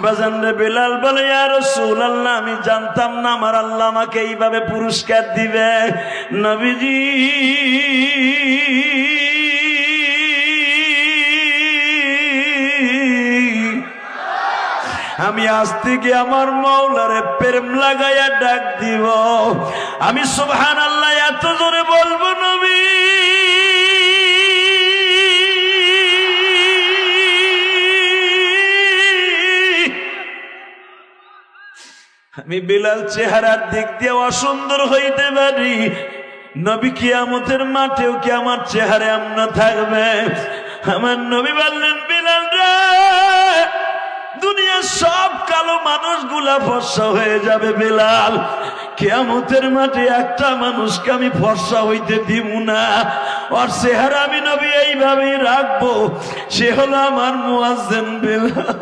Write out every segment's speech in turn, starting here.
বাজান রে বেলাল বলে, ইয়া রাসূলুল্লাহ, আমি জানতাম না আমার আল্লাহ আমাকে এইভাবে পুরস্কার দিবে। নবীজি আমি আজ থেকে আমার মাওলারে প্রেম লাগাইয়া ডাক দিব। আমি সুবহানাল্লাহ এত জোরে বলবো নবী। আমি বেলাল চেহারার দিক দিয়ে অসুন্দর হইতে পারি, নবী কিয়ামতের মাঠেও কি আমার চেহারা এমন থাকবে? আমার নবী বললেন, বেলাল রে, দুনিয়ার সব কালো মানুষগুলা ফর্সা হয়ে যাবে বেলাল, কিয়ামতের মাঠে একটা মানুষকে আমি ফর্সা হইতে দিব না। ওর চেহারা আমি নবী এইভাবেই রাখবো, সে হলো আমার মুয়াজ্জিন বেলাল।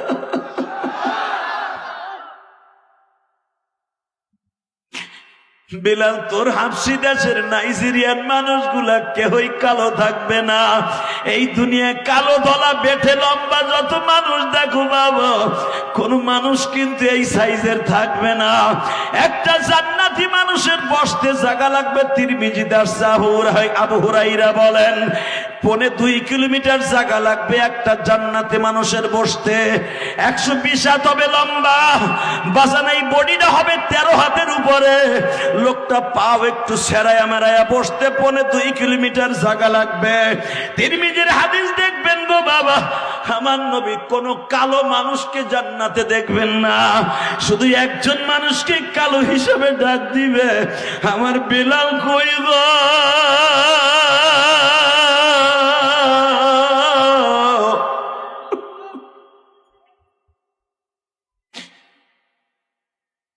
বেলাল, তোর হাবশি দেশের নাইজেরিয়ান মানুষগুলা কেহই কালো থাকবে না। এই দুনিয়ায় কালো ধলা বেঠে লম্বা যত মানুষ দেখো বাবা, কোন মানুষ কিন্তু এই সাইজের থাকবে না। একটা জান্নাতি মানুষের বসতে জায়গা লাগবে। তিরমিজিতে আসছে, আবু হুরায়রা বলেন 2.5 কিলোমিটার জায়গা লাগবে একটা জান্নাতি মানুষের বসতে। 120 হাত হবে লম্বা, বাজান এই বডিটা হবে 13 হাতের উপরে। লোকটা পাও একটু সেরায়া মেরায়া বসতে 2.5 কিলোমিটার জায়গা লাগবে। তিরমিজির হাদিস দেখবেন গো বাবা, আমার নবী কোন কালো মানুষকে জান্নাতে দেখবেন না, শুধু একজন মানুষকে কালো হিসেবে ডাক দিবে, আমার বেলাল কই গো?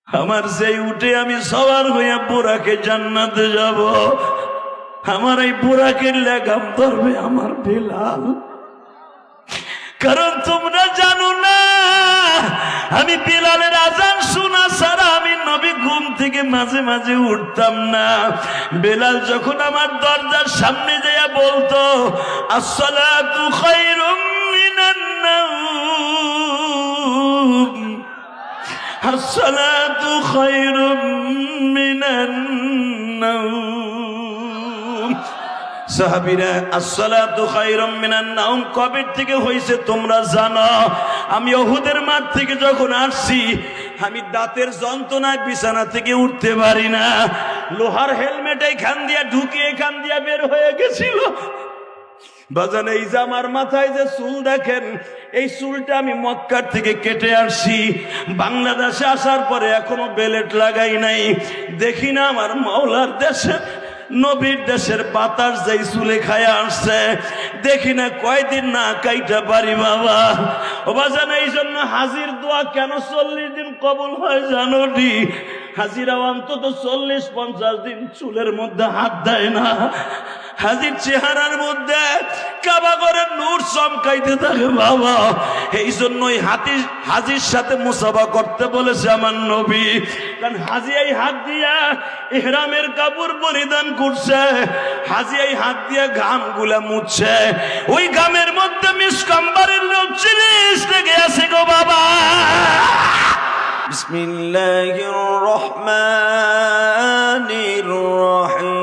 আমার যেই উঠে আমি সবার হইয়া বুড়াকে জান্নাতে যাব, আমার এই বুড়াকে লাগাম ধরবে আমার বেলাল। কারণ তোমরা জানো না, আমি বেলালের আজান শোনা ছাড়া আমি নবী ঘুম থেকে মাঝে মাঝে উঠতাম না। বেলাল যখন আমার দরজার সামনে যাইয়া বলতো, আসসালাতু খায়রুম মিনান নাওম, আসসালাতু খায়রুম মিনান নাওম। সাহাবীরা আসসালাতু খায়রুম মিনান নাওম কবে থেকে হইছে তোমরা জানো? আমি উহুদের মাঠ থেকে যখন আসছি, আমি দাঁতের যন্ত্রণায় বিছানা থেকে উঠতে পারি না। লোহার হেলমেট এখান দিয়া ঢুকিয়ে এখান দিয়া বের হয়ে গেছিল। বাজান এই যে আমার মাথায় যে চুল দেখেন, এই চুলটা আমি মক্কার থেকে কেটে আসছি। বাংলাদেশে আসার পরে এখনো বেলেট লাগাই নাই। দেখি না আমার মাওলার দেশে, নবীর দেশের বাতাস যেই চুলে খায়া আসছে, দেখি না কয়দিন না কাইটা পারি বাবা। ও বাজান এই জন্য হাজির দোয়া কেন 40 দিন কবুল হয় জানো নি? হাজিরা অন্তত 40-50 দিন চুলের মধ্যে হাত দেয় না। হাজির চেহারার মধ্যে কাবা ঘরের নূর চমকাইতে থাকে বাবা। এই জন্যই হাজির সাথে মুসাফা করতে বলেছে আমার নবী। কারণ হাজি এই হাত দিয়া ইহরামের কাপড় পরিধান করছে, হাজি এই হাত দিয়া ঘাম গুলা মুছছে, ওই ঘামের মধ্যে মিসকম্বরের জিনিস লেগে আছে গো বাবা। বিসমিল্লাহির রহমানির রহিম।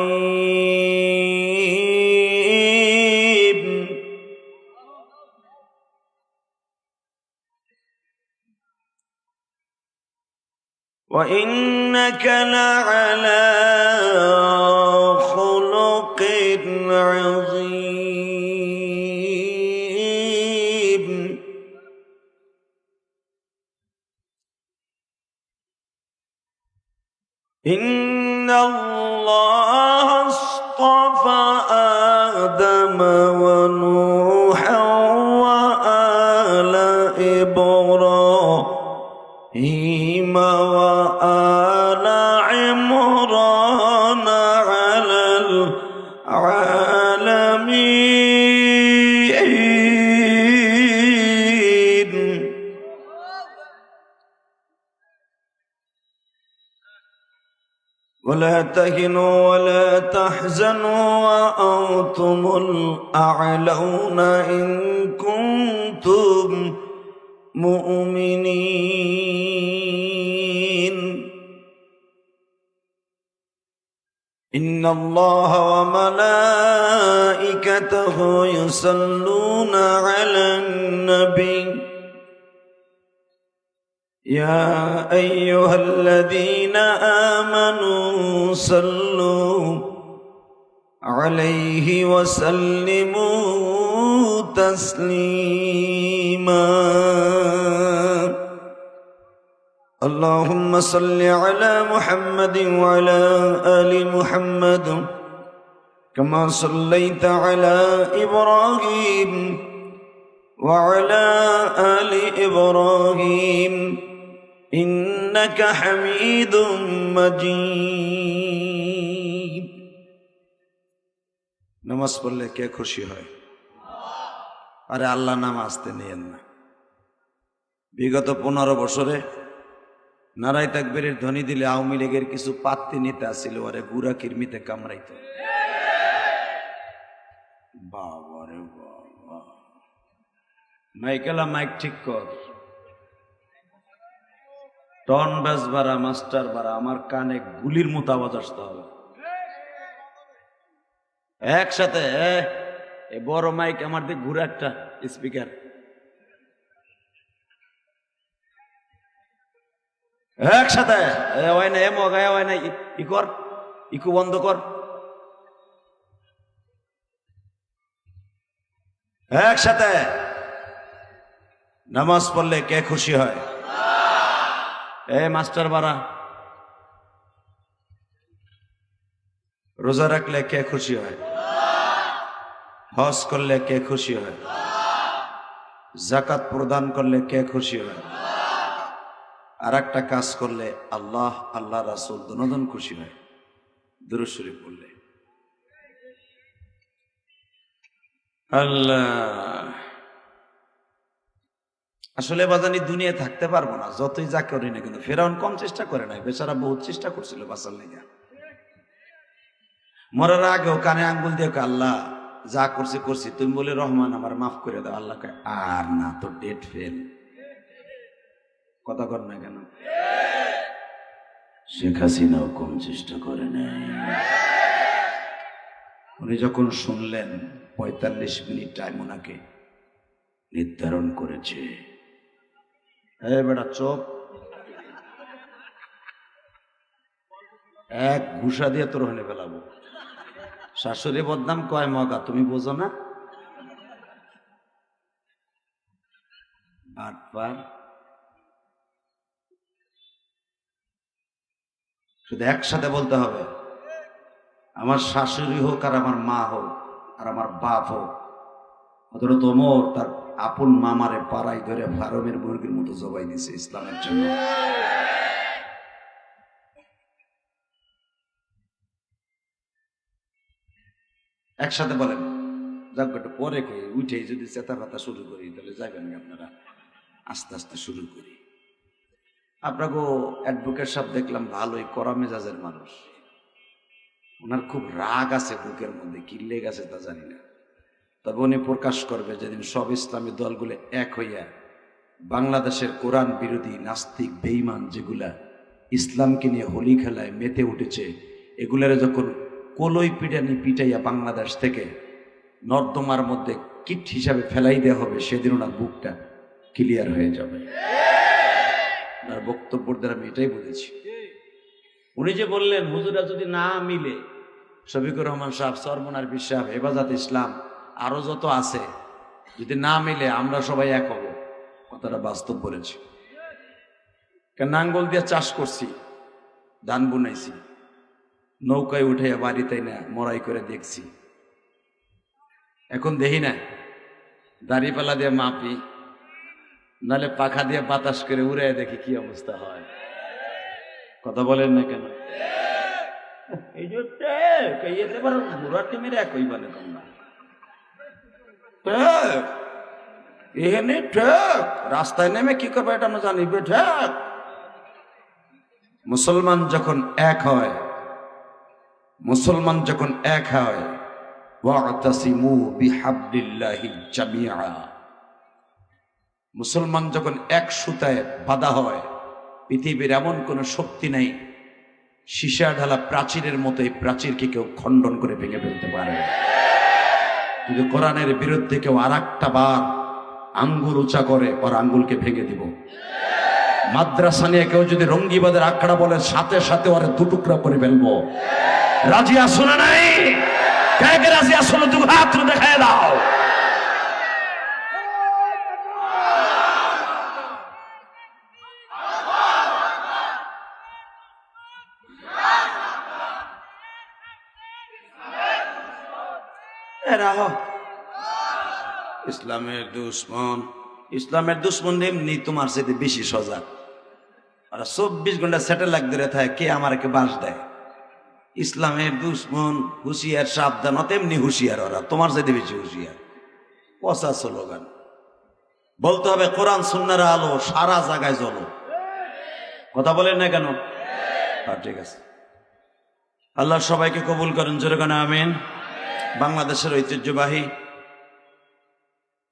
وإنك لعلى خلق عظيم. إن الله اصطفى آدم ونوحا وآل إبراهيم وآل عمران على العالمين. ولا تهنوا ولا تحزنوا وأنتم الأعلون إن كنتم المؤمنين إن الله وملائكته يصلون على النبي يا أيها الذين آمنوا صلوا عليه وسلموا تسليما اللهم صل على محمد وعلى آل محمد كما صليت على إبراهيم وعلى آل إبراهيم إنك حميد مجيد নামাজ পড়লে কে খুশি হয়? আরে আল্লাহ নাম আসতে নিয়েন না। বিগত 15 বছরে নারাই তাকবীরের ধ্বনি দিলে আওয়ামী লীগের কিছু পাত্তি নেতা ছিল, আরে গুড়া কিরমিতে কামড়াইতো। বাবারে বাবা, মাইকেলা মাইক ঠিক কর, টন বাস বাড়া, মাস্টার বাড়া, আমার কানে গুলির মতো আওয়াজ আসতে হবে একসাথে। এই বড় মাইক আমার দিকে ঘুরে একটা স্পিকার, একসাথে হয় না, এমো গায়ে হয় না, ই কর, ইকু বন্ধ কর, একসাথে। নামাজ পড়লে কে খুশি হয়? মাস্টার বাড়া, রোজা রাখলে কে খুশি হয়? হজ করলে কে খুশি হয়? যাকাত প্রদান করলে কে খুশি হয়? আর একটা কাজ করলে আল্লাহ আল্লাহ রাসূল দুজন খুশি হয়, দুরূদ শরীফ পড়লে। আল্লাহ, আসলে বাজানি দুনিয়া থাকতে পারবো না যতই যা করি না, কিন্তু ফেরাউন কম চেষ্টা করে নাই, বেচারা বহুত চেষ্টা করছিল বাঁচার লেগে। মরার আগেও কানে আঙ্গুল দিয়ে আল্লাহ যা করছি করছি, তুমি বলে রহমান আমার মাফ করে দাও। আল্লাহ কয় আর না, তো ডেট ফেল। কথা কর না কেন? শেখ হাসিনাও কম চেষ্টা করে নাই। উনি যখন শুনলেন 45 মিনিট টাইম ওনাকে নির্ধারণ করেছে, বেটা চোপ, এক ঘুষা দিয়ে তোর হলে ফেলাবো। শাশুড়ি বদনাম কয় মগা, তুমি বোঝো না? শুধু একসাথে বলতে হবে, আমার শাশুড়ি হোক আর আমার মা হোক আর আমার বাপ হোক, অথচ তোমর তার আপন মামারে পাড়াই ধরে ফার্মের মুরগির মতো জবাই দিছে ইসলামের জন্য। একসাথে বলেন। যাক একটু পরে কই, উঠেই যদি চেতা পাতা শুরু করি তাহলে যাবেন না আপনারা, আস্তে আস্তে শুরু করি। আপনাকে অ্যাডভোকেট সাহেব দেখলাম ভালোই কড়া মেজাজের মানুষ, ওনার খুব রাগ আছে বুকের মধ্যে, কি লেগ আছে তা জানি না, তবে উনি প্রকাশ করবে যেদিন সব ইসলামী দলগুলো এক হইয়া বাংলাদেশের কোরআন বিরোধী নাস্তিক বেঈমান যেগুলা ইসলামকে নিয়ে হোলি খেলায় মেতে উঠেছে, এগুলারে যখন কলই পিটানি পিটাইয়া বাংলাদেশ থেকে নর্দমার মধ্যে কিট হিসাবে ফেলাই দেওয়া হবে, সেদিন ওনার বুকটা ক্লিয়ার হয়ে যাবে। ওনার বক্তব্যের দ্বারা আমি এটাই বুঝেছি। উনি যে বললেন হুজুরা যদি না মিলে, শফিকুর রহমান সাহেব, সরমনার পীর সাহেব, হেফাজত ইসলাম, আরো যত আছে, যদি না মিলে আমরা সবাই এক হব, কথাটা বাস্তব বলেছি। কেন নাঙ্গল দিয়ে চাষ করছি, ধান বুনাইছি, নৌকায় উঠে বাড়িতে না মরাই করে দেখছি, এখন দেখি না দাড়িপাল্লা দিয়ে মাপি, নালে পাখা দিয়ে বাতাস করে উড়ে দেখি কি অবস্থা হয়। কথা বলেন না কেন? এই যে যেতে পারো ঘোড়ার টিমের একই বলে তোমরা, এখানে রাস্তায় নেমে কি করবে এটা আমরা জানি। ঠিক, মুসলমান যখন এক হয়, মুসলমান যখন এক হয়, ওয়াতাসিমু বিহাবলিল্লাহি জামিআ, মুসলমান যখন এক সুতায় বাঁধা হয়, পৃথিবীর এমন কোন শক্তি নেই সীসা ঢালা প্রাচীরের মতো এই প্রাচীরকে কেউ খণ্ডন করে ভেঙে ফেলতে পারে। কিন্তু কোরআনের বিরুদ্ধে কেউ আর একটা বার আঙ্গুল উঁচা করে ওর আঙ্গুলকে ভেঙে দিব। মাদ্রাসা নিয়ে কেউ যদি রঙ্গিবাদের আখড়া বলে, সাথে সাথে ওর দুটুকরা করে ফেলবো। রাজি আসো না নাই? কে কে রাজি আসো? তুমি হাত দেখায় দাও। ইসলামের দুশ্মন, ইসলামের দুশ্মন এমনি তোমার সাথে বেশি সজাগ। আর 24 ঘন্টা স্যাটেলাইট ধরে থাকে, কে আমারকে বাঁশ দেয়। ইসলামের দুশ্মন হুঁশিয়ার, সাবধান, তেমনি হুঁশিয়ার ওরা, তোমার সাথে বেশি হুঁশিয়ার। পচা স্লোগান বলতে হবে, কোরআন সুন্নাহর আলো সারা জায়গায় জ্বলো। কথা বলেন না কেন? ঠিক আছে, আল্লাহ সবাইকে কবুল করেন, জোরে কেন আমিন। বাংলাদেশের ঐতিহ্যবাহী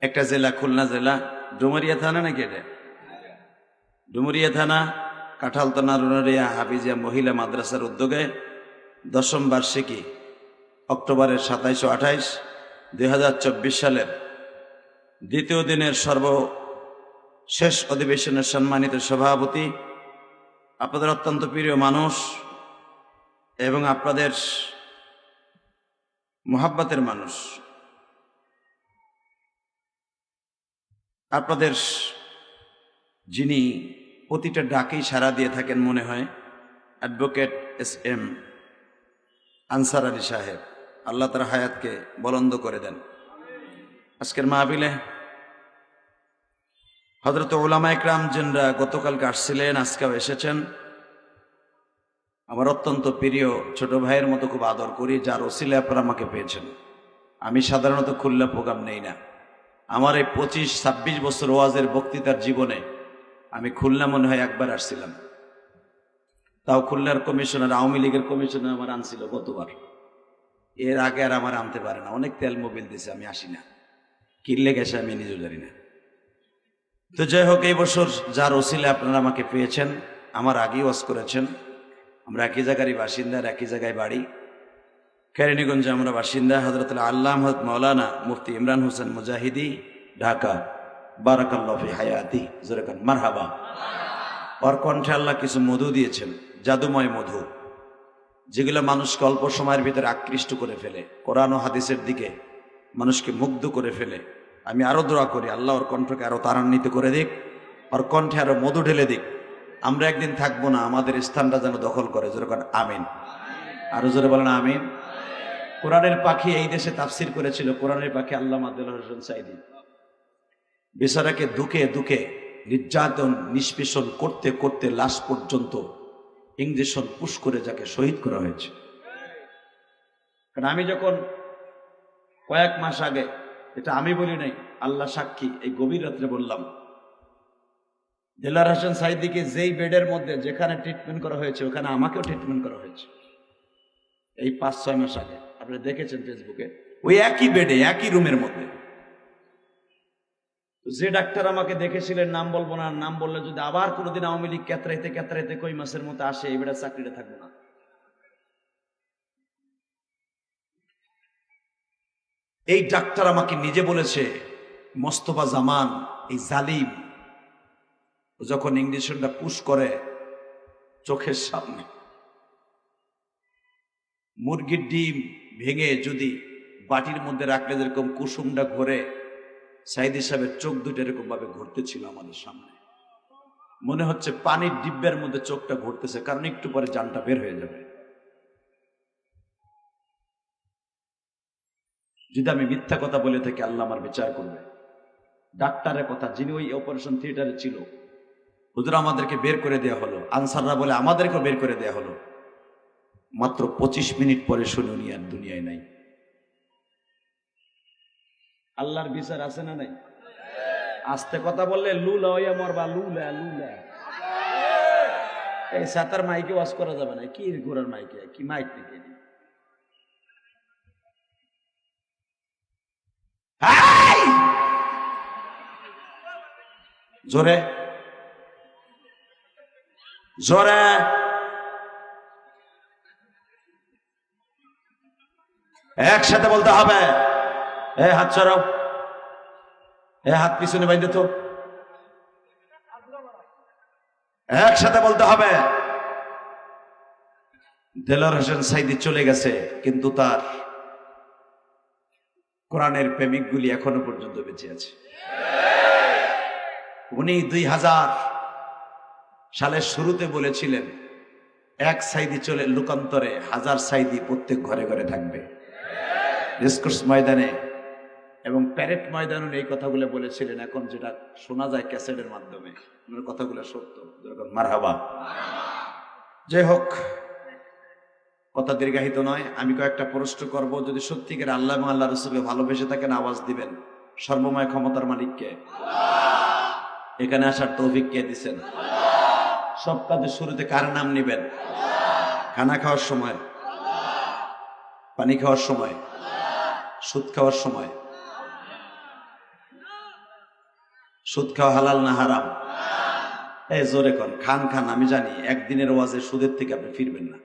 একটা জেলা খুলনা জেলা, ডুমুরিয়া থানা নাকি এটা? ডুমুরিয়া থানা, কাঁঠালতলা রুনারিয়া হাফিজিয়া মহিলা মাদ্রাসার উদ্যোগে 10ম বার্ষিকী অক্টোবরের 27 ও 28, 2024 সালের দ্বিতীয় দিনের সর্বশেষ অধিবেশনের সম্মানিত সভাপতি, আপনাদের অত্যন্ত প্রিয় মানুষ এবং আপনাদের মোহাব্বতের মানুষ, আপনাদের যিনি প্রতিটা ডাকেই সাড়া দিয়ে থাকেন মনে হয়, অ্যাডভোকেট SM আনসার আলী সাহেব, আল্লাহ তার হায়াতকে বলন্দ করে দেন। আজকের মাহফিলে হযরত উলামা ইকরাম যিনরা গতকালকে আসছিলেন, আজকেও এসেছেন। আমার অত্যন্ত প্রিয় ছোট ভাইয়ের মতো খুব আদর করি, যার ওসিলায় আপনারা আমাকে পেয়েছেন। আমি সাধারণত খুলনা প্রোগ্রাম নেই না। আমার এই 25-26 বছর ওয়াজের বক্তৃতার জীবনে আমি খুলনা মনে হয় একবার আসছিলাম, তাও খুলনার কমিশনার, আওয়ামী লীগের কমিশনার আমার আনছিল গতবার। এর আগে আর আমার আনতে পারে না, অনেক তেল মোবিল দিছে, আমি আসি না। কিনলে গেছে আমি নিজেও জানি না। তো যাই হোক, এই বছর যার ওসিলায় আপনারা আমাকে পেয়েছেন, আমার আগেই ওয়াজ করেছেন। আমরা একই জায়গারই বাসিন্দা, একই জায়গায় বাড়ি, কেরানীগঞ্জে আমরা বাসিন্দা। হযরত আল্লামা হযরত মাওলানা মুফতি ইমরান হোসেন মুজাহিদি, ঢাকা। বারাকাল্লাহু ফি হায়াতি, জোরে কান মারহাবা। ওর কণ্ঠে আল্লাহ কিছু মধু দিয়েছেন, জাদুময় মধু, যেগুলো মানুষকে অল্প সময়ের ভিতরে আকৃষ্ট করে ফেলে, কোরআন ও হাদিসের দিকে মানুষকে মুগ্ধ করে ফেলে। আমি আরো দোয়া করি আল্লাহ ওর কণ্ঠকে আরো ত্বরান্বিত করে দিক, ওর কণ্ঠে আরো মধু ঢেলে দিক। আমরা একদিন থাকবো না, আমাদের স্থানটা যেন দখল করে, জোরে কান আমিন। আরো জোরে বলেন আমিন। কোরআনের পাখি এই দেশে তাফসির করেছিল, কোরআনের পাখি আল্লামা দেলোয়ার হোসেন সাঈদী। বেচারাকে দুঃখে দুঃখে নির্যাতন নিষ্পেষণ করতে করতে লাশ পর্যন্ত ইঞ্জেকশন পুশ করে যাকে শহীদ করা হয়েছে। কারণ আমি যখন কয়েক মাস আগে, এটা আমি বলি নাই, আল্লাহ সাক্ষী, এই গভীর রাত্রে বললাম, দেলোয়ার হোসেন সাঈদীকে যেই বেডের মধ্যে যেখানে ট্রিটমেন্ট করা হয়েছে, ওখানে আমাকেও ট্রিটমেন্ট করা হয়েছে এই 5-6 মাস আগে। আপনি দেখেছেন ফেসবুকে, ওই একই বেডে একই রুমের মধ্যে। যে ডাক্তার আমাকে দেখেছিলেন, নাম বলবো না, নাম বললে যদি আবার কোনোদিন আওয়ামী লীগ ক্যাতরাইতে ক্যাতরাইতে কই মাসের মতো আসে, এই বেড়া চাকরিটা থাকবো না। এই ডাক্তার আমাকে নিজে বলেছে, মোস্তফা জামান এই জালিম যখন ইঞ্জেকশনটা পুশ করে চোখের সামনে, মুরগির ডিম ভেঙে যদি বাটির মধ্যে রাখলে যেরকম কুসুমটা ঘোরে, সাঈদী সাহেবের চোখ দুটো এরকম ভাবে ঘুরতেছিল আমাদের সামনে। মনে হচ্ছে পানির ডিব্বের মধ্যে চোখটা ঘুরতেছে, কারণ একটু পরে জানটা বের হয়ে যাবে। যদি আমি মিথ্যা কথা বলে থাকি, আল্লাহ আমার বিচার করবে। ডাক্তারের কথা, যিনি ওই অপারেশন থিয়েটারে ছিল, হুজুর আমাদেরকে বের করে দেওয়া হলো, আনসাররা বলে আমাদেরকেও বের করে দেওয়া হলো। মাত্র 25 মিনিট পরে শুনে উনি আর দুনিয়ায় নাই। আল্লাহর বিচার আছে না নাই? আস্তে কথা বললে লুলা হইয়া মরবা, লুলা লুলা। এই সাতার মাইকে ওয়াজ করা যাবে না। কি ঘোড়ার মাইকে, কি মাইক নাকি? জোরে জোরে। একসাথে বলতে হবে। হাত সরাও, হাত পিছনে বাইন্ধে তো। একসাথে বলতে হবে। দেলোয়ার হোসেন সাইদি চলে গেছে, কিন্তু তার কোরআনের প্রেমিকগুলি এখনো পর্যন্ত বেঁচে আছে। উনি 2000 সালের শুরুতে বলেছিলেন, এক সাইদি চলে লোকান্তরে 1000 সাইদি প্রত্যেক ঘরে ঘরে থাকবে। রেসকোর্স ময়দানে এবং প্যারেড ময়দানে এই কথাগুলো বলেছিলেন। এখন যেটা শোনা যায় ক্যাসেটের মাধ্যমে, ওনার কথাগুলো সত্য। মারহাবা। যাই হোক, কথা দীর্ঘায়িত নয়। আমি কয়েকটা প্রশ্ন করব। যদি সত্যিকার আল্লাহ এবং আল্লাহ রাসূলকে ভালোবেসে থাকেন আওয়াজ দিবেন। সর্বময় ক্ষমতার মালিককে। এখানে আসার তৌফিক কে দিচ্ছেন? সব কাজের শুরুতে কার নাম নিবেন? খানা খাওয়ার সময়, পানি খাওয়ার সময়, সুদ খাওয়ার সময়। সুদ খাওয়া হালাল না হারাম? জোরে কন। খান খান। আমি জানি একদিনের ওয়াজে সুদের থেকে আপনি ফিরবেন না।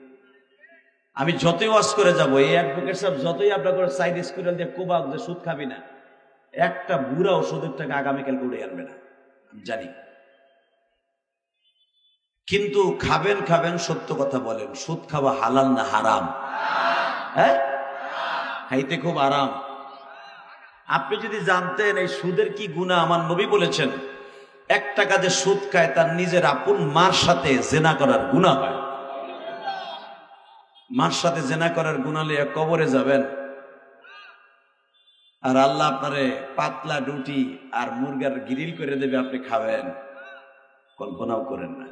আমি যতই ওয়াজ করে যাবো, এই অ্যাডভোকেট সাহেব যতই আপনার করে সাইড স্কুল দিয়ে কোবাক যে সুদ খাবি না, একটা বুড়াও সুদের টাকা আগামীকাল উড়ে আনবে না, আমি জানি। কিন্তু খাবেন খাবেন, সত্য কথা বলেন। সুদ খাওয়া হালাল না হারাম? হ্যাঁ, খাইতে খুব আরাম। আপনি যদি জানতেন এই সুদের কি গুনাহ, আমার নবী বলেছেন 1 টাকা যে সুদ খায় তার নিজের আপন মার সাথে জেনা করার গুনাহ হয়। মার সাথে জেনা করার গুনাহ লিয়ে কবরে যাবেন, আর আল্লাহ আপনারে পাতলা রুটি আর মুরগার গ্রিল করে দেবে, আপনি খাবেন। কল্পনাও করেন না।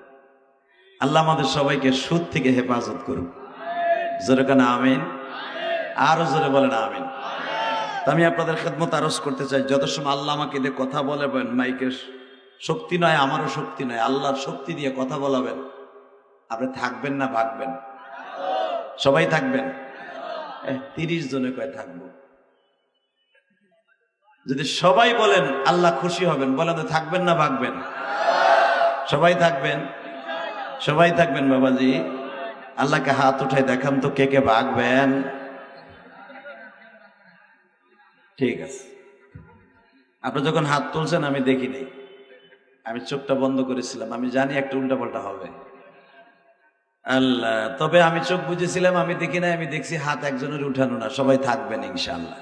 আল্লাহ আমাদের সবাইকে সুদ থেকে হেফাজত করুন। জোরে কানা আমিন। আরো জোরে বলেন আমিন। আমি আপনাদের খেদমত আরজ করতে চাই, যত সময় আল্লাহ আমাকে দিয়ে কথা বলাবেন, মাইকের শক্তি নয়, আমারও শক্তি নয়, আল্লাহর শক্তি দিয়ে কথা বলাবেন, আপনি থাকবেন না ভাগবেন? সবাই থাকবেন? 30 জনে কয় থাকবো। যদি সবাই বলেন আল্লাহ খুশি হবেন। বলেন তো থাকবেন না ভাগবেন? সবাই থাকবেন? সবাই থাকবেন বাবাজি। আল্লাহকে হাত উঠাই দেখান তো কে কে ভাগবেন। ঠিক আছে, আপনি যখন হাত তুলছেন আমি দেখি নাই, আমি চোখটা বন্ধ করেছিলাম। আমি জানি একটা উল্টাপাল্টা হবে। আল্লাহ, তবে আমি চোখ বুঝেছিলাম, আমি দেখি নাই। আমি দেখছি হাত একজনের উঠানো না। সবাই থাকবেন ইনশাআল্লাহ।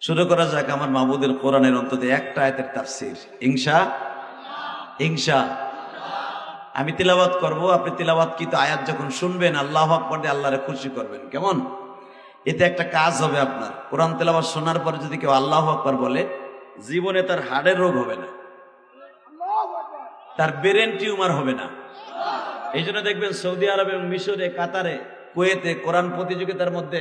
শুরু করা যাক আমার মাবুদের কোরআনের অন্তত একটা আয়াতের তাফসীর। ইনশা আমি তিলাওয়াত করব, আপনি তিলাওয়াতকৃত আয়াত যখন শুনবেন আল্লাহু আকবার দিয়ে আল্লাহরে খুশি করবেন। কেমন? এতে একটা কাজ হবে আপনার। কোরআন তেলাওয়াত শোনার পরে যদি কেউ আল্লাহু আকবার বলে, জীবনে তার হাড়ের রোগ হবে না, তার ব্রেন টিউমার হবে না। এই জন্য দেখবেন সৌদি আরব এবং মিশরে, কাতারে, কুয়েতে কোরআন প্রতিযোগিতার মধ্যে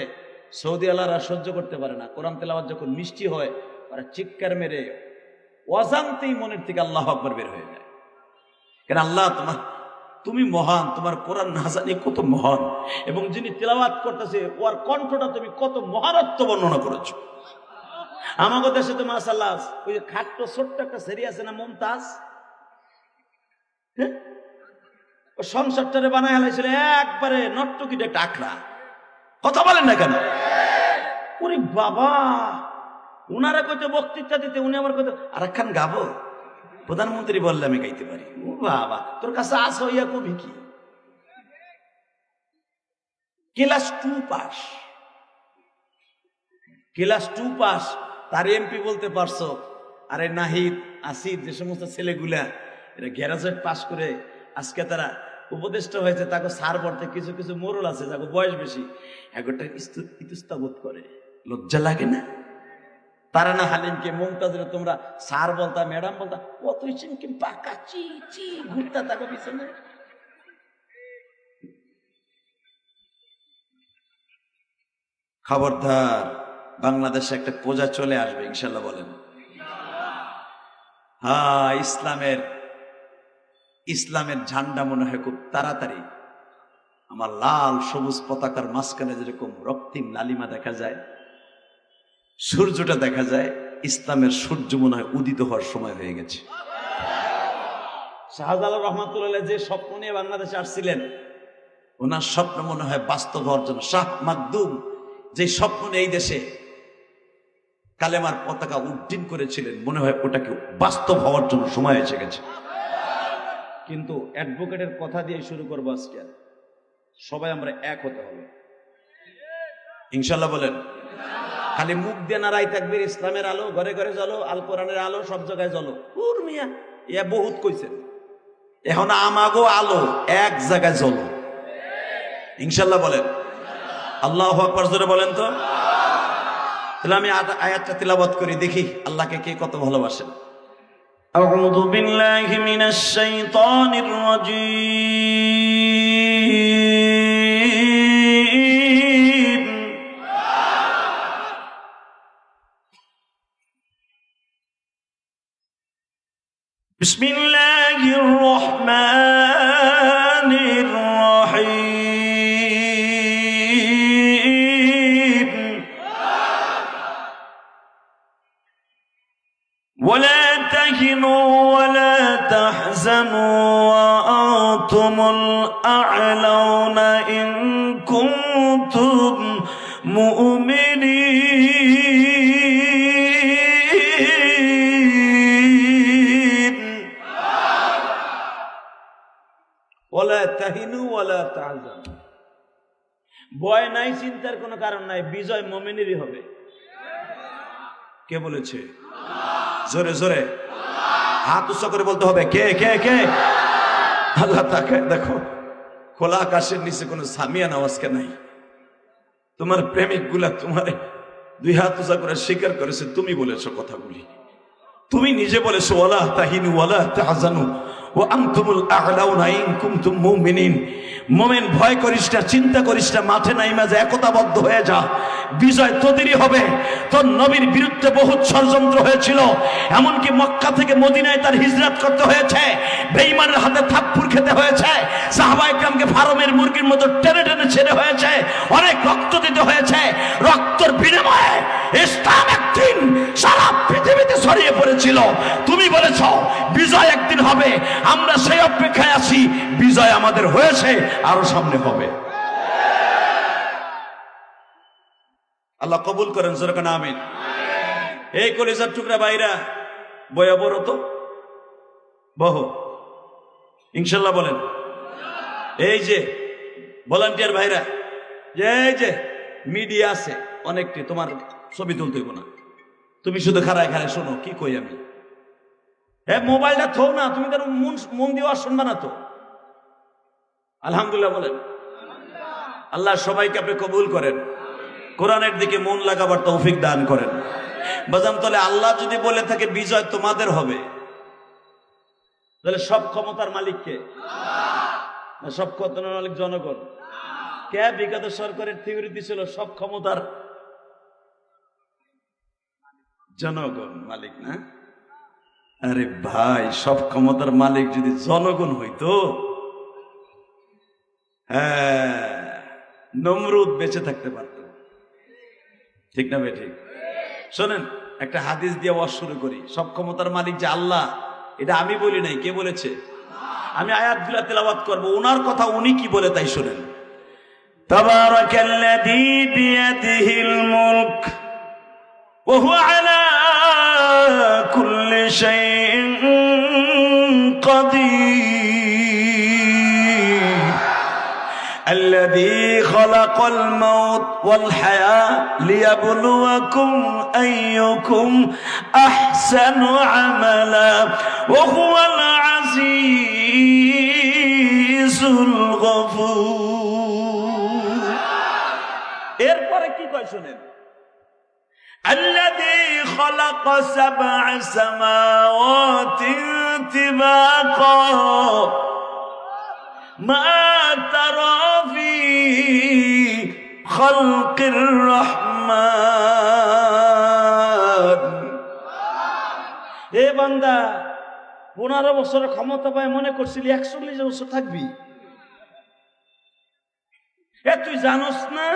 সৌদি আল্লাহরা সহ্য করতে পারে না। কোরআন তেলাওয়াত যখন মিষ্টি হয়, ওরা চিৎকার মেরে অজান্তেই মনের থেকে আল্লাহু আকবার বের হয়ে যায়। কেন? আল্লাহ তুমি মহান, তোমার কোরআন না জানি কত মহান, এবং যিনি তেলাওয়াত করতেছে ওর কণ্ঠটা তুমি কত মহারত্ব বর্ণনা করেছো। আমাদের দেশে তো মাশাআল্লাহ ওই যে খাট্ট ছোট্ট একটা সেরি আছে না, মুমতাজ, ও সংসারটারে বানায় হালাইছিল একবারে নট্টকিটা একটা আখড়া। কথা বলেন না কেন? ওরে বাবা, উনারা কইতো বক্তৃতা দিতে, উনি আমার কইতো আর একখান গাবো। প্রধানমন্ত্রী বললে আমি গাইতে পারি। ও বাবা, তোর কাছে আস হইয়া কবি কি? ক্লাস 2 পাস, ক্লাস 2 পাস, তার এমপি বলতে পারছো। আরে নাহিদ, আসিফ, যে সমস্ত ছেলেগুলা এরা গ্রাজুয়েট পাস করে আজকে তারা উপদেষ্টা হয়েছে, তাকে সার পড়তে কিছু কিছু মোরল আছে যাকে বয়স বেশি, একটা ইতস্তাবোধ করে। লজ্জা লাগে না? তারা না হালিমকে মুমতাজের তোমরা স্যার বলতা, ম্যাডাম বলতা, কতই চিনকি পাকা চি চি ঘুরতা তাকে পিছনে। খবরদার, বাংলাদেশে একটা পূজা চলে আসবে ইনশাল্লাহ। বলেন হ্যাঁ। ইসলামের ঝান্ডা মনে হয় খুব তাড়াতাড়ি আমার লাল সবুজ পতাকার মাঝখানে যেরকম রক্তিম লালিমা দেখা যায়, সূর্যটা দেখা যায়, ইসলামের সূর্য মনে হয় উদিত হওয়ার সময় হয়ে গেছে। শাহজালাল রহমাতুল্লাহ যে স্বপ্ন নিয়ে বাংলাদেশে আসছিলেন, ওনার স্বপ্ন মনে হয় বাস্তব হওয়ার জন্য। শাহ মাকদুম যে স্বপ্ন নিয়ে এই দেশে কালেমার পতাকা উড্ডীন করেছিলেন, মনে হয় ওটাকে বাস্তব হওয়ার জন্য সময় এসে গেছে। কিন্তু অ্যাডভোকেটের কথা দিয়ে শুরু করবো আজকে। সবাই আমরা এক হতে হবে ইনশাল্লাহ, বলেন। খালি মুখ দিয়ে নাড়াই থাকবে ইসলামের আলো, ঘরে ঘরে জ্বলো, আল কোরআনের আলো, সব জায়গায় জ্বলো। উর মিয়া, ইয়া বহুত কইছেন। এখন আমাগো আলো এক জায়গায় জ্বলো ইনশাল্লাহ, বলেন। আল্লাহু আকবার জোরে বলেন তো। তাহলে আমি আয়াতটা তিলাওয়াত করি, দেখি আল্লাহকে কে কত ভালোবাসেন। আউযু বিল্লাহি মিনাশ শাইতানির রাজীম। বিসমিল্লাহির রহমানির রহিম। ولا تهنوا ولا تحزنوا وأنتم الأعلون إن كنتم مؤمنين ولا تهنوا ولا تحزنوا। ভয় নাই, চিন্তার কোনো কারণ নাই, বিজয় মুমিনেরই হবে। কে বলেছে? জোরে জোরে হাত উঁচু করে বলতে হবে, কে কে কে? আল্লাহ তাকে দেখো, খোলা আকাশের নিচে কোনো সামিয়ান আওয়াজকে নাই। তোমার প্রেমিক গুলা তোমার দুই হাত উঁচা করে স্বীকার করেছে, তুমি বলেছো কথাগুলি, তুমি নিজে বলেছো ওয়ালা তাহিনু ওয়ালা তাহজানু ওয়া আনতুমুল আ'লাউনা ইন কুনতুম মুমিনিন। মুমিন ভয় করিস না, চিন্তা করিস না, মাঠে নাইমা যে একতাবদ্ধ হয়ে যা, বিজয় তোদেরই হবে। তোর নবীর বিরুদ্ধে বহুত ষড়যন্ত্র হয়েছিল, এমনকি মক্কা থেকে মদিনায় তার হিজরত করতে হয়েছে, বেঈমানের হাতে থাপ্পড় খেতে হয়েছে, সাহাবায়ে কেরামকে ফার্মের মুরগির মতো টেনে টেনে ছেড়ে হয়েছে, অনেক রক্ত দিতে হয়েছে। রক্তের বিনিময়ে ইসলাম একদিন সারা পৃথিবীতে ছড়িয়ে পড়েছিল। তুমি বলেছ বিজয় একদিন হবে, আমরা সেই অপেক্ষায় আছি। বিজয় আমাদের হয়েছে, আরো সামনে হবে। আল্লাহ কবুল করেন, জোরে আমিন। এই কলিজার টুকরা ভাইরা, বয়া বড় তো বহু ইনশাল্লাহ বলেন। এই যে ভলান্টিয়ার ভাইরা, এই যে মিডিয়া আছে অনেকটি, তোমার ছবি তুলতে হইব না, তুমি শুধু খাড়ায় খাড়ায় শোনো কি কই আমি। হ্যাঁ, মোবাইলটা থো না, তুমি তার মন দিয়ে শুনবা না তো। আলহামদুলিল্লাহ বলেন। আল্লাহ সবাইকে আপনি কবুল করেন, কোরআনের দিকে মন লাগাবার তৌফিক দান করেন। বাজান, তাহলে আল্লাহ যদি বলে থাকে বিজয় তোমাদের হবে, তাহলে সব ক্ষমতার মালিক কে? সব ক্ষমতার মালিক জনগণ। কে বিগত সরকারের থিওরিটি ছিল সব ক্ষমতার জনগণ মালিক না? আরে ভাই, সব ক্ষমতার মালিক যদি জনগণ হইতো, হ্যাঁ, নমরুদ বেঁচে থাকতে পারত। ঠিক না ভাই? ঠিক। শোনেন, একটা হাদিস দিয়ে ওয়াজ শুরু করি। সব ক্ষমতার মালিক যে আল্লাহ, এটা আমি বলি নাই, কে বলেছে? আমি আয়াতগুলো তেলাওয়াত করব, ওনার কথা উনি কি বলে তাই শোনেন। তাবারাকাল্লাযী বিয়াদিহিল মুলক ওয়া হুয়া আলা কুল্লি শাইইন কাদির الذي خلق الموت والحياة ليبلوكم أيكم أحسن عملا وهو العزيز الغفور। এরপরে কি কয় শুনেন, الذي خلق 7 سماوات طباقا ما ترى في خلق الرحمن। এ বান্দা, 15 বছরের ক্ষমতা পায় মনে করছিলি 41 বছর থাকবি। এ তুই জানোস না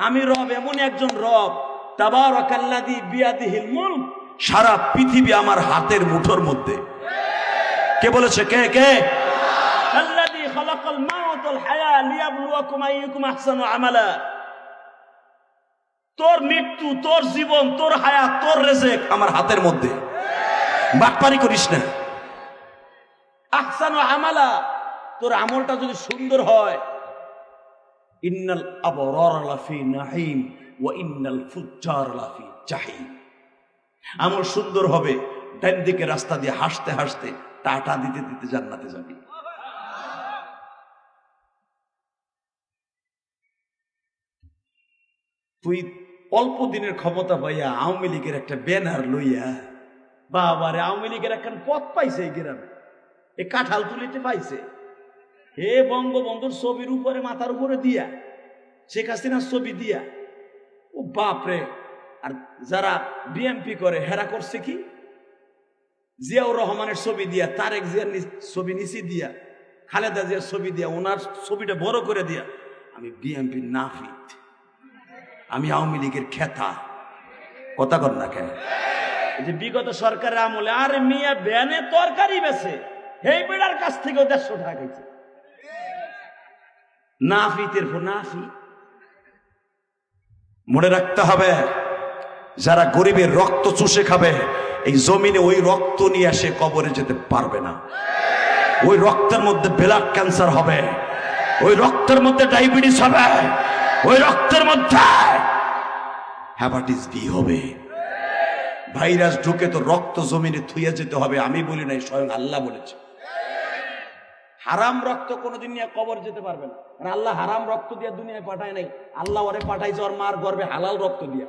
আমি রব, এমন একজন রব। তাবারাকাল্লাযী বিয়াদিহিল মুলক, সারা পৃথিবী আমার হাতের মুঠোর মধ্যে। কে বলেছে? কে কে? আল্লাযী খালাকাল মাউত ওয়াল হায়া লিয়াবলুয়াকুম আইয়ুকুম আহসানু আমালা। তোর মৃত্যু, তোর জীবন, তোর হায়াত, তোর রিজিক আমার হাতের মধ্যে। বাটপারি করিস না। আহসানু আমালা, তোর আমলটা যদি সুন্দর হয়, ইন্নাল আবরার লাফি নাঈম ওয়া ইন্নাল ফুজ্জার লাফি জাহিম। আমল সুন্দর হবে, ডান দিকে রাস্তা দিয়ে হাসতে হাসতে টাটা দিতে দিতে জান্নাতে যাবি। তুই অল্প দিনের ক্ষমতা পাইয়া আওয়ামী লীগের একটা ব্যানার লইয়া, বাবারে আওয়ামী লীগের একখান পথ পাইছে এই গ্রামে, এই কাঁঠাল তুলিতে পাইছে। হে বঙ্গবন্ধুর ছবির উপরে, মাথার উপরে দিয়া, শেখ হাসিনার ছবি দিয়া, ও বাপরে। আর যারা বিএমপি করে হেরা করছে কি? জিয়াউর রহমানের ছবি দিয়া, তারেক জিয়ার ছবি নিচে দিয়া, খালেদা জিয়ার ছবি দিয়া, ওনার ছবিটা বড় করে দিয়া, আমি বিএমপি নাফিদ, আমি আওয়ামী লীগের খেতা। কথা কর না কেন? যে বিগত সরকারের আমলে আরে মিয়া ব্যানে তরকারি বেছে, এই বেড়ার কাছ থেকে 150 টাকা খাইছে। নাফিতের পর নাফি। মনে রাখতে হবে, যারা গরিবের রক্ত চুষে খাবে, এই জমিনে ওই রক্ত নিয়ে সে কবরে যেতে পারবে না। ওই রক্তের মধ্যে ব্লাড ক্যান্সার হবে, ওই রক্তের মধ্যে ডায়াবেটিস হবে, ওই রক্তের মধ্যে হেপাটাইটিস বি হবে। ভাইরাস ঢুকে তো রক্ত জমিনে থুইয়া যেতে হবে। আমি বলি নাই, স্বয়ং আল্লাহ বলেছে। হারাম রক্ত কোনোদিন নিয়ে কবর যেতে পারবে না। আর আল্লাহ হারাম রক্ত দিয়ে দুনিয়ায় পাঠায় নাই, আল্লাহ ওরে পাঠাইছে ওর মার গর্ভে হালাল রক্ত দিয়া।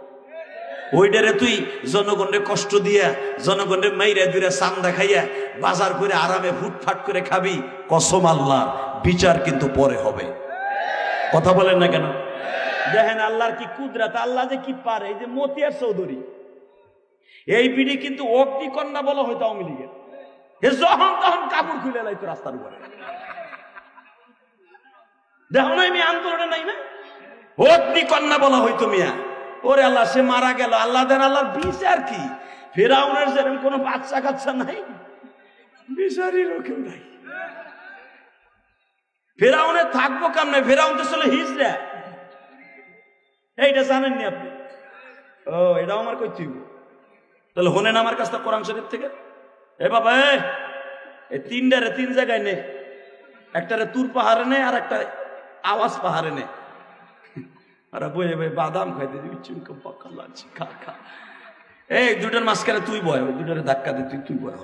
ওইটারে তুই জনগণের কষ্ট দিয়া, জনগণের মাইরা দুইরা চান্দা খাইয়া বাজার করে আরামে ফুটফাট করে খাবি, কসম আল্লাহ, বিচার কিন্তু পরে হবে। কথা বলেন না কেন? দেখেন আল্লাহর কি কুদরত, আল্লাহ যে কি পারে। এই যে মতিয়ার চৌধুরী, এই বিড়ি কিন্তু অগ্নিকন্যা বলা হয়তো আওয়ামী লীগের। যখন তখন কাপড় খুলে লাইতো রাস্তার উপরে। দেখো না আমি আন্দোলনে নাই না, অগ্নিকন্যা বলা হইতো মিয়া। ওরে আল্লাহ, সে মারা গেল, আল্লাহ দেন, আল্লাহর বিচার কি? ফেরাউনের যেরকম কোনো বাচ্চা কাচ্চা নাই, বিচারেরও কেউ নাই। ফেরাউনে থাকবো কেমনে? ফেরাউন তো ছিল হিজড়া। এইটা জানেননি আপনি? ও, এটাও আমার কই তুই তাহলে হনেন আমার কাছটা কোরআন শরীফ থেকে। এ বাবা, এই তিনটারে তিন জায়গায় নে, একটারে তুর পাহাড়ে নে, আর একটা আওয়াজ পাহাড়ে নে। আর বই বই বাদাম খাইতে দিবি, চুমকম পাক্কা লাগছে, খা খা। এই দুটার মাঝখানে তুই বয়, ওই দুটারে ধাক্কা দে, তুই বয়।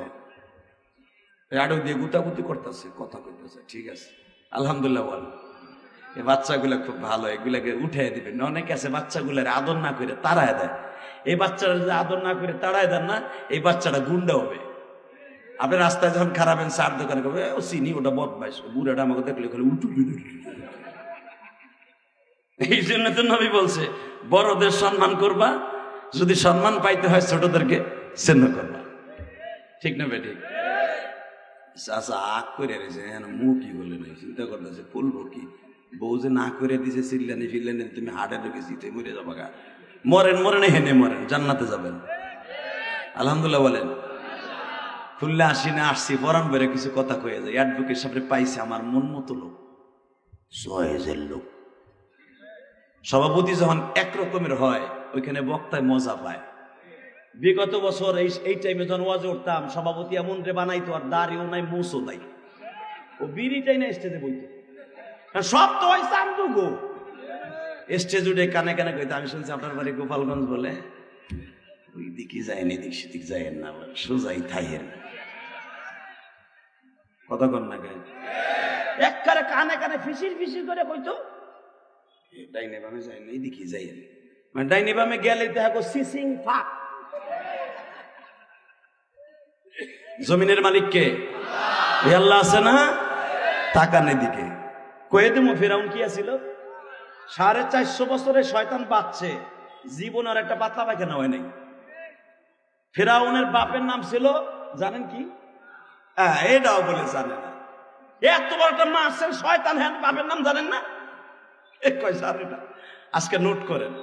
আড়ক দিয়ে গুতাগুতি করতেছে, কথা কইতেছে, ঠিক আছে, আলহামদুলিল্লাহ বল। এই বাচ্চাগুলা খুব ভালো, এগুলাকে উঠে দিবেন। অনেক আছে বাচ্চাগুলার আদর না করে তাড়ায় দেয়। এই বাচ্চারা যদি আদর না করে তাড়ায় দেন না, এই বাচ্চাটা গুন্ডা হবে। আপনি রাস্তায় যখন খারাপেন, চার দোকানে করবে, ও চিনি, ওটা বদমাইশ, বুড়াটা আমাকে দেখলে উঠু। এই জন্য তো নবী বলছে, বড়দের সম্মান করবা, যদি সম্মান পাইতে হয় ছোটদেরকে স্নেহ করবা। ঠিক না বেঠিক? চাচা আগ করে রয়েছে, মুখ কি বলে নাই, চিন্তা করতেছে বলবো কি। বউ যে না করে দিছে, চিল্লানি ফিল্লানি, তুমি হাটে ঢুকে জিতে মরে যাবা গা। মরেন হেনে মরেন, জান্নাতে যাবেন। আলহামদুলিল্লাহ বলেন। খুললে আসি না, আসছি পরান বেড়ে কিছু কথা কয়ে যায়। অ্যাডভোকেট সামনে পাইছে আমার মন মতো লোক, সয়েজের লোক। সভাপতি যখন একরকমের হয়, ওইখানে বক্তায় মজা পায়। বিগত বছর এই টাইমে যখন ওয়াজে উঠতাম, সভাপতি এমন রে বানাইতো, আর দাড়িও নাই, মুছও নাই, ও বিড়িটাই না স্টেজে বইতো। সব তো ওই চান্দু গো স্টেজ উঠে কানে কানে কইতো, আমি শুনছি আপনার বাড়ি গোপালগঞ্জ বলে। ওই দিকে যায় না, এদিক সেদিক যায় না, সোজাই থাইয়ের। কথা কন না কেন? একবারে কানে কানে ফিসির ফিসির করে কইতো, ডাইনে বামে যায় না, এদিকে যাই না। মানে ডাইনে বামে গেলে দেখো সিসিং ফাঁক। জমিনের মালিক কে? আল্লাহ আছে না? তাকান এদিকে। কয়ে দেবো ফেরাউন কি আছিল? 450 বছরে শয়তান বাঁচছে, জীবন আর একটা পাতলা পায়খানা হয় নাই। ফেরাউনের বাপের নাম ছিল জানেন কি? এটাও বলে জানে না। এত বড় একটা মাছের শয়তান, হ্যাঁ, বাপের নাম জানেন না? কয় স্যার, এটা আজকে নোট করেন।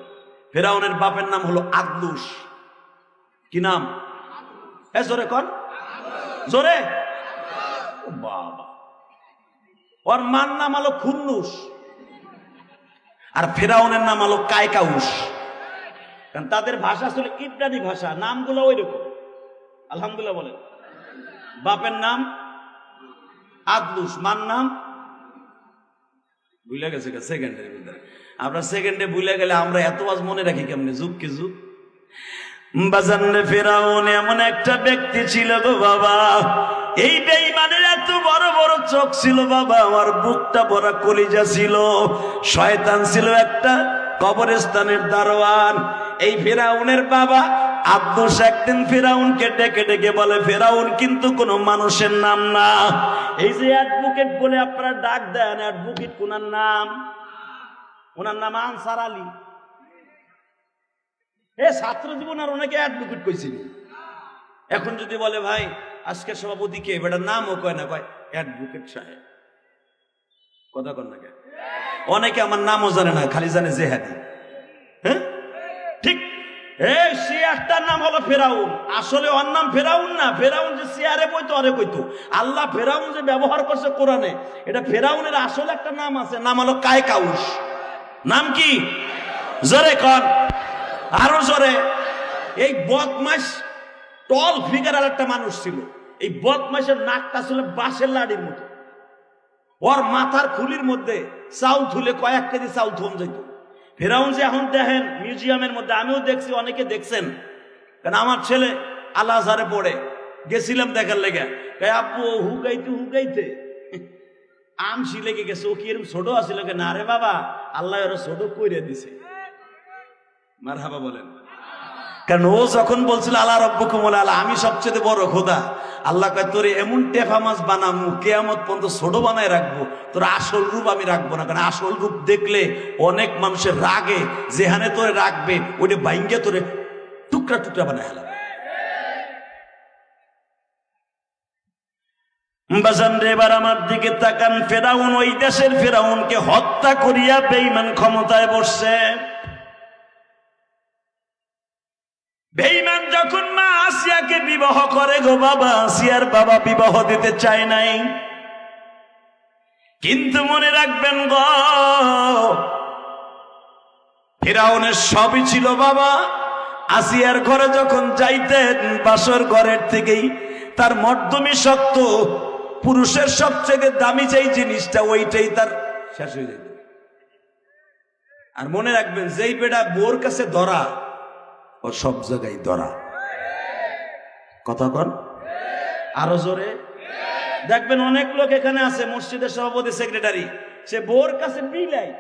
ফেরাউনের বাপের নাম হলো আদলুস। কি নাম? জোরে কন, জোরে। বাবা, ওর মার নাম হলো খুন্নুস, আর ফেরাউনের নাম হলো কায়কাউস। কারণ তাদের ভাষা ছিল ইব্রানি ভাষা, নামগুলো ওই রকম। আলহামদুলিল্লাহ বলেন। বাপের নাম আদলুস, মার নাম ভুলে গেছে। সেকেন্ডের ভিতরে আমরা সেকেন্ডে ভুলে গেলে আমরা এত আজ মনে রাখি কেমনে? যুগ কি যুগ। বাজারে ফেরাউন এমন একটা ব্যক্তি ছিল গো বাবা, এই বেঈমানের এত বড় বড় চোখ ছিল বাবা, আমার বুকটা ভরা কলিজা ছিল। শয়তান ছিল একটা কবরস্থানের দারোয়ান। এই ফেরাউনের বাবা আব্দুস একদিন ফেরাউনকে ডেকে ডেকে বলে, ফেরাউন কিন্তু কোনো মানুষের নাম না। এই যে অ্যাডভোকেট বলে আপনারা ডাক দেন, অ্যাডভোকেট কোনার নাম? ওনার নাম আনসার আলী। ছাত্র জীবন আর ওনাকে অ্যাডভোকেট কইছিল। এখন যদি বলে ভাই আজকে সভাপতি কে, বেটার নামও কয় না, কয় অ্যাডভোকেট সাহেব। কথা কন না কে? অনেকে আমার নামও জানে না, খালি জানে জেহাদি। হ্যাঁ ঠিক। সে একটার নাম হলো ফেরাউন। আসলে ওর নাম ফেরাউন না, ফেরাউন যে চেয়ারে বইতো আরে কইতো। আল্লাহ ফেরাউন যে ব্যবহার করছে কোরআনে, এটা ফেরাউনের আসলে একটা নাম আছে, নাম হলো কায়কাউস। নাম কি? জোরে কন, আরো জোরে। এই বদমাস টল ফিগার আর একটা মানুষ ছিল। এই বদমাসের নাকটা ছিল বাঁশের লাড়ির মতো। ওর মাথার খুলির মধ্যে চাউল থুলে কয়েক কেজি চাউল থম যেত। ফেরাউন যে এখন দেখেন মিউজিয়ামের মধ্যে, আমিও দেখছি, অনেকে দেখছেন। কারণ আমার ছেলে আল আজহারে পড়ে, গেছিলাম দেখার লেগে। আব্বু হুকাইতে হুকাইতে আমসি লেগে গেছে। ও কি এরকম ছোট আসছিল? না রে বাবা, আল্লাহ ওরা ছোট কইরে দিছে। মারহাবা বলেন। কারণ ও যখন বলছিল আল্লাহ রব্বুকুম আলা, আমি সবচেয়ে বড় খোদা, আল্লাহ কয় তোরে এমন টেফা মাছ বানামু, কিয়ামত পর্যন্ত ছোট বানায় রাখবো, তোর আসল রূপ আমি রাখবো না। কারণ আসল রূপ দেখলে অনেক মানুষের রাগে যেখানে তোরে রাখবে ওইটা বাইঙ্গে তোরে টুকরা টুকরা বানায় হেলাবে। বাজান রে, এবার আমার দিকে তাকান। ফেরাউন, ওই দেশের ফেরাউনকে হত্যা করিয়া বেঈমান ক্ষমতায় বসছে। বেঈমান যখন মা আসিয়াকে বিবাহ করে গো বাবা, আসিয়ার বাবা বিবাহ দিতে চায় নাই। কিন্তু মনে রাখবেন গো, ফেরাউনের সবই ছিল বাবা। আসিয়ার ঘরে যখন যাইতেন, বাসর ঘরের থেকেই তার মর্দমি শক্ত, পুরুষের সবচেয়ে দামি যেই জিনিসটা ওইটাই তার শেষ হয়ে যেত। আর মনে রাখবেন, যেই বেটা বোর কাছে ধরা, ও সব জায়গায় ধরা। কথা কন আরো জোরে। দেখবেন অনেক লোক এখানে আছে, মসজিদের সভাপতি, সেক্রেটারি, সে বোর কাছে বিলাই,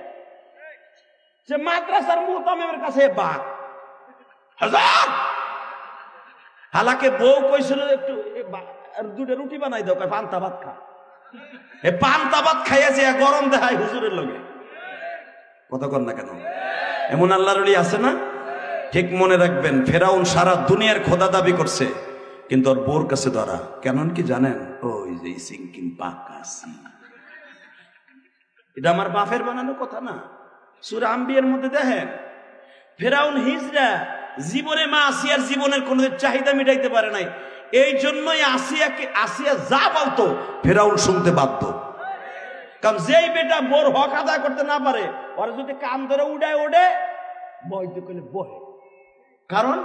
সে মাদ্রাসার মুহতামিমের কাছে বাঘ হাজার। হালাকে বউ কইছিল একটু দুটো রুটি বানাই দাও, পান্তা ভাত খা। এ পান্তা ভাত খাইয়া যে গরম দেখায় হুজুরের লগে। কথা কন না কেন? এমন আল্লাহর ওলি আছে না? ঠিক মনে রাখবেন, ফেরাউন সারা দুনিয়ার খোদা দাবি করছে, কিন্তু ওর বোর কাছে ধরা। কেন কি জানেন? ওই যে সিঙ্কিং পাকাসি। এটা আমার বাপের বানানো কথা না, সূরা আম্বিয়ার মধ্যে দেখেন। ফেরাউন হিজড়া জীবনে মা আসিয়ার জীবনের কোন চাহিদা মিটাইতে পারে নাই। এই জন্যই আসিয়া যা বলতো ফেরাউন শুনতে বাধ্য। কারণ যেই বেটা বোর হক আদায় করতে না পারে, ওরা যদি কান ধরে উড়ায় ওঠে, বইতে করলে বহে। কারণ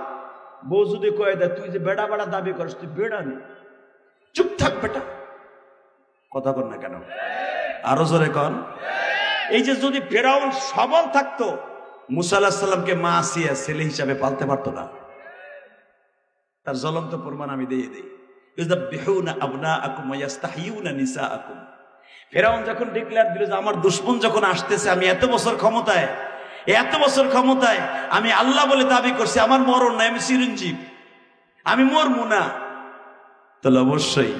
বউ যদি কয়ে দেয় তুই যে বেড়া বেড়া দাবি করিস, তুই বেড়া নেই, চুপ থাক বেটা। কথা কন না কেন? আরো জোরে কন। এই যে যদি ফেরাউন সবল থাকতো, মুসা আলাইহিস সালামকে মা আসিয়া ছেলে হিসাবে পালতে পারতো না। তার জ্বলন্ত প্রমাণ আমি দিয়ে দিই। ইউযাববিহুনা আবনাআকুম ওয়া ইস্তাহয়ুনা নিসাআকুম। ফেরাউন যখন ডিক্লেয়ার দিল যে আমার দুশমন যখন আসতেছে, আমি এত বছর ক্ষমতায়, আমি আল্লাহ বলে দাবি করছি, আমার মরণ নাই, আমি চিরঞ্জীব, আমি মরমু না, তাহলে অবশ্যই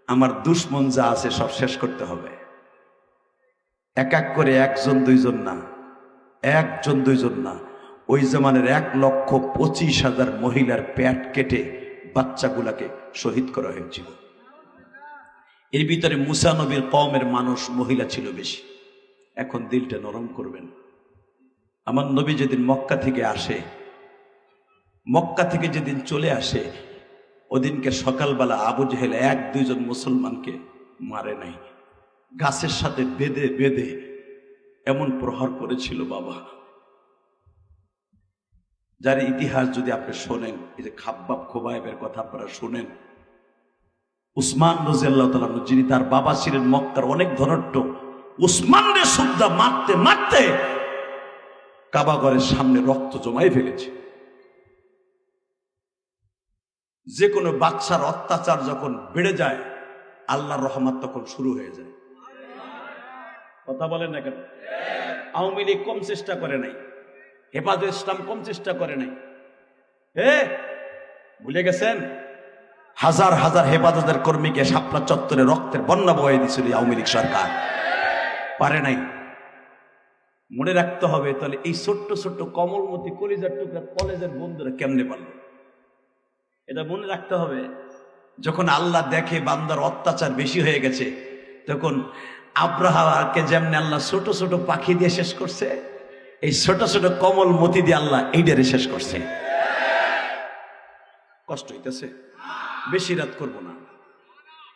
আমার দুশমন যা আছে সব শেষ করতে হবে। এক এক করে, একজন দুইজন না, ওই জমানের 1,25,000 মহিলার পেট কেটে বাচ্চাগুলাকে শহীদ করা হয়েছিল। এর ভিতরে মুসা নবীর কওমের মানুষ, মহিলা ছিল বেশি। এখন দিলটা নরম করবেন। আমার নবী যেদিন মক্কা থেকে যেদিন চলে আসে, ওদিনকে সকালবেলা আবু জেহেল 1-2 জন মুসলমানকে মারে নাই, গাছের সাথে বেঁধে বেঁধে এমন প্রহার করেছিল বাবা, যার ইতিহাস যদি আপনি শোনেন, এই যে খাব্বাব খোবায়েবের কথা আপনারা শোনেন, উসমান রাদিয়াল্লাহু তাআলা আনহু যিনি তার বাবা ছিলেন মক্কার অনেক ধনাঢ্য, উসমানকে সুদ্ধা মারতে মারতে কাবাঘরের সামনে রক্ত জমাই ফেলেছে। যে কোনো বাচ্চার অত্যাচার যখন বেড়ে যায় আল্লাহর রহমত তখন শুরু হয়ে যায়। কথা বলেন না কেন? আওয়ামী লীগ কম চেষ্টা করে নাই, হেফাজতে ইসলাম কম চেষ্টা করে নাই। ভুলে গেছেন? হাজার হাজার হেফাজতের কর্মীকে শাপলা চত্বরে রক্তের বন্যা বয়ে দিয়েছিল আওয়ামী লীগ সরকার, পারে নাই। মনে রাখতে হবে, তাহলে এই ছোট্ট ছোট্ট কমলমতি কলিজার টুকরা কলেজের বন্ধুরা কেমনে পারল, এটা মনে রাখতে হবে। যখন আল্লাহ দেখে বান্দার অত্যাচার বেশি হয়ে গেছে, তখন আব্রাহাকে যেমনি আল্লাহ ছোট ছোট পাখি দিয়ে শেষ করছে, এই ছোট ছোট কমল মতি দিয়ে আল্লাহ এইটারে শেষ করছে। কষ্ট হইতেছে, বেশি রাত করব না,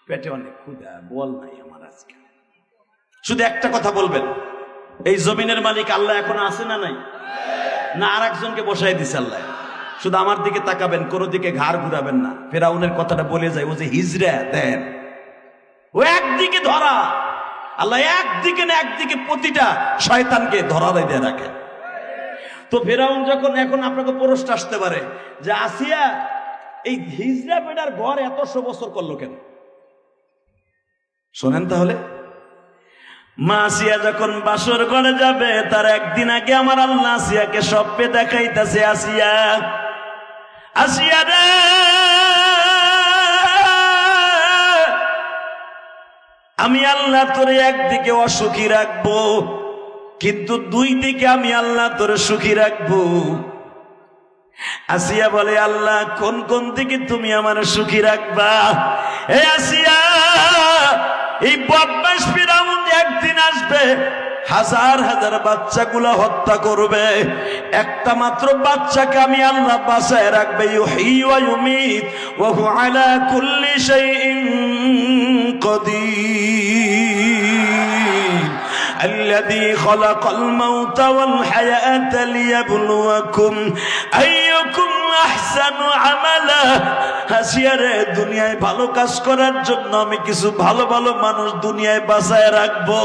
পেটে অনেক ক্ষুধা, বল নাই আমার আজকে। শুধু একটা কথা বলবেন, এই জমিনের মালিক আল্লাহ এখন আছে না নাই? না আর একজনকে বসাই দিছে আল্লাহ? শুধু আমার দিকে তাকাবেন, কোনো দিকে ঘাড় ঘুরাবেন না। ফেরাউনের কথাটা বলে যায়, ও যে হিজরা দেন, ও একদিকে ধরা, আল্লাহ একদিকে না একদিকে প্রতিটা শয়তানকে ধরা দিয়ে রাখে। তো ফেরাউন যখন, এখন আপনাকে প্রশ্ন আসতে পারে যে আসিয়া এই হিজরা বেটার ঘর 100 বছর করলো কেন? শোনেন তাহলে, মা আসিয়া যখন বাসর ঘরে যাবে তার একদিন আগে আমার আল্লাহ আসিয়াকে স্বপ্নে দেখাইতেছে, আসিয়া আসিয়া রে, আমি আল্লাহ তোরে একদিকে অসুখী রাখবো, কিন্তু 2 দিকে আমি আল্লাহ তোরে সুখী রাখবো। আসিয়া বলে, আল্লাহ কোন কোন দিকে তুমি আমার সুখী রাখবা? হে আসিয়া, এই বদমাশ ফিরাউন একদিন আসবে, হাজার হাজার বাচ্চাগুলা হত্যা করবে, একটা মাত্র বাচ্চাকে আমি আল্লাহ বাঁচায় রাখবে। ইউহয়ী ওয়া ইউমীত ওয়া হুয়া আলা কুল্লি শাইইন কাদির। الذي خلق الموت والحياة ليبلوكم أيكم أحسن عملا। হাসিয়া রে, দুনিয়ায় ভালো কাজ করার জন্য আমি কিছু ভালো ভালো মানুষ দুনিয়ায় বাঁচায় রাখবো।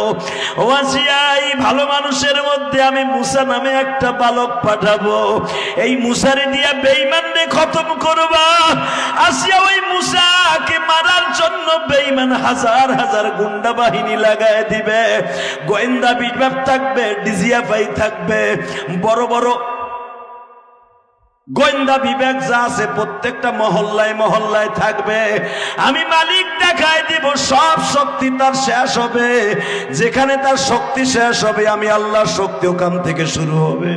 ও আসিয়া, এই ভালো মানুষের মধ্যে আমি মুসা নামে একটা বালক পাঠাবো, এই মুসারে দিয়া বেঈমানরে খতম করবা। আসিয়া ওই মুসাকে মারার জন্য বেঈমান হাজার হাজার গুন্ডা বাহিনী লাগায় দিবে, গোয়েন্দা বিভাগ থাকবে, ডিজিএফআই থাকবে, বড় বড় গোয়েন্দা বিভাগ যা আছে প্রত্যেকটা মহল্লায় মহল্লায় থাকবে। আমি মালিক দেখায় দিব, সব শক্তি তার শেষ হবে। যেখানে তার শক্তি শেষ হবে আমি আল্লাহর শক্তি ওখান থেকে শুরু হবে।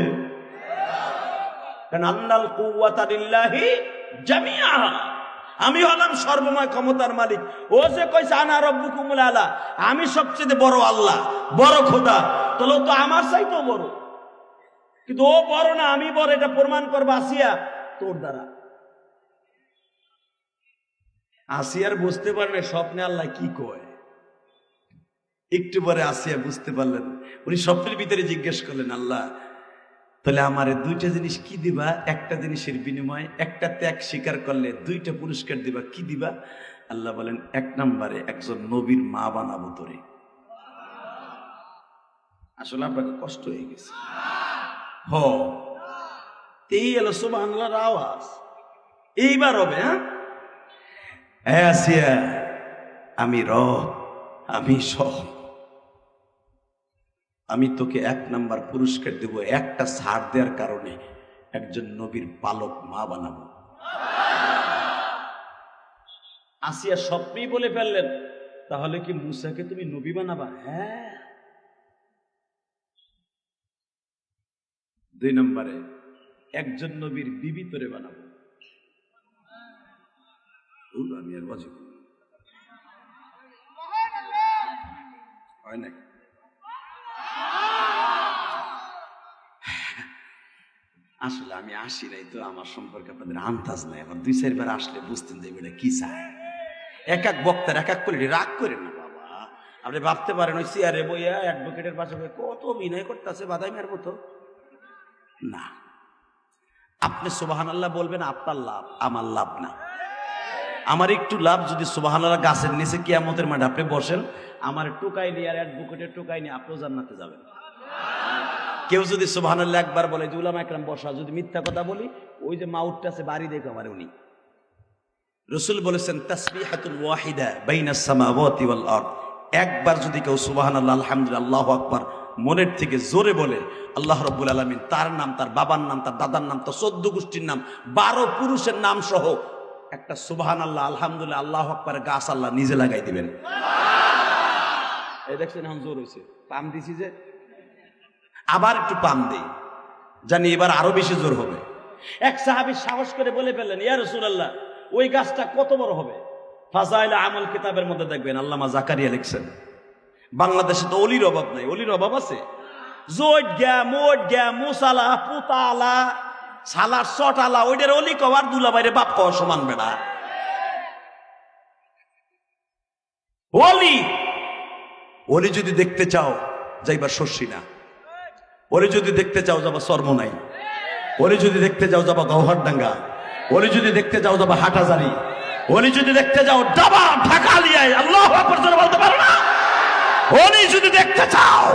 কারণ আন্নাল কুওয়াতা লিল্লাহি জামিআ, আমি হলাম সর্বময় ক্ষমতার মালিক। ও যে কইছে আনা রাব্বুকুমুল আলা, আমি সবচেয়ে বড় আল্লাহ, বড় খোদা, তাহলে তো আমার চাইতেও বড়, কিন্তু ও বড় না আমি বড়, এটা প্রমাণ করবা আসিয়া তোর দ্বারা। আসিয়ার বুঝতে পারলে স্বপ্নে আল্লাহ কি কয়। একটু পরে আসিয়া বুঝতে পারলেন, উনি স্বপ্নের ভিতরে জিজ্ঞেস করলেন, আল্লাহ তাহলে আমারে 2টা জিনিস কি দিবা? একটা জিনিসের বিনিময়ে, একটা ত্যাগ স্বীকার করলে 2টা পুরস্কার দিবা, কি দিবা? আল্লাহ বলেন, 1 নম্বরে একজন নবীর মা বানাবো তোরে। আসলে আপনাকে কষ্ট হয়ে গেছে। এই এলো সুবহানাল্লাহর আওয়াজ, এইবার হবে। হ্যাঁ আসিয়া, আমি আমি আমি তোকে 1 নাম্বার পুরস্কার দেব, একটা ছাড় দেওয়ার কারণে একজন নবীর পালক মা বানাবো। আসিয়া স্বপ্নেই বলে ফেললেন, তাহলে কি মুসাকে তুমি নবী বানাবা? হ্যাঁ। 2 নম্বরে একজন নবীর বিবি তোরে বানাবো। আমি আর বাজি হয় না। আসলে আমি আসি নাই তো, আমার সম্পর্কে আপনাদের আন্দাজ নাই। আমার 2-4 বার আসলে বুঝতেন যে এটা কি চায়। এক এক বক্তার এক এক করে রাগ করে না বাবা। আপনি ভাবতে পারেন ওই চেয়ারে বইয়া অ্যাডভোকেটের পাশে কত অভিনয় করতেছে বাদাইমের মতো না। আপনি সুবহানাল্লাহ বলবেন, আপনার লাভ, আমার লাভ না। আমার একটু লাভ যদি সুবহানাল্লাহ গাছের নিচে কিয়ামতের মাঠে আপনি বসেন, আমার টোকাই নিয়ে আর অ্যাডভোকেটের টোকাই নিয়ে আপনিও জান্নাতে যাবেন। কেউ যদি সুবহানাল্লাহ একবার বলে যে উলামা একরাম বসা, যদি মিথ্যা কথা বলি ওই যে মাউটটা আছে বাড়ি দেখো আমার উনি। রাসূল বলেছেন তাসবিহাতুল ওয়াহিদা বাইনাস সামাওয়াতি ওয়াল আরদ, একবার যদি কেউ সুবহানাল্লাহ আলহামদুলিল্লাহ আল্লাহু আকবার মনের থেকে জোরে বলে, আল্লাহ রাব্বুল আলামিন তার নাম, তার বাবার নাম, তার দাদার নাম, তার 14 গোষ্ঠীর নাম, 12 পুরুষের নাম সহ একটা সুবহানাল্লাহ আলহামদুলিল্লাহ আল্লাহু আকবার গাছ আল্লাহ নিজে লাগাই দিবেন। এই দেখছেন এখন জোর হয়েছে, পাম দিছি যে আবার একটু পাম দেই, জানি এবার আরো বেশি জোর হবে। এক সাহাবী সাহস করে বলে ফেললেন, ইয়া রাসূলুল্লাহ ওই গাছটা কত বড় হবে? ফাজাইল আমল কিতাবের মধ্যে দেখবেন আল্লামা জাকারিয়া লিখছেন, বাংলাদেশে তো অলির অভাব নাই, অলির অভাব আছে। জোট গা মোট গা মুসালা পুতালা সালার চটালা ওইটার অলি কবার দুলা বাইরে বাপ কওয়া সমান বেড়া। অলি অলি যদি দেখতে চাও যাইবা শস্যি না, ওরে যদি দেখতে চাও যাবা সরমনাই, ওরে যদি দেখতে যাও যাবা গৌহারডাঙ্গা, ওরে যদি দেখতে যাও যাবা হাটাজারি, ওরে যদি দেখতে যাও ডাবা ঢাকালিয়ায়। আল্লাহু আকবার বলতে পারো না? ওরে যদি দেখতে চাও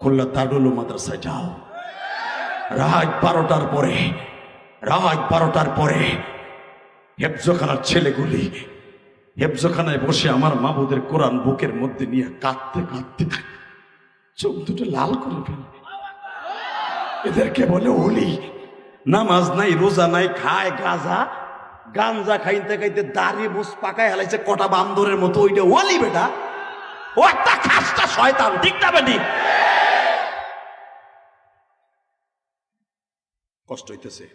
খুলনা দারুল মাদ্রাসায় যাও, রাত 12টার পরে, রাত 12টার পরে হেফজখানার ছেলেগুলি হেফজখানায় বসে আমার মাবুদের কোরআন বুকের মধ্যে নিয়ে কাঁদতে কাঁদতে চোখ দুটো লাল করে ফেলে। এদেরকে বলে ওলি। নামাজ নাই, রোজা নাই, খায় গাঁজা, গাঞ্জা খাইতে খাইতে দাড়ি বুস পাকায় হালাইছে কটা বান্দরের মতো। ওইটা ওলি বেটা, ও একটা খাসটা শয়তান, ঠিক না বেটি? কষ্ট হইতেছে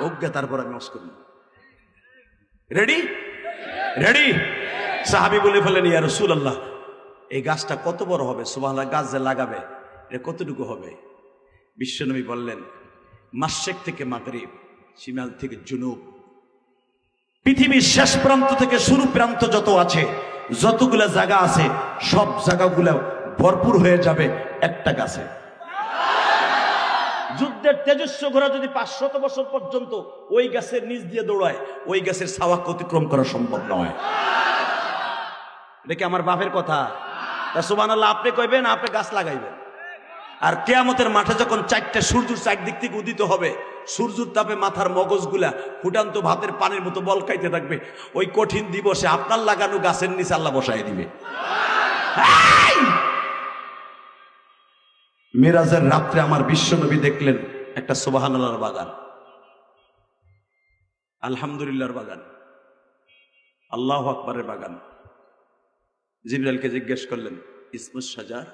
অজ্ঞা, তারপর আমি অস করি। Ready ready? সাহাবী বলে ফেলেন, ইয়া রাসূলুল্লাহ এই গাছটা কত বড় হবে? সুবহানাল্লাহ, গাছ যে লাগাবে এটা কতটুকু হবে? বিশ্বনবী বললেন, মাশরিক থেকে মাগরিব, শিমাল থেকে জুনুব, পৃথিবীর শেষ প্রান্ত থেকে শুরু প্রান্ত যত আছে, যতগুলা জায়গা আছে সব জায়গাগুলো ভরপুর হয়ে যাবে একটা গাছে। যুদ্ধের তেজস্ব ঘোড়া যদি 500 বছর পর্যন্ত ওই গাছের নিচ দিয়ে দৌড়ায়, ওই গাছের ছাওয়াকে অতিক্রম করা সম্ভব নয়। এটা কি আমার বাপের কথা? সুবহানাল্লাহ আপনি কইবেন, আপনি গাছ লাগাইবেন। আর কিয়ামতের মাঠে যখন 4টা সূর্য চারদিক থেকে উদিত হবে, সূর্যের তাপে মাথার মগজগুলা ফুটান্ত ভাতের পানির মতো বলকাইতে থাকবে, ওই কঠিন দিবসে আপনার লাগানো গাছের নিচে আল্লাহ বসাই দিবে। মেরাজের রাত্রে আমার বিশ্বনবী দেখলেন একটা সুবহানাল্লাহর বাগান, আলহামদুলিল্লাহর বাগান, আল্লাহু আকবারের বাগান। জিবরাইলকে জিজ্ঞেস করলেন, ইসমুস শাজার,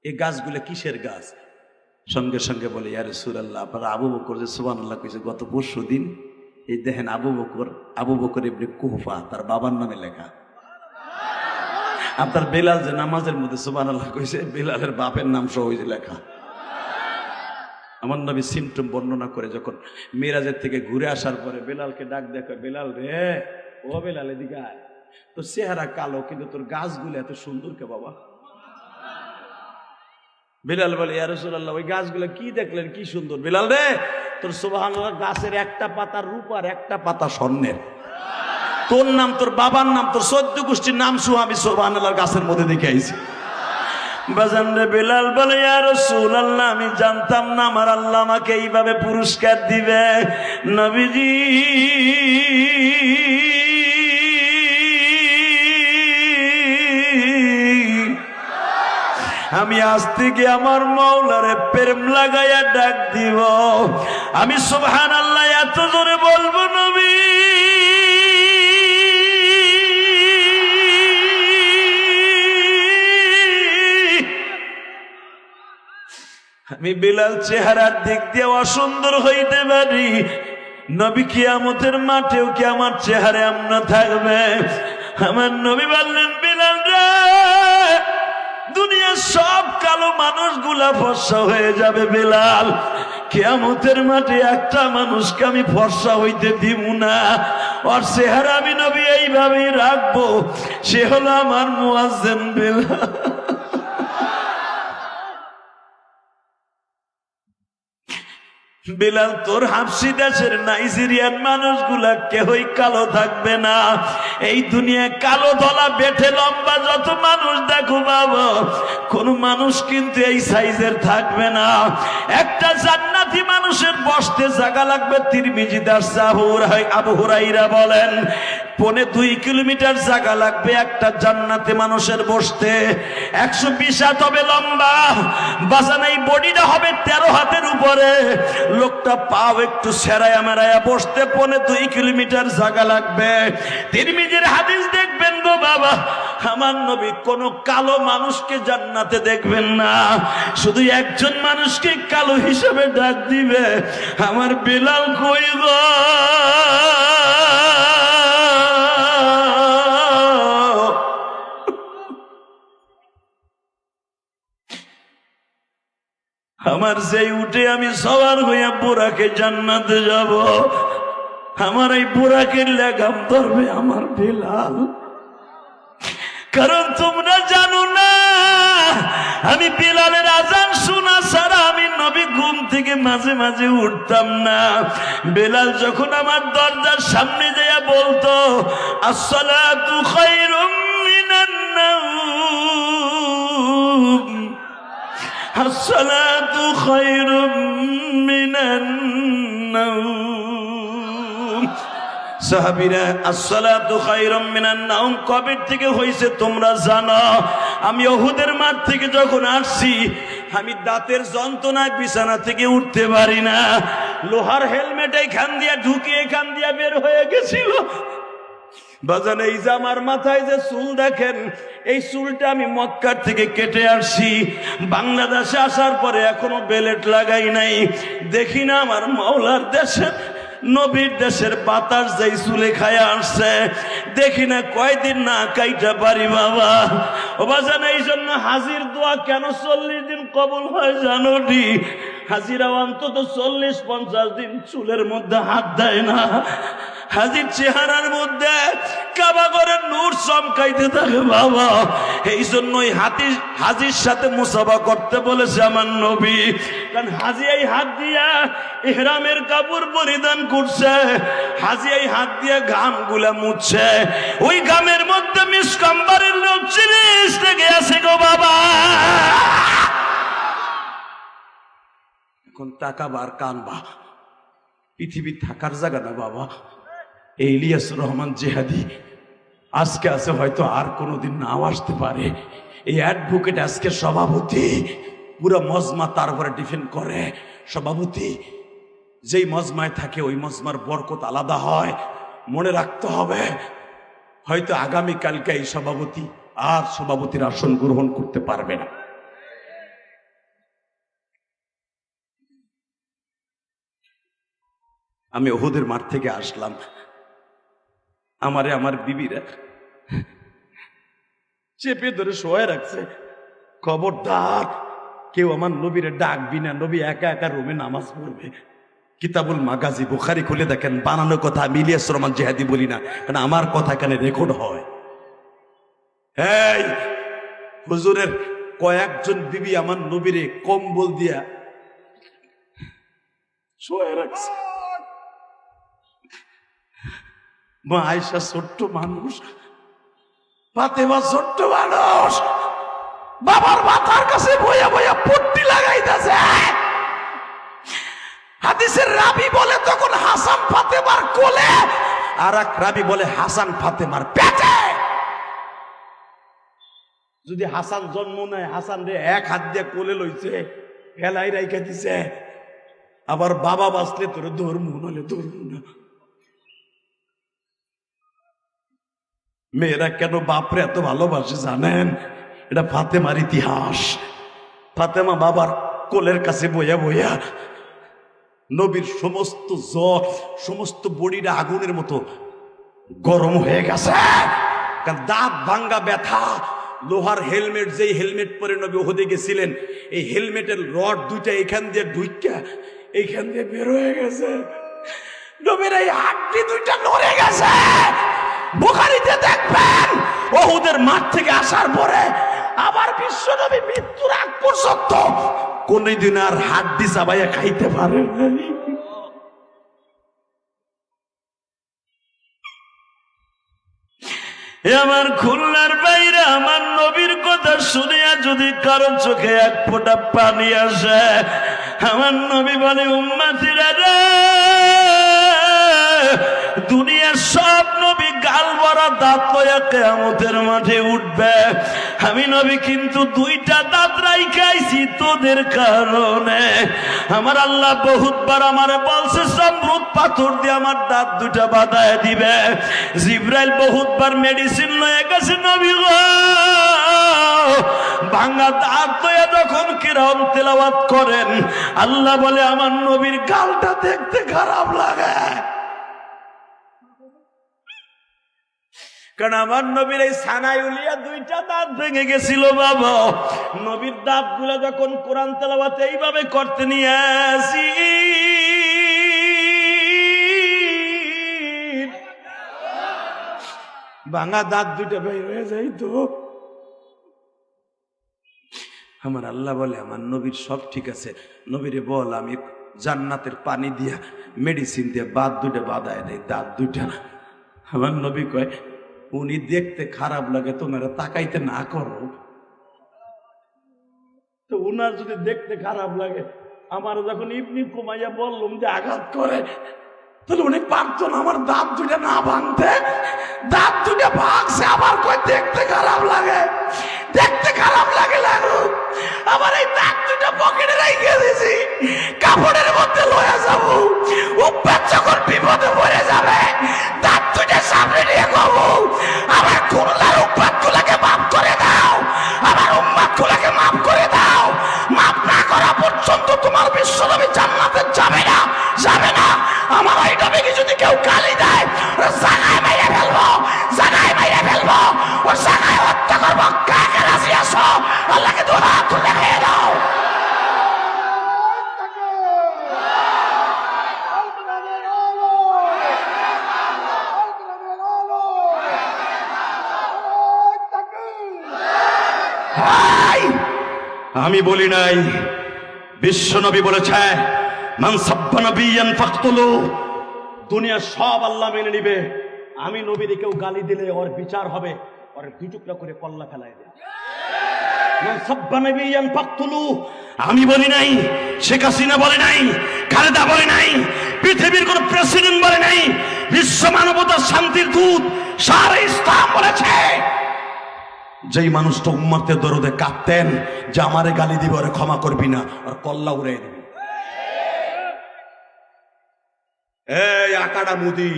এই গাছগুলো কিসের গাছ? সঙ্গে সঙ্গে বলে, ইয়া রাসূলুল্লাহ আপনারা আবু বকর যে সুবহানাল্লাহ কইছে গত পরশুদিন, এই দেখেন আবু বকর ইবনে কুহফা, তার বাবার নামে লেখা। আপনার বেলাল যে নামাজের মধ্যে সুবহানাল্লাহ কইছে, বেলালের বাপের নাম সহ হইছে লেখা। আমার নবী সিমটম বর্ণনা করে যখন মিরাজের থেকে ঘুরে আসার পরে বেলালকে ডাক দেখো, বেলাল রে, ও বেলাল এদিকে আয়, তোর চেহারা কালো কিন্তু তোর গাছগুলো এত সুন্দর কে বাবা? বেলাল বলে, ইয়া রাসূলুল্লাহ ওই গাছগুলো কি দেখলেন, কি সুন্দর? বেলাল রে, তোর সুবহানাল্লাহ গাছের একটা পাতা রূপার, একটা পাতা স্বর্ণের। তোর নাম, তোর বাবার নাম, তোর 14 গোষ্ঠীর নাম সহ আমি সুবহানাল্লাহ গাছের মধ্যে দেখে আইছি। বাজান রে বেলাল বলে, ইয়া রাসূলুল্লাহ আমি জানতাম না আমার আল্লাহ আমাকে এইভাবে পুরস্কার দিবে। নবীজি আমি আজ থেকে আমার মাওলারে প্রেম লাগাইয়া ডাক দিব। আমি সুবহানাল্লাহ এত জোরে বলবো নবী, আমি বেলাল চেহারার দিক দিয়ে অসুন্দর হইতে পারি, নবী কিয়ামতের মাঠেও কি আমার চেহারা এমন থাকবে? আমার নবী বললেন, বেলাল রে, দুনিয়ার সব কালো মানুষগুলা ফর্সা হয়ে যাবে বেলাল। কিয়ামতের মাঠে একটা মানুষকে আমি ফর্সা হইতে দিব না, ওর চেহারা আমি নবী এইভাবেই রাখবো, সে হলো আমার মুয়াজ্জিন বেলাল। বেলাল, তোর হাবশি দেশের নাইজেরিয়ান মানুষগুলা কেহই কালো থাকবে না। এই দুনিয়ায় কালো ধলা বেঠে লম্বা যত মানুষ দেখো বাবা, কোন মানুষ কিন্তু এই সাইজের থাকবে না। একটা জান্নাতি মানুষের বসতে জায়গা লাগবে। তিরমিজিতে আসছে, আবু হুরায়রা বলেন 2.5 কিলোমিটার জায়গা লাগবে একটা জান্নাতি মানুষের বসতে। 120 হাত হবে লম্বা, বাজান এই বডিটা হবে 13 হাতের উপরে। লোকটা পাও একটু সেরায়া মেরায়া বসতে 2.5 কিলোমিটার জায়গা লাগবে। তিরমিজির হাদিস দেখবেন গো বাবা, আমার নবী কোন কালো মানুষকে জান্নাতে দেখবেন না, শুধু একজন মানুষকে কালো হিসেবে ডাক দিবে, আমার বেলাল কই গো। আমার যেই উঠে আমি সবার হইয়া বুড়াকে জান্নাতে যাব, আমার এই বুড়াকে লেগাম ধরবে আমার বেলাল। কারণ তোমরা জানো না, আমি বেলালের আজান শোনা ছাড়া আমি নবী ঘুম থেকে মাঝে মাঝে উঠতাম না। বেলাল যখন আমার দরজার সামনে যেয়া বলতো, আসসালাতু খায়রুম মিনান নাওম, আসসালাতু খায়রুম মিনান নাওম। সাহাবীরা আসসালাতু খায়রুম মিনান নাওম কবে থেকে হইছে তোমরা জানো? আমি উহুদের মাঠ থেকে যখন আসছি, আমি দাঁতের যন্ত্রণায় বিছানা থেকে উঠতে পারি না। লোহার হেলমেট এখান দিয়া ঢুকিয়ে এখান দিয়া বের হয়ে গেছিল। বাজান এই যে আমার মাথায় যে চুল দেখেন, এই চুলটা আমি মক্কার থেকে কেটে আসছি। বাংলাদেশে আসার পরে এখনো বেলেট লাগাই নাই। দেখি না আমার মাওলার দেশে নবীর দেশের বাতাস যেই চুলে খায়া আসছে, দেখি না কয়দিন না কাইটা পারি বাবা। ও বাজান এই জন্য হাজির দোয়া কেন 40 দিন কবুল হয় জানো নি? হাজিরা অন্তত 40-50 দিন চুলের মধ্যে হাত দেয় না। হাজির চেহারার মধ্যে কাবা ঘরের নূর চমকাইতে থাকে বাবা। এই জন্যই হাজির সাথে মুসাফা করতে বলেছে আমার নবী। কারণ হাজি এই হাত দিয়া ইহরামের কাপড় পরিধান করছে, হাজি এই হাত দিয়ে ঘাম গুলা মুছছে, ওই ঘামের মধ্যে মিসকম্বরের লোক জিনিস লেগে আছে গো বাবা। এখন তাকাবার কানবা, পৃথিবী থাকার জায়গা না বাবা। এই ইলিয়াসুর রহমান জিহাদি আজকে আছে, হয়তো আর কোনোদিন নাও আসতে পারে। এই অ্যাডভোকেট আজকে সভাপতি, পুরো মজমা তার উপরে ডিফেন্ড করে। সভাপতি যেই মজমায় থাকে ওই মজমার বরকত আলাদা হয়, মনে রাখতে হবে। হয়তো আগামীকালকে এই সভাপতি আর সভাপতির আসন গ্রহণ করতে পারবে না। আমি উহুদের মাঠ থেকে আসলাম, আমার বিবিরা চেপে ধরে শোয়া রাখছে, খবরদার কেউ আমার নবীরে ডাকবি না, নবী একা একা রুমে নামাজ পড়বে। কিতাবুল মাগাজি বুখারী খুলে দেখেন, বানানো কথা আমি ইলিয়াস রহমান জিহাদি বলি না, কারণ আমার কথা এখানে রেকর্ড হয়। এই হুজুরের কয়েকজন বিবি আমার নবীরে কম্বল দিয়া শোয়া রাখছে। মা আয়েশা ছোট্ট মানুষ, ফাতেমা ছোট্ট মানুষ, বাবার মাথার কাছে বইয়া বইয়া পট্টি লাগাইতেছে। হাদিসের রাবি বলে তখন হাসান ফাতেমার কোলে, আর এক রাবি বলে হাসান ফাতেমার পেটে। যদি হাসান জন্ম নেয়, হাসান রে এক হাত দিয়ে কোলে লইছে, ফেলাই রাইখা দিছে। আবার বাবা বাঁচলে তোর ধর্ম নলে ধর্ম না। মেয়েরা কেন বাপরে এত ভালোবাসে জানেন? এটা ফাতেমার ইতিহাস। ফাতেমা বাবার কোলের কাছে বইয়া বইয়া নবীর সমস্ত জ্বর, সমস্ত বডিটা আগুনের মতো গরম হয়ে গেছে। কারণ দাঁত ভাঙ্গা ব্যথা, লোহার হেলমেট, যেই হেলমেট পরে নবী উহুদে গেছিলেন, এই হেলমেটের রড দুইটা এখান দিয়ে ঢুইকা এইখান দিয়ে বের হয়ে গেছে। নবীর এই হাড্ডি দুইটা নড়ে গেছে। বুখারীতে দেখবেন উহুদের মাঠ থেকে আসার পরে আবার বিশ্ব নবী মৃত্যুর আগ পর্যন্ত কোনদিন আর হাড্ডি চাবাইয়া খাইতে পারেন নাই। আমার খুলনার বাইরে আমার নবীর কথা শুনিয়া যদি কারো চোখে এক ফোঁটা পানি আসে, আমার নবী বলে, উম্মতিরা রে, দুনিয়ার সব নবী গাল ভরা দাঁত লইয়া কিয়ামতের মাঠে উঠবে, আমি নবী কিন্তু দুইটা দাঁত রাইখাইছি তোদের কারণে। আমার আল্লাহ বহুতবার আমারে বলছে সমৃদ্ধ পাথর দিয়ে আমার দাঁত দুইটা বাঁধায় দিবে। জিব্রাইল বহুতবার মেডিসিন লয়ে গেছে নবী গো, ভাঙা দাঁত লইয়া যখন কিরাম তেলাওয়াত করেন, আল্লাহ বলে আমার নবীর গালটা দেখতে খারাপ লাগে। কারণ আমার নবীর এই সানাই উলিয়া দুইটা দাঁত ভেঙে গেছিল বাবা। নবীর দাঁত গুলা যখন কোরআন তেলাওয়াত এইভাবে করতে নিয়ে আসি, ভাঙা দাঁত দুইটা বের হয়ে যাইতো। আমার আল্লাহ বলে আমার নবীর সব ঠিক আছে, নবীরে বল আমি জান্নাতের পানি দিয়া মেডিসিন দিয়ে বাদ দুইটা বাঁধায় দেয়, দাঁত দুইটা। আমার নবী কয়, উনি দেখতে খারাপ লাগে তোমরা তাকাইতে না করো, তো উনার যদি দেখতে খারাপ লাগে, আমার যখন ইবনি কুমাইয়া বললাম যে আঘাত করে, তাহলে উনি পারতো না আমার দাঁত দুইটা না ভাঙতে? দাঁত দুইটা ভাঙছে, আবার কয় দেখতে খারাপ লাগে। দেখতে খারাপ লাগে লাগুক, আবার এই দাঁত দুইটা পকেটে রেখে দিয়েছি, কাপড়ের মধ্যে লয়ে যাবো। উপ্পাত যখন বিপদে পড়ে যাবে, দাঁত দুইটা সামনে নিয়ে যাবো, আমার খুলনার উপ্পাত গুলাকে মাফ করে দাও, আমার উম্মাত গুলাকে মাফ করে দাও। মাফ না করা পর্যন্ত তোমার বিশ্ব নবী জান্নাতে যাবে না, যাবে না। আমার ওই নবীকে যদি কেউ গালি দেয়, ওর জায়গায় মাইরে ফেলবো, জায়গায় মাইরে ফেলবো, ওর জায়গায় হত্যা করবো। কাকে রাজি আসো? আল্লাহকে দোয়া তুলে খেয়ে দাও। আমি বলি নাই, বিশ্ব নবী বলেছে, মান সাব্বা নবিয়ান ফাকতুলু। দুনিয়া সব আল্লাহ মেনে নিবে, আমি নবীরে কেউ গালি দিলে ওর বিচার হবে, ওর দুই টুকরা করে কল্লা ফেলায় দেয়। মান সাব্বা নবিয়ান ফাকতুলু। আমি বলি নাই, শেখ হাসিনা বলে নাই, খালেদা বলে নাই, পৃথিবীর কোন প্রেসিডেন্ট বলে নাই, বিশ্ব মানবতার শান্তির দূত সারা ইসলাম বলেছে। যেই মানুষটা উম্মতের দরদে কাঁদতেন যে আমারে গালি দিবে, ওরে ক্ষমা করবি না, আর কল্লা উড়াই দিবি। এই আকাডা মুদি,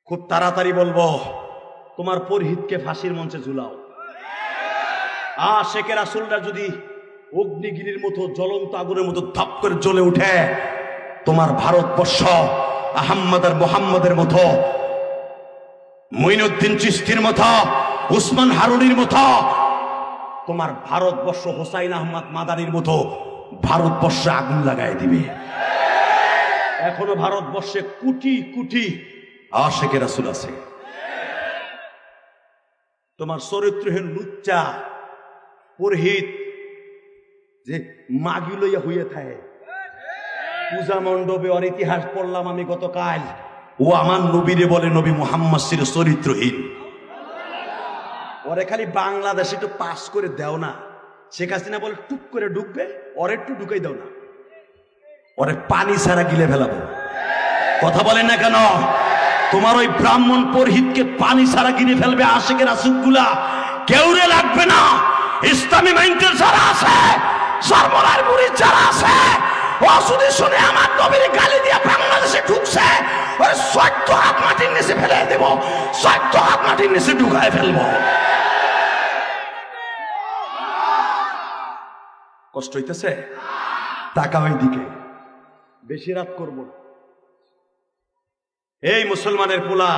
খুব তাড়াতাড়ি বলবো, তোমার পরহিতকে ফাঁসির মঞ্চে ঝুলাও। শেখ রাসূলরা যদি অগ্নিগিরির মতো জ্বলন্ত আগুনের মতো ধাপ করে জ্বলে উঠে, তোমার ভারতবর্ষ আহম্মদ আর মোহাম্মদের মতো, মুইনুদ্দিন চিশতির মতো, উসমান হারুনির মতো, তোমার ভারতবর্ষ হোসাইন আহমদ মাদানির মতো ভারতবর্ষে আগুন লাগাই দিবে। এখনো ভারতবর্ষে কোটি কোটি আশিকে রাসূল আছে। তোমার চরিত্রহীন লুচ্চা পুরোহিত যে মাগি লইয়া হইয়া থাকে পূজা মণ্ডপে, ওর ইতিহাস পড়লাম আমি গতকাল। ও আমার নবীরে বলে নবী মুহাম্মদ ছিল চরিত্রহীন। ওরে খালি বাংলাদেশে একটু পাস করে দাও না, শেখ হাসিনা বলে টুক করে ঢুকবে, ওরে একটু ঢুকাই দাও না, ওরে পানি ছাড়া গিলে ফেলাবো। কথা বলেন না কেন? তোমার ওই ব্রাহ্মণ পুরোহিতকে পানি ছাড়া গিলে ফেলবে আশিকের রাসূলগুলা, কেউ রে লাগবে না। ইসলামী মাইন্ডের যারা আছে, সর্বনার মুরিদ যারা আছে, ও শুধু শুনে আমার নবীর গালি দিয়ে বাংলাদেশে ঢুকছে, ওরে 14 হাত মাটির নিচে ফেলে দেব, 14 হাত মাটির নিচে ঢুকায় ফেলবো। কষ্ট হইতেছে? টাকা ওই দিকে, বেশি রাত করব না। এই মুসলমানের পোলা,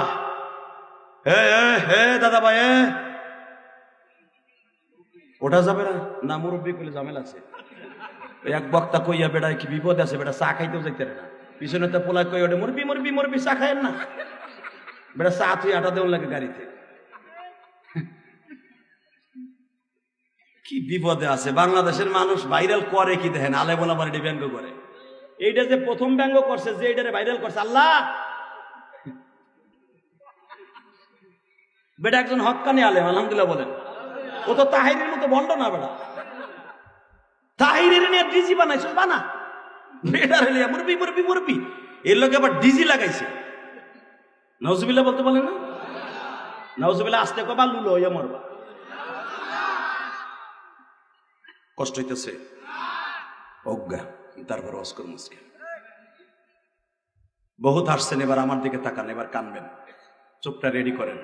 হে দাদা ভাই, ওটা যাবে না? না মুরব্বী করলে ঝামেলা আছে। এক বক্তা কইয়া বেড়ায় কি বিপদ আছে, বেটা চা খাইতেও যাইতে না, পিছনে তো পোলা কই ওটা মুরব্বী মুরব্বী মুরব্বী চা খায়েন না, বেটা চা তুই আটা দেওয়ার লাগে গাড়িতে। কি বিপদে আছে বাংলাদেশের মানুষ। ভাইরাল করে কি দেখেন, আলে বলা বাড়ি ব্যঙ্গ করে। এইটা যে প্রথম ব্যঙ্গ করছে, যে এইটারে ভাইরাল করছে আল্লাহ, বেটা একজন হক্কানি আলেম, আলহামদুলিল্লাহ বলেন। ও তো তাহিরের মতো ভণ্ড না বেটা, তাহিরের নিয়ে ডিজি বানাইছ, বানা বেটার লিয়া মুরবি মুরবি মুরবি, এর লোকে আবার ডিজি লাগাইছে। নাউজুবিল্লাহ বলতে বলেন না? নাউজুবিল্লাহ আসতে কবা লুলো হইয়া মরবা। কষ্ট হইতেছে অজ্ঞা, তারপর অস্কর মুসকে বহুত হাসছেন। এবার আমার দিকে তাকান, এবার কানবেন, চোখটা রেডি করেন।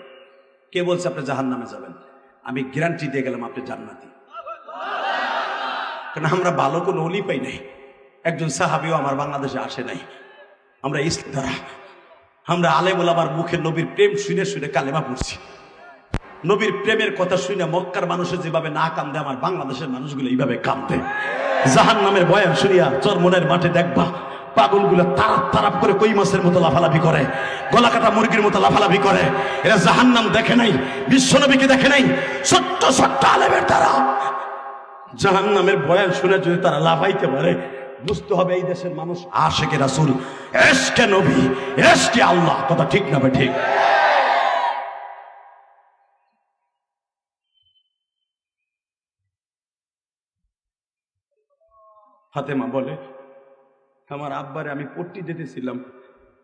কে বলছে আপনি জাহান্নামে যাবেন? আমি গ্যারান্টি দিয়ে গেলাম আপনি জান্নাতি। কারণ আমরা ভালো কোনো অলি পাই নাই, একজন সাহাবিও আমার বাংলাদেশে আসে নাই। আমরা ইসলাম দ্বারা, আমরা আলেম ওলামার মুখে নবীর প্রেম শুনে শুনে কালেমা পড়ছি। নবীর প্রেমের কথা শুনে মক্কার মানুষের যেভাবে না কান্দে, আমার বাংলাদেশের মানুষগুলো এইভাবে কান্দে। জাহান্নামের বয়ান শুনিয়া চরমনের মাঠে দেখবা পাগলগুলো তারাপ তারাপ করে কই মাছের মতো লাফালাফি করে, গলা কাটা মুরগির মতো লাফালাফি করে। এরা জাহান্নাম দেখে নাই, বিশ্বনবীকে দেখে নাই। ছোট্ট ছোট্ট আলেমের দ্বারা জাহান্নামের বয়ান শুনে যদি তারা লাফাইতে পারে, বুঝতে হবে এই দেশের মানুষ আশেকে রাসূল, এশকে নবী, এশকে আল্লাহ। কথা ঠিক না ভাই? ঠিক। ফাতেমা বলে, আমার আব্বারে আমি পট্টি দিতেছিলাম,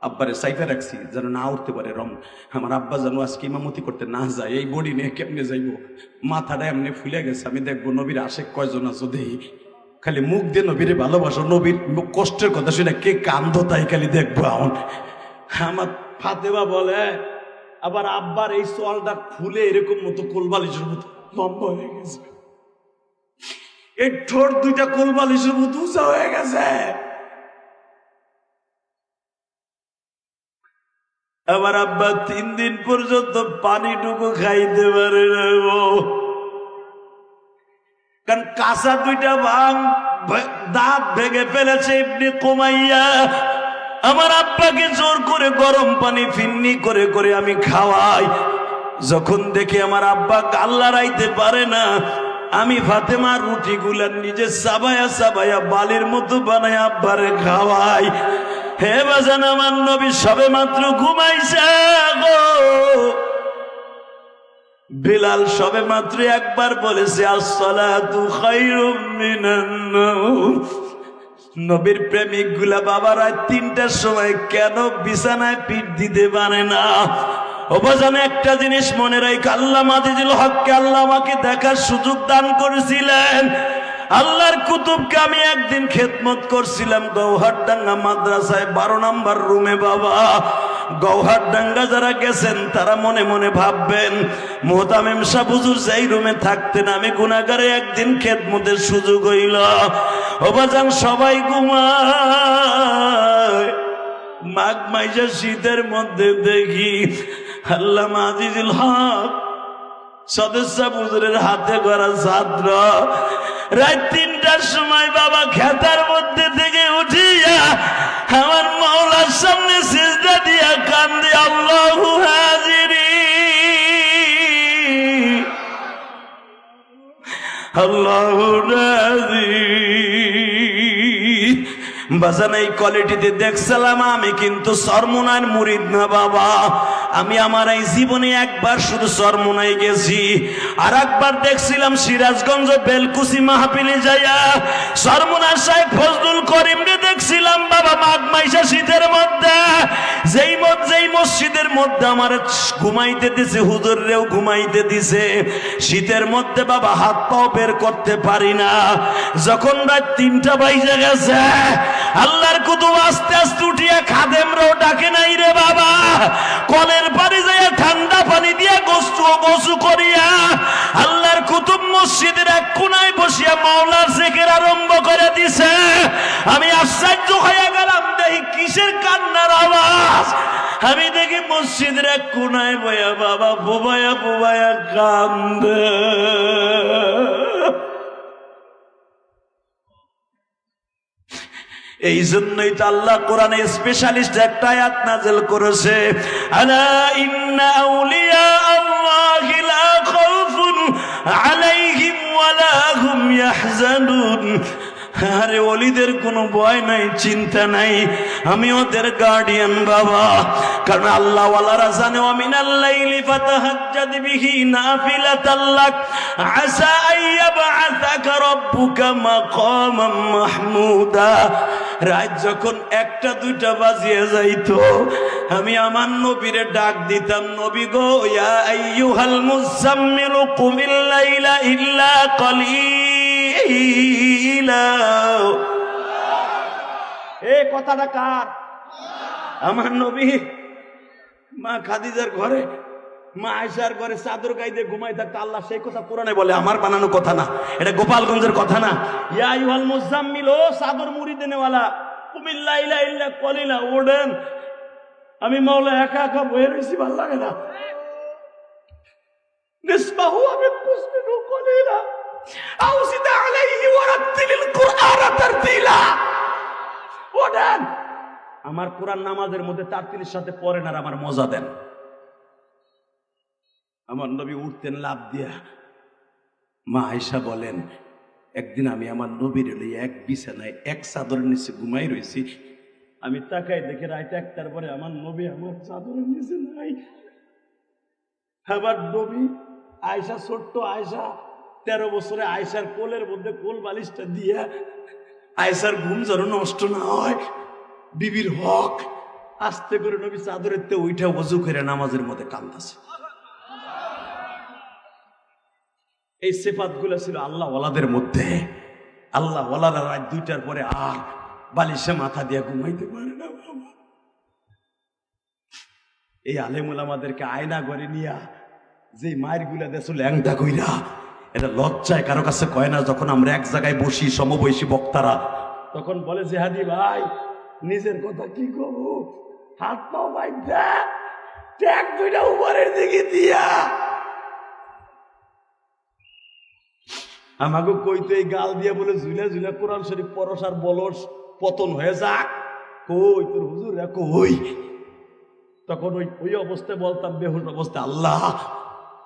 আব্বারে সাইফে রাখছি যেন না উঠতে পারে রং। আমার আব্বা যেন আজকে ইমামতি করতে না যায়, এই বডি নিয়ে কেমনে যাইব, মাথাটা এমনি ফুলে গেছে। আমি দেখবো নবীর আশেক কয়জন আছো দেহি, খালি মুখ দিয়ে নবীরে ভালোবাসো, নবীর কষ্টের কথা শুনে কে কান্দ তাই খালি দেখবো। আমার ফাতেমা বলে, আবার আব্বার এই সোয়ালটা ফুলে এরকম মতো কোলবালিশের মতো লম্বা হয়ে গেছে, এই ঠোঁট দুইটা কোলবালিশের মতো উঁচা হয়ে গেছে। আমার আব্বা 3 দিন পর্যন্ত পানিটুকু খাইতে পারে না, কারণ কাঁচা দুইটা দাঁত ভেঙে ফেলেছে ইবনে কুমাইয়া। আমার আব্বাকে জোর করে গরম পানি ফিন্নি করে করে আমি খাওয়াই। যখন দেখি আমার আব্বা গাল লড়াইতে পারে না, আমি ফাতেমার রুটি গুলা নিজে চাবায়া চাবায়া বালির মতো বানায় আব্বারে খাওয়াই। হে বাজান, আমার নবী সবে মাত্র ঘুমাইছে গো। বিলাল সবে মাত্র একবার বলেছে আসসালাতু খায়রুম মিনান নাওম। নবীর প্রেমিক গুলা বাবা রাত 3টার সময় কেন বিছানায় পিঠ দিতে পারে না? ও বাজান, একটা জিনিস মনে রাখ, আল্লাহ আজিজুল হককে আল্লাহ আমাকে দেখার সুযোগ দান করেছিলেন। আল্লাহর কুতুবকে আমি একদিন খেদমত করছিলাম গৌহারডাঙ্গা মাদ্রাসায় 12 নম্বর রুমে। বাবা, গৌহারডাঙ্গা যারা গেছেন তারা মনে মনে ভাববেন, মোহতামিম সাহেব হুজুর যেই রুমে থাকতেন, আমি গুনাহগারে একদিন খেদমতের সুযোগ হইল। ও বাজান, সবাই ঘুমায়, মাঘ মাইজা শীতের মধ্যে দেখি আল্লামা আজিজুল হক সদস্য হুজুরের হাতে করা ছাত্র রাত 3টার সময় বাবা খেতার মধ্যে থেকে উঠিয়া আমার মাওলার সামনে সিজদা দিয়া কান্দে, আল্লাহু হাজিরি আল্লাহু নাজিরি। বাজান, এই কোয়ালিটিতে দেখছিলাম আমি কিন্তু সরমুনার মুরিদ না বাবা। আমি আমার এই জীবনে একবার শুধু সরমুনায় গেছি, আর একবার দেখছিলাম সিরাজগঞ্জ বেলকুচি মাহফিলে যাইয়া সরমুনার সাহেব ফজলুল করিমকে দেখছিলাম বাবা মাঘ মাইশা শীতের মধ্যে। যেই মসজিদের মধ্যে আমার ঘুমাইতে দিছে, হুজুররেও ঘুমাইতে দিছে, শীতের মধ্যে বাবা হাত পাও বের করতে পারি না। যখন রাত 3টা বাজে গেছে, আল্লাহর কুতুব আস্তে আস্তে উঠিয়া খাদেমরাও ডাকে নাই রে বাবা, কলের পানি যাইয়া ঠান্ডা পানি দিয়া গোসু করিয়া আল্লাহর কুতুব মসজিদের এক কোনায় বসিয়া মাওলার জিকির আরম্ভ করে দিছে। আমি আশ্চর্য হয়ে গেলাম, দেখি কিসের কান্নার আওয়াজ। আমি দেখি মসজিদের এক কোনায় বয়া বাবা বুবায়া বুবায়া কান্দে। এই জন্যই তো আল্লাহ কোরআনে স্পেশালিস্ট একটা আয়াত নাযিল করেছে, আলা ইন্না আউলিয়া আল্লাহি লা খাউফুন আলাইহিম ওয়ালা হুম ইয়াহজানুন। আরে ওলিদের কোনো ভয় নাই, চিন্তা নাই, আমি ওদের গার্ডিয়ান বাবা। কারণ আল্লাহ ওয়ালারা জানে, ওয়া মিনাল লাইলি ফাতাহাজ্জাদ বিহি নাফিলাতাল লাক আসা আইয়াবআসাকা রাব্বুকা মাকামান মাহমুদা। রাত যখন 1টা 2টা বাজিয়ে যাইতো, আমি আমার নবীরে ডাক দিতাম, নবী গো, ইয়া আইয়ুহাল মুযাম্মিলু কুমিল লাইলা ইল্লা কালিলা। এই কথাটা কার? আমার নবী মা খাদিজার ঘরে, মা আয়েশার ঘরে চাদর গায়ে দিয়ে ঘুমাই থাকতো। আল্লাহ সেই কথা কোরআনে বলে, আমার বানানো কথা না, এটা গোপালগঞ্জের কথা না। ইয়া আইয়ুহাল মুযাম্মিল, ও চাদর মুড়ি দেনেওয়ালা, কুমিল লাইলা ইল্লা কলিলা, ওঠেন। আমি মাওলা একা একা বয়ে রয়েছি, ভালো লাগে না। নিসবাহু বিকুসমিনু কলিলা আও জিদ আলাইহি ওয়ারাত্তিলিল কুরআনা তারতিলা। ওঠেন। আমার কোরআন নামাজের মধ্যে তারতিলের সাথে পড়েন আর আমার মজা দেন। আমার নবী উঠতেন লাফ দিয়া। মা আয়েশা বলেন, একদিন আমি আমার নবীর লইয়া এক বিছানায় এক চাদরের নিচে ঘুমাই রয়েছি। আমি তাকাই দেখে রাত 1টার পরে আমার নবী আমার চাদরের নিচে নাই। আবার নবী আয়েশা, ছোট্ট আয়েশা, 13 বছরে আয়েশার কোলের মধ্যে কোল বালিশটা দিয়া আয়েশার ঘুম যেন নষ্ট না হয়, বিবির হক। আস্তে করে নবী চাদরের তে উঠা ওযু করে নামাজের মধ্যে কাঁদতেছে। এই সিফাত গুলো ছিল আল্লাহ ওয়ালাদের মধ্যে। আল্লাহ ওয়ালারা রাত 2টার পরে আর বালিশে মাথা দিয়া ঘুমাইতে পারে না বাবা। এই আলেম ওলামাদেরকে আয়না করে নিয়া যে মায়ের গুলা দেশ ল্যাংটা কইরা, এটা লজ্জায় কারো কাছে কয় না। যখন আমরা এক জায়গায় বসি সমবয়সী বক্তারা, তখন বলে, জেহাদি ভাই নিজের কথা কি কব, হাত পাও বাইন্ধা ট্যাগ 2টা উপরের দিকে দিয়া আমাকে কইতে এই গাল দিয়া বলে ঝুলা ঝুলা কোরআন শরীফ পরশ আর বলস পতন হয়ে যাক। কই তোর হুজুর কই? তখন ওই অবস্থায় বলতাম, বেহুশ অবস্থায়, আল্লাহ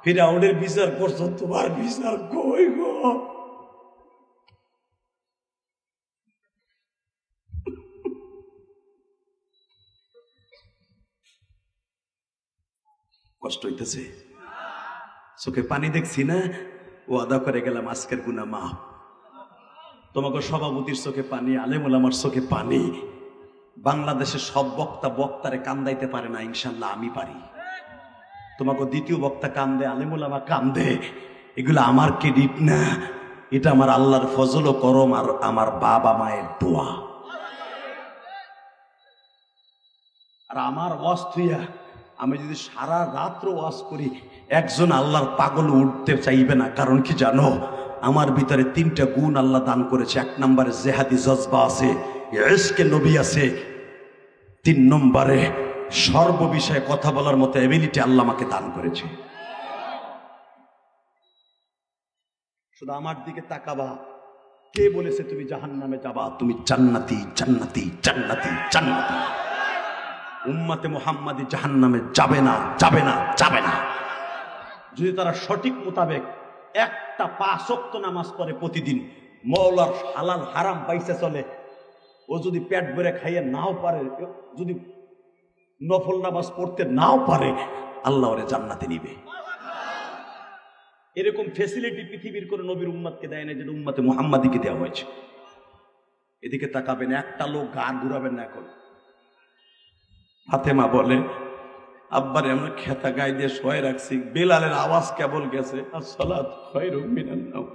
ফিরাউনের বিচার করছো, তোমার বিচার কই গো? কষ্ট হইতেছে, চোখে পানি দেখছি না, ও আদা করে গেলাম আজকের গুনাহ মাফ। তোমাকে সভাপতির চোখে পানি, আলেম ওলামার চোখে পানি। বাংলাদেশের সব বক্তারে কান্দাইতে পারে না, ইনশাল্লাহ আমি পারি। তোমাকে দ্বিতীয় বক্তা কান্দে, আলেম ওলামা কান্দে, এগুলো আমার ক্রেডিট না, এটা আমার আল্লাহর ফজল ও করম আর আমার বাবা মায়ের দোয়া। আর আমার ওয়াজ থুইয়া আমি যদি সারা রাত্র ওয়াজ করি, একজন আল্লাহর পাগল উঠতে চাইবে না। কারণ কি জানো, আমার ভিতরে 3টা গুণ আল্লাহ দান করেছে। 1 নম্বরে জেহাদি জজবা আছে, ইশকে নবী আছে। 3 নম্বরে সর্ববিষয়ে কথা বলার মতো এবিলিটি আল্লাহ আমাকে দান করেছে। শুধু আমার দিকে তাকাবা, কে বলেছে তুমি জাহান্নামে যাবা? তুমি জান্নাতি জান্নাতি জান্নাতি জান্নাতি। উম্মতে মুহাম্মাদি জাহান্নামে যাবে না, যাবে না, যাবে না, যদি তারা সঠিক মোতাবেক একটা 5 ওয়াক্ত নামাজ পড়ে প্রতিদিন, মওলার হালাল হারাম পাইছে চলে। ও যদি পেট ভরে খাইয়ে নাও পারে, যদি নফল নামাজ পড়তে নাও পারে, আল্লাহ ওরে জান্নাতে নিবে। এরকম ফ্যাসিলিটি পৃথিবীর কোন নবীর উম্মতকে দেয় না, যেটা উম্মতে মুহাম্মাদিকে দেওয়া হয়েছে। এদিকে তাকাবেন, একটা লোক গান ঘুরাবেন না। এখন ফাতেমা বলে, আব্বারে আমরা খেতা গায়ে দিয়ে শোয় রাখছি, বেলালের আওয়াজ কেবল গেছে, আসসালাতু খায়রুম মিনান নাওম।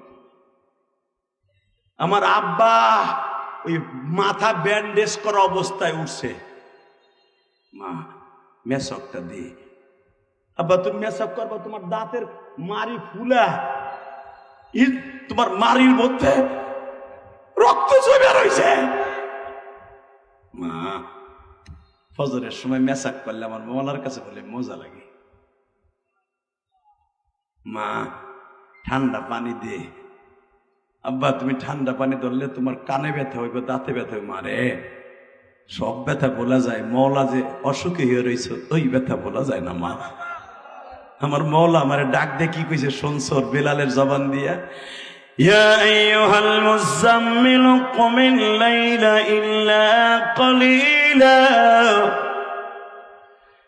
আমার আব্বা ওই মাথা ব্যান্ডেজ করা অবস্থায় উঠছে, মা মেসকটা দিয়ে। আব্বা তুমি মেসক করবা, তোমার দাঁতের মারি ফুলা, তোমার মারির মধ্যে রক্ত জমে রয়েছে। মা ফজরের সময় মেসাক করলে আমার মওলার কাছে বলে মজা লাগে। মা ঠান্ডা পানি দে, আব্বা তুমি ঠান্ডা পানি ধরলে তোমার কানে ব্যথা হইবে, দাঁতে ব্যথা হইবে। মারে সব ব্যথা বলা যায়, মওলা যে অসুখী হয়ে রয়েছে ওই ব্যথা বলা যায় না মা। আমার মওলা আমারে ডাক দিয়ে কি কইছে শুনছো বেলালের জবান দিয়া, ইয়া আইয়ুহাল মুযাম্মিল কুমিল লাইলা ইল্লা কলিলা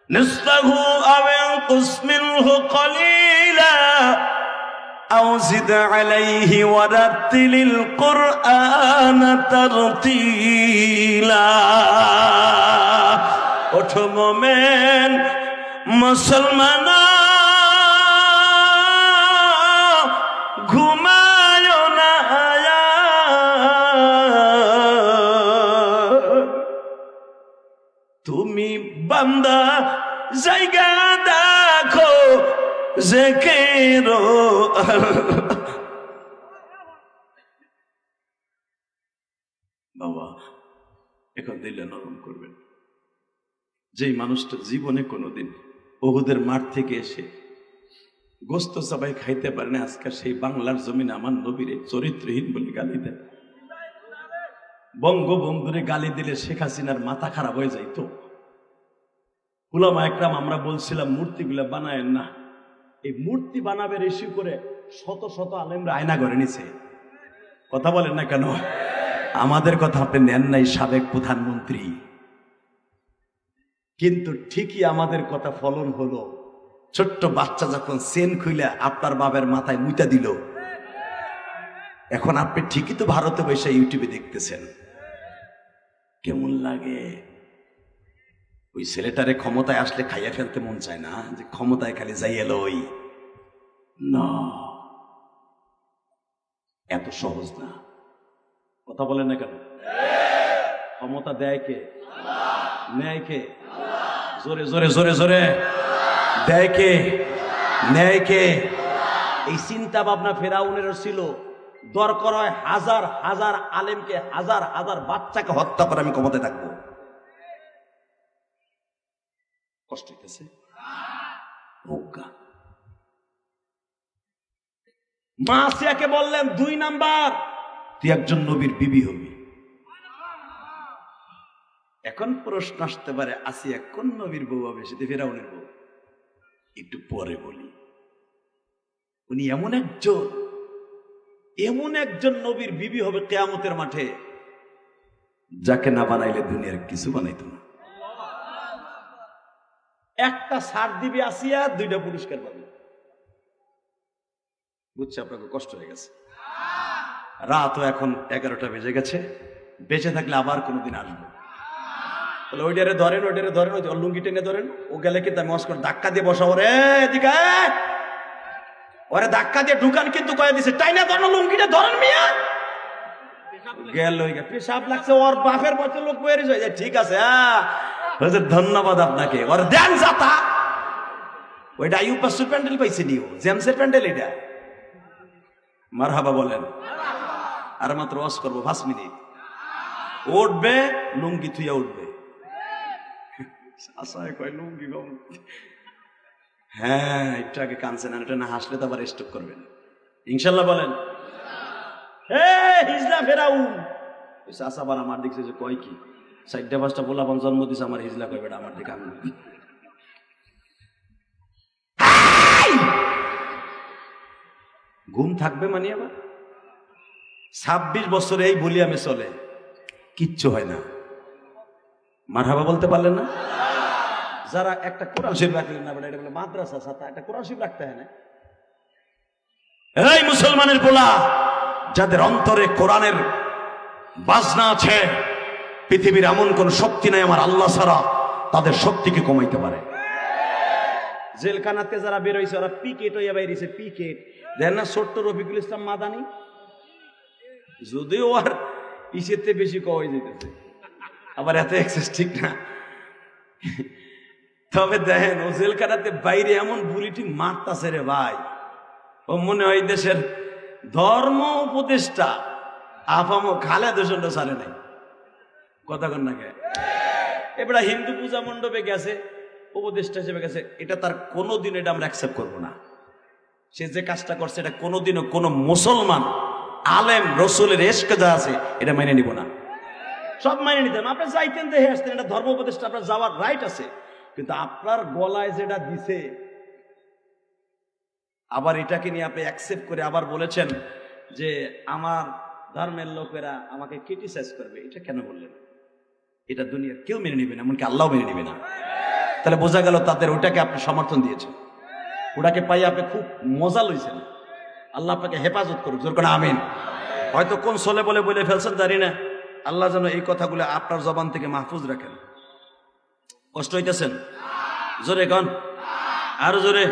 নিসফাহু আও ইনকুস মিনহু কলিলা আও জিদ আলাইহি ওয়ারাত্তিলিল কুরআনা তারতিলা। ওঠো মোমেন মুসলমান, ঘুমায় না, তুমি বান্দা জায়গা দেখো জিকিরো। বাবা এখন দিলে নরম করবেন। যেই মানুষটা জীবনে কোনোদিন উহুদের মাঠ থেকে এসে গোস্ত সবাই খাইতে পারে না, আজকাল সেই বাংলার জমিনে আমার নবীরে চরিত্রহীন বলে গালি দেয়। বঙ্গবন্ধুরে গালি দিলে শেখ হাসিনার মাথা খারাপ হয়ে যাইতো। উলামা একরাম আমরা বলছিলাম মূর্তিগুলা বানায়েন না, এই মূর্তি বানাবে ইস্যু করে শত শত আলেমরা আয়না করে নিছে। কথা বলেন না কেন? আমাদের কথা আপনি নেন নাই, সাবেক প্রধানমন্ত্রী। কিন্তু ঠিকই আমাদের কথা ফলন হলো। ছোট্ট বাচ্চা যখন চেন খুইলা আপনার বাবার মাথায় মুইতা দিল, এখন আপনি ঠিকই তো ভারতে বসে ইউটিউবে দেখতেছেন। কেমন লাগে? ওই ছেলেটারে ক্ষমতায় আসলে খাইয়া ফেলতে মন চায় না, যে ক্ষমতায় খালি যাই এলো ওই না, এত সহজ না। কথা বলেন না কেন? ক্ষমতা দেয় কে? নেয় কে? জোরে জোরে জোরে জোরে দেয় কে? নেয় কে? এই চিন্তা ভাবনা ফেরাউনেরও ছিল। দরকার হয় হাজার হাজার আলেমকে, হাজার হাজার বাচ্চাকে হত্যা করে আমি ক্ষমতায় থাকবো। কষ্ট হইতেছে? মা আসিয়াকে বললেন 2 নাম্বার তুই একজন নবীর বিবি হবি। এখন প্রশ্ন আসতে পারে আসিয়া কোন নবীর বউ হবে? সেটা ফেরাউনের বউ। একটু পরে বলি। উনি এমন একজন নবীর বিবি হবে কিয়ামতের মাঠে, যাকে না বানাইলে দুনিয়ার কিছু বানাইতো না। একটা ছাড় দিবি আসিয়া, 2টা পুরস্কার পাবে। বুঝছে? আপনাকে কষ্ট হয়ে গেছে। রাতও এখন 11টা বেজে গেছে। বেঁচে থাকলে আবার কোনোদিন আসবো। তাহলে ওইটারে ধরেন, ওই লুঙ্গি টেনে ধরেন। ও গেলে কিন্তু আমি মস্কর ধাক্কা দিয়ে বসাবো। রে এদিকে ওরে ধাক্কা দিয়ে ঢুকান, কিন্তু কয়ে দিছে টাইনা ধরো, লুঙ্গিটা ধরেন মিয়া। গেল পেশাব লাগছে, ওর বাপের বছর লোক বয়ে যায়। ঠিক আছে, ধন্যবাদ আপনাকে। ওর দেন যাতা। ওইটা আইয়ুব বাসুর প্যান্ডেল পাইছে নিও, জেমসের প্যান্ডেল এটা। মারহাবা বলেন। আর মাত্র ওয়াশ করবো 5 মিনিট। উঠবে লুঙ্গি থুইয়া উঠবে। আশায় কয় লুঙ্গি গম। হ্যাঁ, একটু আগে কানছেন, এটা না হাসলে তো আবার স্টপ করবেন ইনশাল্লাহ। বলেন হিজলা ফেরাউন। আবার আমার দেখছে যে কয় কি 4টা 5টা পোলাপান জন্ম দিছে, আমার হিজলা কয় বেটা আমার দিকে। আমি ঘুম থাকবে মানে আবার 26 বছরে এই বলি আমি চলে, কিচ্ছু হয় না। মারহাবা বলতে পারলেন না? যারা একটা কোরআন শরীফ রাখলেন না, এটা বলে মাদ্রাসা ছাতা, একটা কোরআন শরীফ রাখতে হয় না? এই মুসলমানের পোলা, যাদের অন্তরে কোরআনের বাজনা আছে, পৃথিবীর এমন কোন শক্তি নাই আমার আল্লাহ ছাড়া তাদের শক্তিকে কমাইতে পারে। জেলখানাতে যারা বেরোইছে ওরা পিকেট হইয়া বাইরেছে। পিকেট দেন না ছোট্ট রফিকুল ইসলাম মাদানি, যদিও আর ইসেতে বেশি কওয়াই যেতেছে, আবার এত এক্সেস ঠিক না। তবে দেখেন ও জেলখানাতে বাইরে এমন বুলিটি মারতাছে রে ভাই, ও মনে হয় দেশের ধর্ম উপদেষ্টা আফামো খালেদ হোসেন সারে নাই। কথা কন না কে? এবার হিন্দু পূজা মণ্ডপে গেছে, উপদেষ্টা হিসেবে গেছে, এটা তার কোনোদিন এটা আমরা অ্যাকসেপ্ট করবো না। সে যে কাজটা করছে এটা কোনোদিনও কোনো মুসলমান আলেম রসুলের এশকে যা আছে এটা মেনে নিব না। সব মেনে নিতাম, আপনি চাইতেন দেখে আসতেন, এটা ধর্ম উপদেষ্টা, আপনার যাওয়ার রাইট আছে, কিন্তু আপনার গলায় যেটা দিছে আবার এটাকে নিয়ে আপনি অ্যাকসেপ্ট করে আবার বলেছেন যে আমার ধর্মের লোকেরা আমাকে ক্রিটিসাইজ করবে, এটা কেন বললেন? এটা দুনিয়ার কেউ মেনে নিবে না, এমনকি আল্লাহ মেনে নিবে না। তাহলে বোঝা গেল তাদের ওটাকে আপনি সমর্থন দিয়েছেন, ওটাকে পাই আপনি খুব মজা লইছেন। আল্লাহ আপনাকে হেফাজত করুক, জোর করে আমিন। হয়তো কোন সলে বলে ফেলছেন জানি না, আল্লাহ যেন এই কথাগুলো আপনার জবান থেকে মাহফুজ রাখেন। কষ্ট হইতেছেন? জোরে কন, আরো জোরে,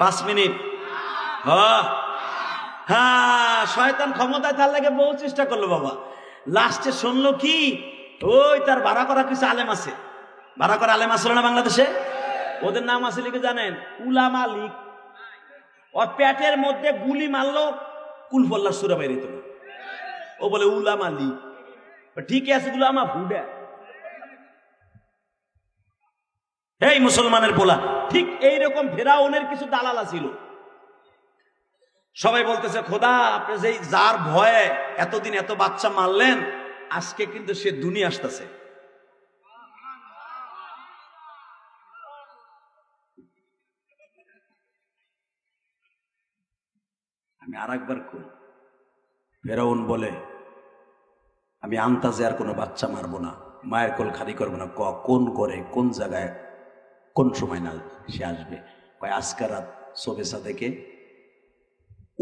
5 মিনিট। হ্যাঁ, শয়তান ক্ষমতায় তার লাগে বহু চেষ্টা করলো বাবা, লাস্টে শুনলো কি, ওই তার ভাড়া করা কিছু আলেম আছে, ভাড়া করা আলেম আসলো না বাংলাদেশে, ওদের নাম আছে লিখে জানেন, উলামা লীগ। ওর পেটের মধ্যে গুলি মারলো, কুলফল্লার সুরা বাইরে তো না, ও বলে উলামা লীগ। ঠিক আছে, উলামা ভুডা। এই মুসলমানের পোলা, ঠিক এইরকম ফেরাউনের কিছু দালালা ছিল। সবাই বলতেছে খোদা আপনি যেই যার ভয়ে এতদিন এত বাচ্চা মারলেন, আজকে কিন্তু সে দুনিয়া আসতেছে। আমি আর একবার কই, ফেরাউন বলে আমি আন্তাজে আর কোনো বাচ্চা মারবো না, মায়ের কোল খালি করবো না। কোন করে কোন জায়গায় কোন সময় না সে আসবে, কয় আজকে রাত সোবেসা থেকে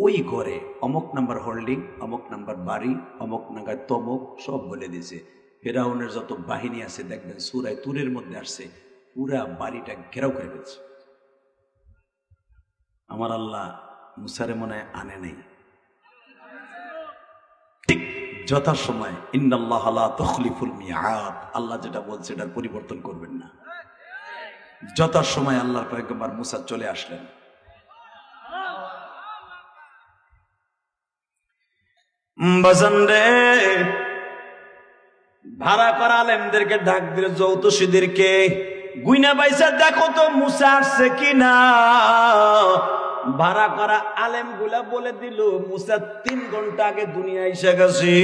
ওই ঘরে অমুক নাম্বার হোল্ডিং, অমুক নাম্বার বাড়ি, অমুক নাগায় তমুক, সব বলে দিয়েছে। ফেরাউনের যত বাহিনী আছে দেখবেন সূরায়ে তুরের মধ্যে আসছে, পুরা বাড়িটা ঘেরাও করে ফেলছে। আমার আল্লাহ মুসারে মনে হয় আনে নেই, ঠিক যথাসময় ইন্নাল্লাহ লা তুখলিফুল মিআদ, আল্লাহ যেটা বলছে এটার পরিবর্তন করবেন না। যথাসময় আল্লাহর পয়গম্বর মুসা চলে আসলেন। বাজান রে, ভাড়া করা আলেমদেরকে ডাক দিল, যৌতুষীদেরকে গুইনা বাইসা দেখো তো মুসা আসছে কিনা। ভাড়া করা আলেম গুলা বলে দিল মুসা 3 ঘন্টা আগে দুনিয়া এসে গেছে।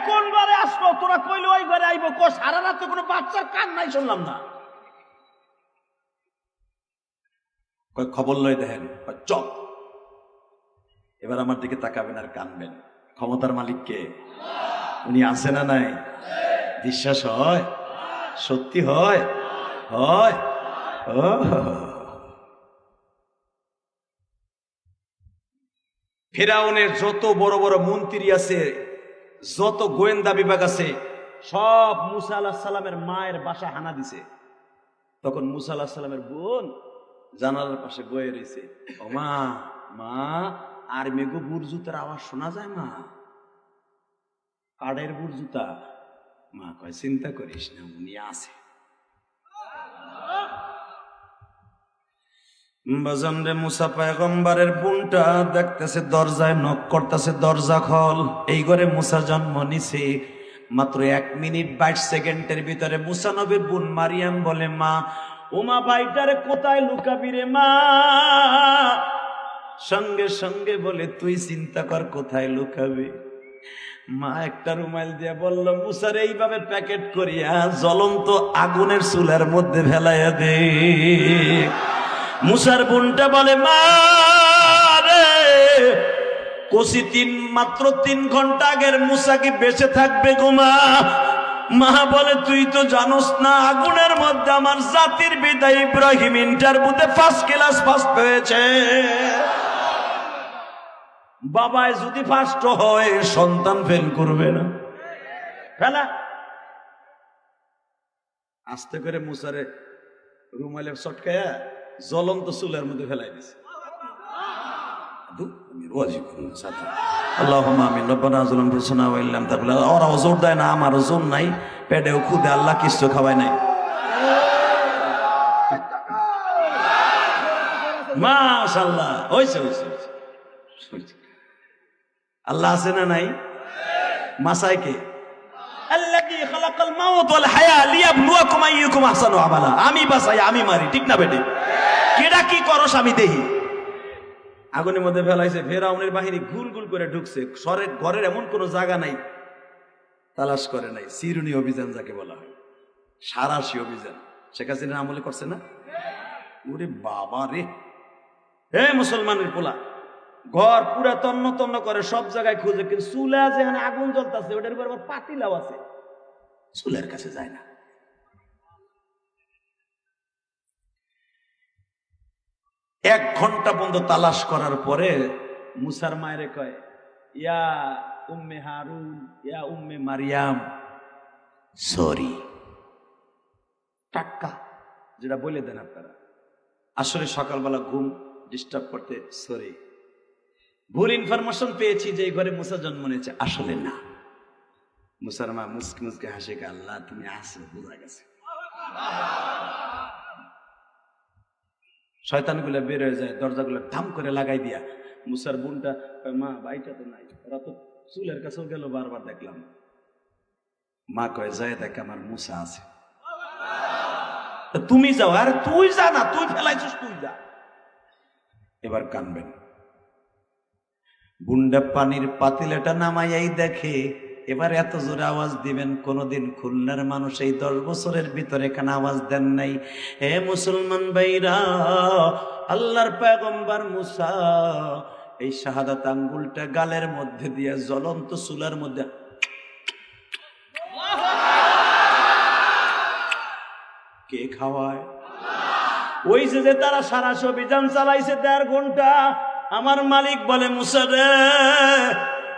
কোন ঘরে আসলো? তোরা কইলো ওই ঘরে আইবো, সারা রাত কোনো বাচ্চার কান নাই শুনলাম না। খবর লয় দেখেন, চপ এবার আমার দিকে তাকাবেন আর কানবেন। ক্ষমতার মালিক কে? উনি আছে না নাই? বিশ্বাস হয়? সত্যি হয়? হয়। ফেরাউনের যত বড় বড় মন্ত্রী আছে, যত গোয়েন্দা বিভাগ আছে, সব মুসা আলাইহিস সালামের মায়ের বাসা হানা দিছে। তখন মুসা আলাইহিস সালামের বোন জানালার পাশে বয়ে রয়েছে, ও মা, মা আর মেঘো বুরজুতার আওয়াজ শোনা যায় মা, কাঠের বুরজুতা। মা কয় চিন্তা করিস না, উনি আছে। বাজানরে মুসা পয়গম্বরের বোনটা দেখতেছে দরজায় নক করতেছে, দরজা খোল। এই ঘরে মুসা জন্ম নিছে। মাত্র 1 মিনিট 22 সেকেন্ডের ভিতরে মুসা নবীর বোন মারিয়াম বলে, মা, ওমা ভাইটারে কোথায় লুকাবি রে মা? সঙ্গে সঙ্গে বলে, তুই চিন্তা কর কোথায় লুকাবি। মা একটা রুমাল দিয়া বলল, মুসার এইভাবে প্যাকেট করিয়া জ্বলন্ত আগুনের চুলার মধ্যে ফেলাইয়া দে। মুসার বোনটা বলে, মা রে, কষি মাত্র 3 ঘন্টা আগের মুসা কি বেঁচে থাকবে গো মা? মা বলে, তুই তো জানোস না আগুনের মধ্যে আমার জাতির পিতা ইব্রাহিম ইন্টারভিউতে 1st ক্লাস ফার্স্ট হয়েছে। বাবায় যদি ফার্স্ট হয় সন্তান ফেল করবে না। ফেলা আস্তে করে মুসারে রুমালের চটকায়া জ্বলন্ত চুলের মধ্যে ফেলাই দিছে। আল্লাহুম্মা আমিন। রব্বানা যালামনা আনফুসানা ওয়া ইল্লাম তাগফির লানা ওরা ওজোর দেয় না, আমার ওজন নাই, পেটেও ক্ষুধা, আল্লাহ কিছু খাওয়ায় নাই। মাশাআল্লাহ, হইছে হইছে। আল্লাহ আছে না নাই? মাসায় কে? আল্লাযী খালাকাল মাউত ওয়াল হায়া লিয়াবলুয়াকুম আইয়ুকুম আহসানু আমালা। আমি বাঁচাই, আমি মারি, ঠিক না বেটে? কেডা কি করস আমি দেখি। আগুনের মধ্যে ফেলাইছে। ফেরাউনের বাহিনী গুল গুল করে ঢুকছে, ঘরের এমন কোনো জায়গা নাই তালাশ করে নাই। সিরুনি অভিযান যাকে বলা হয়, সারাশি অভিযান। শেখ হাসিনা আমলে করছে না? ওরে বাবা রে! হে মুসলমানের পোলা, ঘর পুরা তন্ন তন্ন করে সব জায়গায় খুঁজে, কিন্তু চুলা যেখানে আগুন জ্বলতেছে ওটার উপর আবার পাতিলাও আছে, চুলের কাছে যায় না। 1 ঘন্টা পর্যন্ত তালাশ করার পরে মুসার মায়েরে কয়, ইয়া উম্মে হারুন, ইয়া উম্মে মারিয়াম, সরি। টাক্কা যেটা বলে দেন আপনারা, আসলে সকালবেলা ঘুম ডিস্টার্ব করতে সরি। ভুল ইনফরমেশন পেয়েছি যে এই ঘরে মুসা জন্ম নিয়েছে, আসলে না। মুসার মা মুসকে মুসকে হাসে, আল্লাহ তুমি আসো, বোঝা গেছে। শয়তানগুলো বের হয়ে যায়, দরজাগুলো ধাম করে লাগাই দিয়া। মুসার বোনটা, মা ভাইটা তো নাই, ওরা তো চুলের কাছেও গেল, বারবার দেখলাম। মা কয়, যায় দেখ আমার মুসা আছে। তুমি যাও। আরে তুই যা না, তুই ফেলাইছিস, তুই যা। এবার কানবেন। বুন্ডা পানির পাতিলাটা নামাইয়াই দেখে, এবার এত জোরে আওয়াজ দিবেন, কোনদিন খুলনার মানুষ এই 10 বছরের ভিতরে এখানে আওয়াজ দেন নাই। হে মুসলমান ভাইরা, আল্লাহর পয়গম্বর মুসা এই শাহাদাত আঙ্গুলটা গালের মধ্যে দিয়ে জ্বলন্ত চুলার মধ্যে কে খাওয়ায়? ওই যে তারা সারা অভিযান চালাইছে 1.5 ঘন্টা। আমার মালিক বলে, মুসা রে,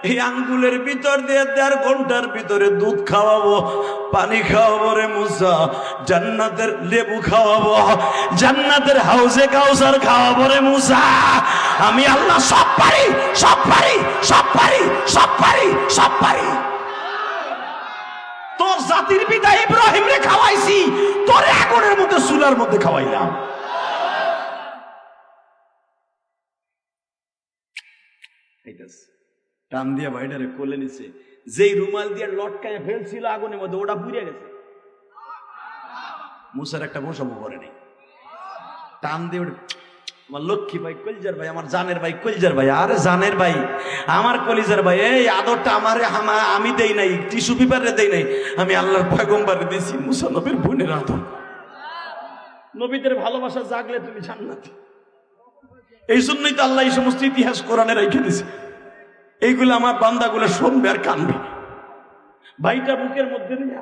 এই আঙ্গুলের ভিতর দিয়ে 1.5 ঘন্টার ভিতরে দুধ খাওয়াবো, পানি খাওয়াবো রে মুসা, জান্নাতের লেবু খাওয়াবো, জান্নাতের হাউজে কাউসার খাওয়াবো রে মুসা। আমি আল্লাহ সব পারি, সব পারি, সব পারি, সব পারি, সব পারি। তোর জাতির পিতা ইব্রাহিম রে খাওয়াইছি, তোর আগুনের মধ্যে চুলার মধ্যে খাওয়াইলাম। টান দিয়ে ভাইটারে কোলে নিছে, যেই রুমাল দিয়ে লটকায় ফেলছিল আগুনের মধ্যে, ওটা পুড়ে গেছে। মুসার একটা বসাবো করে নেই, টান দিয়ে আমার লক্ষ্মী ভাই, কলিজার ভাই, আমার জানের ভাই, কলিজার ভাই। আরে জানের ভাই, আমার কলিজার ভাই, এই আদরটা আমারে আমি দেই নাই, টিস্যু পেপারে দেই নাই, আমি আল্লাহর পয়গম্বরে দিয়েছি। মুসা নবীর বোনের আদর। নবীদের ভালোবাসা জাগলে তুমি জান্নাতি। এই জন্যই তো আল্লাহ এই সমস্ত ইতিহাস কোরআনে রেখে দিয়েছে। এইগুলো আমার বান্দাগুলো শুনবে আর কানবে। ভাইটা বুকের মধ্যে নিয়া,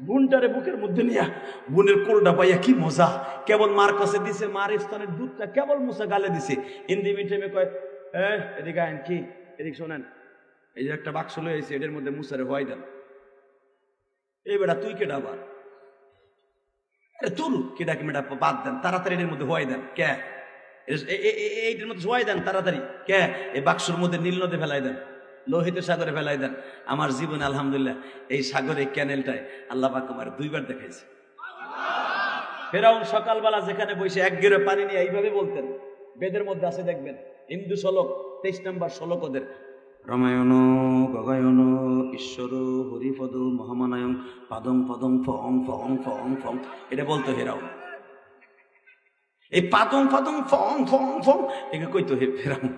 বোনটারে বুকের মধ্যে নিয়া, বোনের কোলটা পাইয়া কি মজা। কেবল মার কাছে দিছে, মার স্তনের দুধটা কেবল মুসা গালে দিছে। ইন্দি মিটেমে কয়, এদিকে আইন, কি এদিক শোনেন, এই যে একটা বাক্স লয়ে আইছে, এটার মধ্যে মুসারে হওয়াই দেন। এই বেটা তুই কেডা আবার? তুল কেডাকে মেটা বাদ দেন, তাড়াতাড়ি এর মধ্যে হওয়াই দেন। কে এইটার মধ্যে শোয়াই দেন তাড়াতাড়ি। কে এই বাক্সর মধ্যে নীল নদে ফেলাই দেন, লোহিত সাগরে ফেলাই দেন। আমার জীবনে আলহামদুলিল্লাহ এই সাগরে ক্যানেলটায় আল্লাহ পাক আমার 2 বার দেখাইছে। ফেরাউন সকালবেলা যেখানে বসে 1 গেরো পানি নিয়ে এইভাবে বলতেন, বেদের মধ্যে আছে দেখবেন, হিন্দু শ্লোক 23 নম্বর শ্লোক ওদের, রামায়ণ গগায়ন ঈশ্বর হরিপদ মহামানায়ং পাদং পদং ফং ফং ফং ফং, এটা বলতো ফেরাউন। এই পাদং পাদং ফং ফং ফং একে কইতো হে ফেরাউন।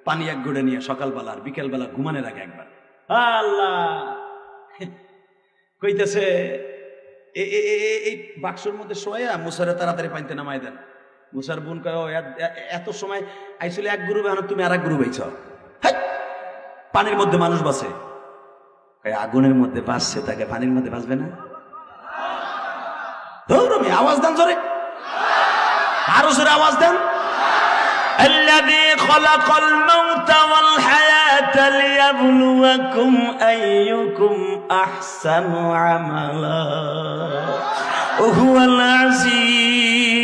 পানি 1 ঘড়ে নিয়ে সকালবেলা আর বিকেলবেলা ঘুমানোর আগে একবার আল্লাহ কইতেছে, এই বাক্সর মধ্যে শোয়া মুসারে তাড়াতাড়ি পানিতে নামাই দেন। মুসার বোন কয়, এত সময় আইসলে 1 গ্রুপ, এখন তুমি আর 1 গ্রুপ আইছ। পানির মধ্যে মানুষ বাঁচে, আগুনের মধ্যে বাঁচছে, তাকে পানির মধ্যে বাঁচবে না? ধরুমি আওয়াজ দেন জোরে, আরো জোরে আওয়াজ দেন। الذي خلق الموت والحياة ليبلوكم أيكم أحسن عملا وهو العزيز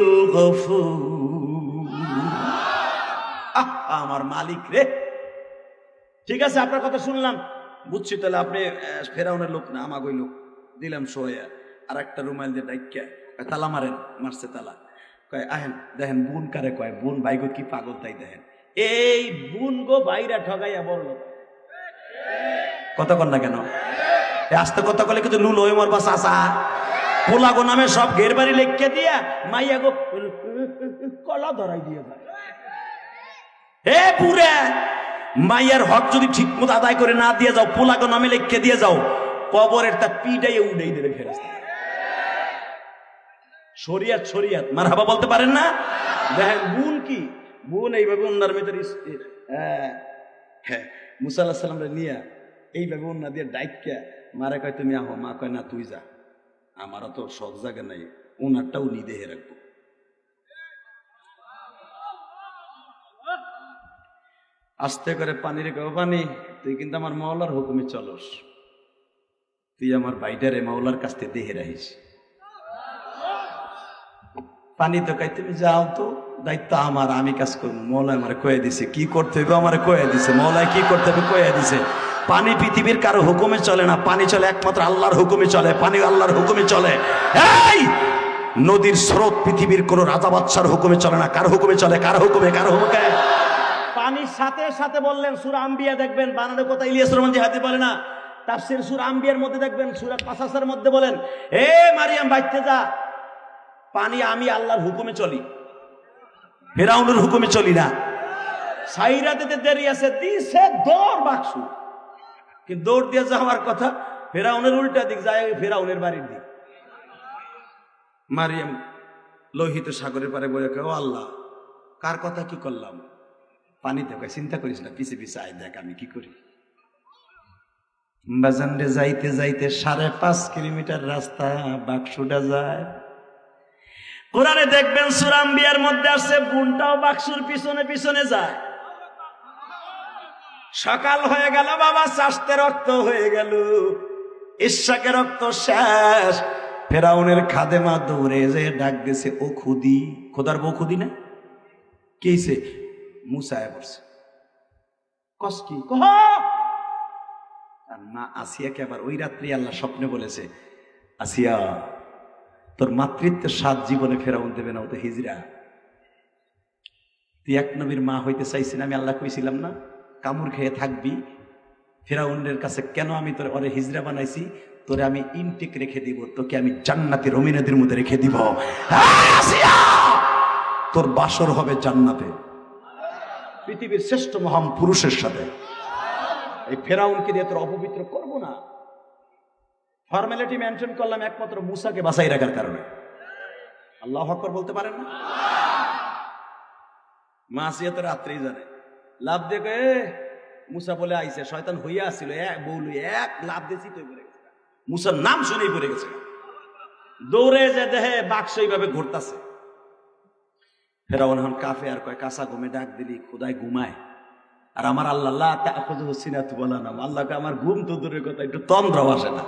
الغفور। আমার মালিক রে, ঠিক আছে আপনার কথা শুনলাম, বুঝছি, তাহলে আপনি ফেরাউনের লোক না, আমাগোই লোক। দিলাম শোয়া, আর একটা রুমাল দিয়ে ডাইকা তালা মারেন, মারছে তালা। কয় আহেন দেখেন বোন কারে কয়, বোন ভাই গো কি পাগল তাই দেখেন। এই বোন গো ভাইরা ঠগাইয়া বড় লোক। কথা কন না কেন? আস্তে কথা কলে কিন্তু লুল ওই মরবা চাচা পোলা গো নামে সব ঘের বাড়ি লেখকে দিয়া মাইয়া গো কলা ধরাই দিয়ে যায়। হে পুরে মাইয়ার হক যদি ঠিক মতো আদায় করে না দিয়ে যাও, পোলাগো নামে লিখে দিয়ে যাও, কবরের তা পিটাইয়ে উড়াই দেবে ফেরেশতা। শরিয়াত শরিয়াত মারহাবা বলতে পারেন না? দেখেন বোন কি বোন এইভাবে অন্যার ভিতরে হ্যাঁ মুসা আলাইহিস সালাম নিয়ে এইভাবে অন্য দিয়ে ডাইকা মারে কয় তুমি আহো, মা কয় না তুই যা, আমারও তো সব জায়গা নাই, ওনারটাও নি দেহে রাখবো। আস্তে করে পানি রেখে, পানি তুই কিন্তু আমার মাওলার হুকুমে চলস, তুই আমার বাইটারে মাওলার কাছ থেকে দেহে রাখিস। পানি তো কাই তুমি যাও তো, দায়িত্ব আমার, আমি কাজ করবো, মৌলায় আমার কয়ে দিছে কি করতে হবে, আমার কয়ে দিছে মৌলায় কি করতে হবে কয়ে দিছে। পানি পৃথিবীর কারো হুকুমে চলে না, পানি চলে একমাত্র আল্লাহর হুকুমে চলে, পানি আল্লাহর হুকুমে চলে। এই নদীর স্রোত পৃথিবীর কোন রাজা বাদশার হুকুমে চলে না, কার হুকুমে চলে? কার হুকুমে? কার হুকুমে? পানির সাথে সাথে বললেন সূরা আম্বিয়া, দেখবেন বানানোর কথা ইলিয়াস রহমান জিহাদি বলে না, তাফসীর সূরা আম্বিয়ার মধ্যে দেখবেন, সূরা কাসাসের মধ্যে বলেন, এ মারিয়াম বাইতে যা, পানি আমি আল্লাহর হুকুমে চলি, ফেরাউনের হুকুমে চলি না। সাইরা দিতে দেরি আছে, দিছে দৌড় বাক্সু, কিন্তু দৌড় দিয়ে যাওয়ার কথা ফেরাউনের উল্টা দিক, যায় ফেরাউনের বাড়ির দিক। মারিয়াম লোহিত সাগরের পারে বলে, ও আল্লাহ কার কথা কি করলাম? পানিতে কয় চিন্তা করিস না, পিছে পিছে আয়, দেখ আমি কি করি। বাজানরে যাইতে যাইতে 5.5 কিলোমিটার রাস্তা বাক্সুটা যায়। কোরআনে দেখবেন সূরা আম্বিয়ার মধ্যে আছে, বুনটাও বাক্সুর পিছনে পিছনে যায়। সকাল হয়ে গেল বাবা, চাষতে রক্ত হয়ে গেল, ইশাকে রক্ত শেষ। ফেরাউনের খাদেমা দৌড়ে যে ডাক দিয়েছে, ও খুদি, খোদার বউ খুদি না কেছে মুসা পড়ছে, কস কি কহ। আর মা আসিয়াকে আবার ওই রাত্রি আল্লাহ স্বপ্নে বলেছে, আসিয়া তোর মাতৃত্বের স্বাদ জীবনে ফেরাউন দেবে না, ও তো হিজরা। তুই এক নবীর মা হইতে চাইছি না, আমি আল্লাহ কইছিলাম না কামড় খেয়ে থাকবি। ফেরাউনের কাছে কেন আমি তোর ওরে হিজরা বানাইছি, তোরে আমি ইনটেক রেখে দিব, তোকে আমি জান্নাতে রমিনাদের মধ্যে রেখে দিব। আসিয়া তোর বাসর হবে জান্নাতে পৃথিবীর শ্রেষ্ঠ মহান পুরুষের সাথে। এই ফেরাউনকে দিয়ে তোর অপবিত্র করবো না। ফর্মালিটি মেনটেন করলাম একমাত্র মুসাকে বাঁচাই রাখার কারণে। আল্লাহু আকবার বলতে পারেন না? মা আসিয়া তো রাত্রেই জানে, লাভ দেখে মুসা বলে আইছে, শয়তান হইয়া আসছিল, বউলু এক লাভ দিয়ে চিতই পড়ে গেছে। মুসার নাম শুনেই পড়ে গেছে, দৌড়ে যে দেহে বাক্স এইভাবে ঘুরতাছে। ফেরাউন এখন কাফে আর কয়, কাঁচা ঘুমে ডাক দিলি খোদায় ঘুমায়, আর আমার আল্লাহ সিনাতু বলা নাম, আল্লাহকে আমার ঘুম তো দূরের কথা, একটু তন্দ্রাও আসে না।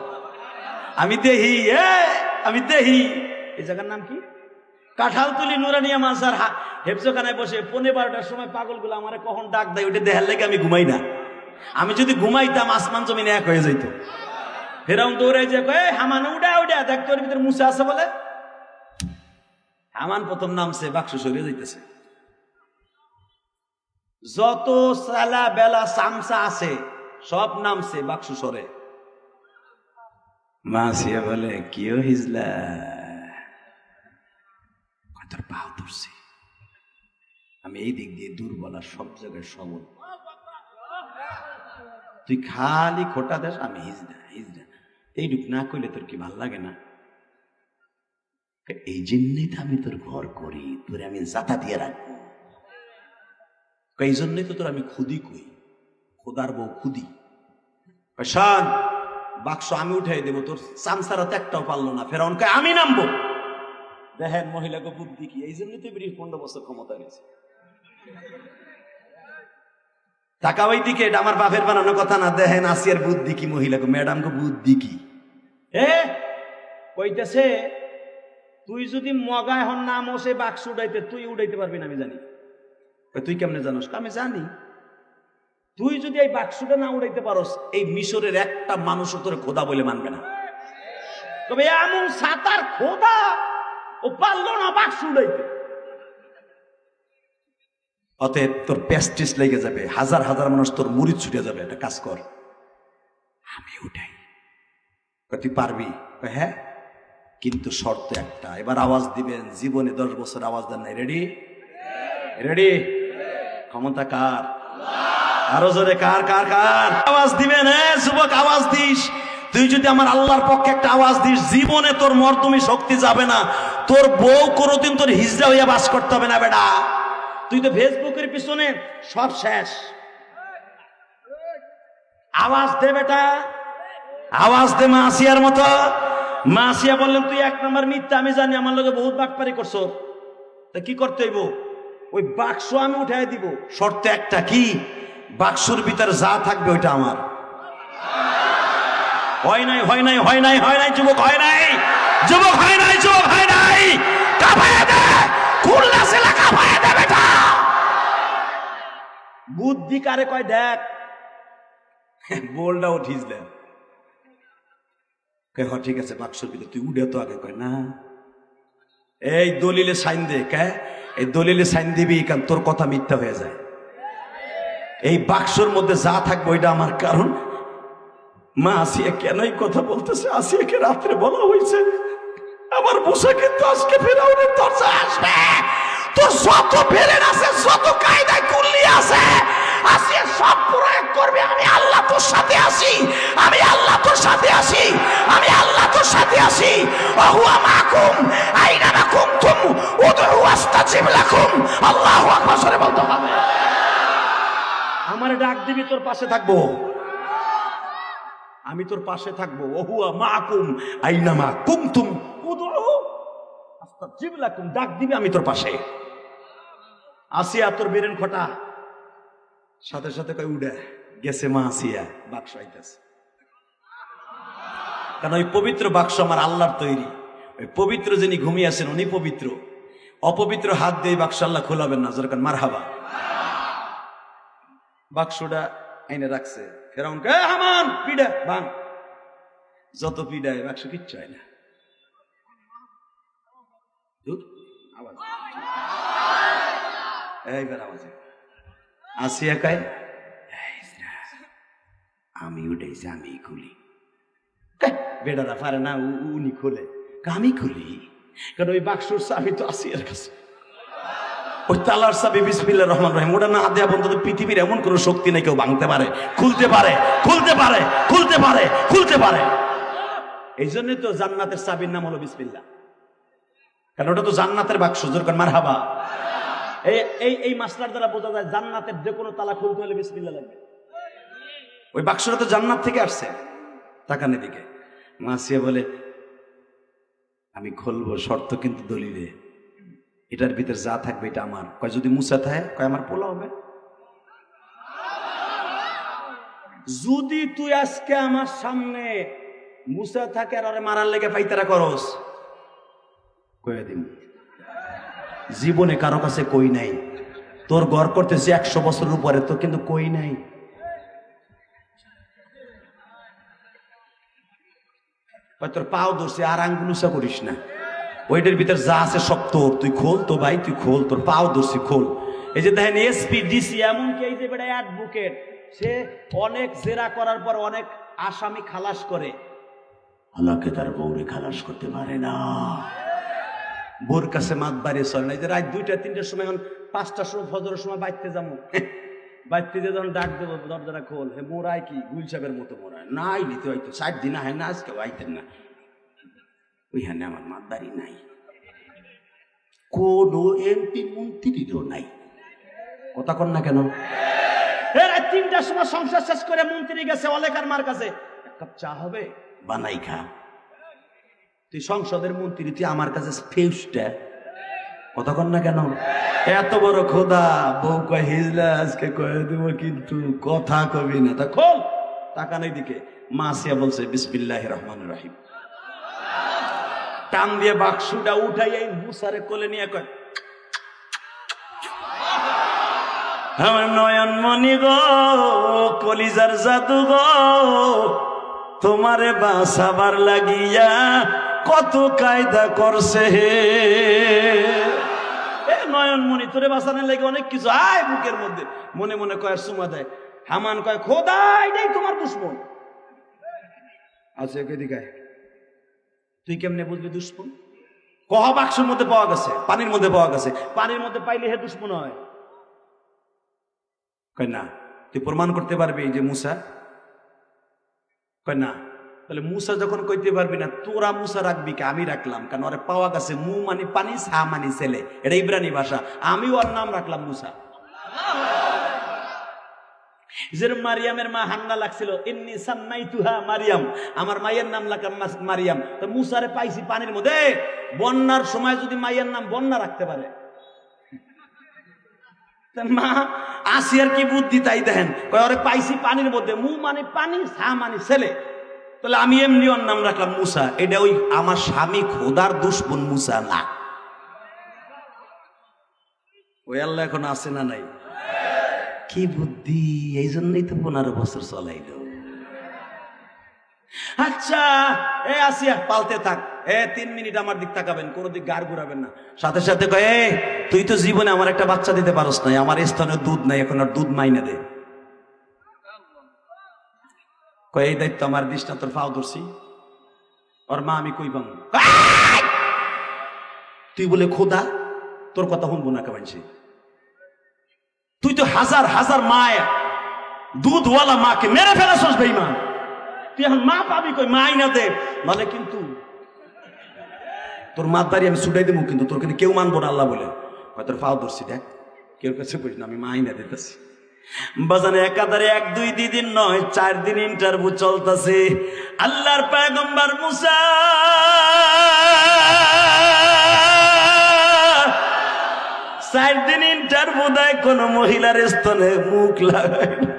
আমি দেহি আমি দেহি, এই জায়গার নাম কি, কাঁঠালতলি নুরানিয়া মাসার হেফজখানায় বসে 12:30টার সময় পাগলগুলো আমারে কখন ডাক দেয়, ওইটা দেখার লেগে আমি ঘুমাই না। আমি যদি ঘুমাইতাম আসমান জমিন এক হয়ে যাইতো। ফেরাউন দৌড়ে যে কয়, হামান উডা উডা দেখ তোর ভিতরে মুসা আছে বলে। হামান প্রথম নামছে, বাক্স সরিয়ে যাইতেছে। যত সালা বেলা চামচা আছে সব নামছে, বাক্স সরে। মাসিয়া বলে, কিও হিজলা, তোর পাও ধরছি, আমি এই দিক দিয়ে দুর্বল আর সব জায়গায় সবল, তুই খালি খোটা দেশ, আমি হিজড়া হিজড়া, এইটুক না করলে তোর কি ভাল লাগে না? এই জন্যই তো আমি তোর ঘর করি, তোরে আমি জাতা দিয়ে রাখবো, এই জন্যই তো তোর আমি খুদি কই, খোদার বউ খুদি। শান বাক্স আমি উঠাই দেবো, তোর চামচারা তো একটাও পারলো না। ফেরাউন কয়, আমি নামবো। দেখেন মহিলাকে বুদ্ধি কি, এই জন্যই তো 15 বছর ক্ষমতা গেছে। টাকা ওই দিকে, এটা আমার বাপের বানানো কথা না। দেখেন আসিয়ার বুদ্ধি কি, মহিলাকে ম্যাডামকে বুদ্ধি কি। কইতেছে, তুই যদি মগায় হন নাম ও সে বাক্স উড়াইতে, তুই উড়াইতে পারবি না আমি জানি। তুই কেমনে জানোস? আমি জানি। তুই যদি এই বাক্সটা না উড়াইতে পারস, এই মিশরের একটা মানুষও তোর খোদা বলে মানবে না। তবে এমন সাতার খোদা ও পারলো না বাক্স উড়াইতে। অতএব তোর প্যাস্টিস লেগে যাবে, হাজার হাজার মানুষ তোর মুড়ি ছুটে যাবে। একটা কাজ কর, আমি উঠাই। তুই পারবি? হ্যাঁ, কিন্তু শর্ত একটা। এবার আওয়াজ দিবেন, জীবনে 10 বছর আওয়াজ দেন নাই। রেডি? রেডি? ক্ষমতা কার? আরো জোরে কার কার কার? আওয়াজ দিবেন, যুবক আওয়াজ দিস। তুই যদি আমার আল্লাহর পক্ষে একটা আওয়াজ দিস, জীবনে তোর মর্দমি শক্তি যাবে না। তোর বউ কোনোদিন তোর হিজড়া হইয়া বাস করতে হবে না বেটা। তুই তো ফেসবুকের পিছনে সব শেষ। আওয়াজ দে বেটা, আওয়াজ দে। মা আসিয়ার মতো। মা আসিয়া বললেন, তুই এক নম্বর মিথ্যা, আমি জানি, আমার লোকে বহুত বাটপারি করছো। তা কি করতে হইব? ওই বাক্স আমি উঠাই দিব, শর্ত একটা, কি? বাক্সর ভিতরে যা থাকবে ওইটা আমার। হয় নাই, হয় নাই, হয় নাই, হয় নাই যুবক, হয় নাই যুবক, হয় নাই যুবক, হয় নাই। কাঁপায়া দে, খুলনা জেলা কাঁপায়া দে বেটা। বুদ্ধি কারে কয় দেখ। বোলটা উঠিস দেখ। ঠিক আছে, বাক্সর ভিতরে তুই উঠে তো আগে। কয় না, এই দলিলে সাইন দে। এই দলিলে সাইন দিবি, কারণ তোর কথা মিথ্যা হয়ে যায়। এই বাক্সর মধ্যে যা থাকবে ওইটা আমার। কারণ মা আসিয়া কেনই কথা বলতেছে, আসিয়াকে রাত্রে বলা হয়েছে আমার মুসা কিন্তু আজকে ফেরাউনের দরজায় আসবে। তোর যত বেরেন আছে, যত কায়দায় কুল্লি আছে, আসিয়া সব প্রয়োগ করবে। আমি আল্লাহ তোর সাথে আছি, আমি আল্লাহ তোর সাথে আছি, আমি আল্লাহ তোর সাথে আছি। ওহুয়া মাকুম আইনামা কুনতুম উদউ আস্তাজিব লাকুম। আল্লাহু আকবার সরে বলতে হবে। আমারে ডাক দিবি, তোর পাশে থাকবো, আমি তোর পাশে থাকবো। ওহুয়া মাকুম আইনামা কুনতুম উদউ আস্তাজিব লাকুম। ডাক দিবি, আমি তোর পাশে। আসিয়া তোর বেরেন খটা। সাথে সাথে কই উড়ে গেছে মা আসিয়া, বাক্স আইতাছে। কারণ ওই পবিত্র বাক্স আমার আল্লাহর তৈরি। ওই পবিত্র যিনি ঘুমিয়ে আছেন উনি পবিত্র। অপবিত্র হাত দিয়ে বাক্স আল্লাহ খোলাবেন না। জোরে কান মারহাবা। বাক্সটা আইনে রাখছে। ফেরাউন কে হামান পিডা ভাঙ। যত পিডায় বাক্স কিচ্ছু হয় না। আওয়াজ এইবার আওয়াজ আসিয়া কয়, আমি উঠেছি, আমি খুলি। বেটারা পারে না, উনি খোলে। আমি খুলি, কারণ ওই বাক্সর চাবি তো আসিয়ার কাছে। ওই তালার চাবি বিসমিল্লাহির রহমানির রহিম, ওটা না দেয়া পর্যন্ত পৃথিবীর এমন কোনো শক্তি নেই কেউ ভাঙতে পারে, খুলতে পারে, খুলতে পারে, খুলতে পারে, খুলতে পারে। এই জন্যই তো জান্নাতের চাবির নাম হলো বিসমিল্লাহ, কারণ ওটা তো জান্নাতের বাক্স। জোর করে মারহাবা। এই মাসলার দ্বারা বোঝা যায় জান্নাতের যে কোনো তালা খুলতে হলে বিসমিল্লাহ লাগবে। ওই বাক্সটা তো জান্নাত থেকে আসছে। তাকানে দিকে মাসিয়া বলে, আমি খুলবো, শর্ত কিন্তু দলিলে এটার ভিতর যা থাকবে এটা আমার। কয় যদি মুসা থাকে, কয় আমার পোলা হবে। যদি তুই আজকে আমার সামনে মুসা থাকে আর মারার লেগে পাইতারা করস, কয়ে দিন জীবনে কারো কাছে কই নাই। তোর ঘর করতেছি 100 বছরের উপরে, তো কিন্তু কই নাই। তোর পাও ধরছে আর আঙ্গুলুসা করিস না। ওইটার ভিতর যা আছে সব তোর। তুই খোল তো ভাই, তুই খোল, তোর পাও ধরছি, খোল। এই যে দেখেন এসপি, ডিসি, এমনকি এই যে বেটা অ্যাডভোকেট, সে অনেক জেরা করার পর অনেক আসামি খালাস করে, আল্লাহকে তার বউরে খালাস করতে পারে না। বোর কাছে মাত বাড়িয়ে চলে না। এই যে রাত 2টা-3টার সময়, এখন 5টার সময় ফজরের সময় বাইতে যাবো, বাইতে যে যখন ডাক দেবো, দরজাটা খোল। হে মোরাই কি গুল সাহেবের মতো মোরায় না, আইলি তো হয়তো 60 দিন হয় না, আজকে আইতেন না। ওইখানে আমার মাত বাড়ি নাই, কোন এমপি মন্ত্রীরও নাই। কথা কন না কেন? 3টার সময় সংসার শেষ করে মন্ত্রী গেছে অলেকার মার কাছে, এক কাপ চা হবে, বানাই খা। তুই সংসদের মন্ত্রী, তুই আমার কাছে ফেউসটা। কথা কন না কেন? এত বড় খোদা, বউ কয় হিজলা আজকে কয়ে দেবো, কিন্তু কথা কবি না। তা খোল। তাকানোর দিকে মাসিয়া বলছে বিসমিল্লাহির রহমানির রহিম। টান দিয়ে বাক্সটা উঠাই এই মুসারে কোলে নিয়ে কয়, আমার নয়নমণি গো, কলিজার জাদু গো, তোমারে বাঁচাবার লাগিয়া কত কায়দা করছে হে। নয়নমণি, তোরে বাঁচানোর লাগে অনেক কিছু। আয় বুকের মধ্যে। মনে মনে কয় সুমা দেয়। হামান কয়, খোদা এটাই তোমার দুশ্মন আছে। এদিকে তুই কেমনে বুঝবি দুশ্মন? কহ বাক্সের মধ্যে পাওয়া গেছে, পানির মধ্যে পাওয়া গেছে। পানির মধ্যে পাইলে হে দুশ্মন হয়। কয় না। তুই প্রমাণ করতে পারবি এই যে মুসা? কয় না। তাহলে মুসা যখন কইতে পারবি না, তোরা মুসা রাখবি কে? আমি রাখলাম, কারণ ওরে পাওয়া গেছে মু মানে পানি, সা মানে ছেলে, এটা ইব্রানি ভাষা। আমি ওর নাম রাখলাম মুসা। যে মারিয়ামের মা হান্না লাগছিল, ইন্নী সাম্মাইতুহা মারিয়াম, আমার মায়ের নাম লাগলাম মারিয়াম। তো মুসারে পাইছি পানির মধ্যে। বন্যার সময় যদি মায়ের নাম বন্যা রাখতে পারে, মা আসিয়ার কি বুদ্ধি তাই দেখেন। ওরে পাইছি পানির মধ্যে, মু মানে পানি, সা মানে ছেলে, তাহলে আমি এমনি ওর নাম রাখলাম মুসা। এটা ওই আমার স্বামী খোদার দুশমন মুসা না। ওই আল্লাহ এখন আছে না নাই? কি বুদ্ধি! এই জন্যই তো 15 বছর চলাইল। আচ্ছা এ আসিয়া পালতে থাক, 3 মিনিট আমার দিক তাকাবেন, কোনো দিক গাড় ঘুরাবেন না। সাথে সাথে কয়ে, তুই তো জীবনে আমার একটা বাচ্চা দিতে পারস নাই, আমার স্তনে দুধ নাই, এখন আর দুধ মাইনা দে। কয়ে এই দায়িত্ব আমার দিস না, তোর ফাও ধরছি। ওর মা আমি কই পাবো? তুই বলে খোদা, তোর কথা শুনবো না কেমনছি? তুই তো হাজার হাজার মায়ের দুধওয়ালা মাকে মেরে ফেলেছস বেঈমান। তুই এখন মা পাবি কই? মা আইনা দে, নাহলে কিন্তু তোর মার দাঁড়িয়ে আমি ছুটাই দেবো, কিন্তু তোর কিন্তু কেউ মানবো না আল্লাহ বলে। তোর ফাও ধরছি, দেখ কেউ কাছে কইস না, আমি মা আইনা দিতেছি। বাজানে একাধারে 1 2 দিন নয়, 4 দিন ইন্টারভিউ চলতেছে। আল্লাহর পয়গম্বর মুসা 4 দিন ইন্টারভিউ দেয়, কোন মহিলার স্তনে মুখ লাগায় না।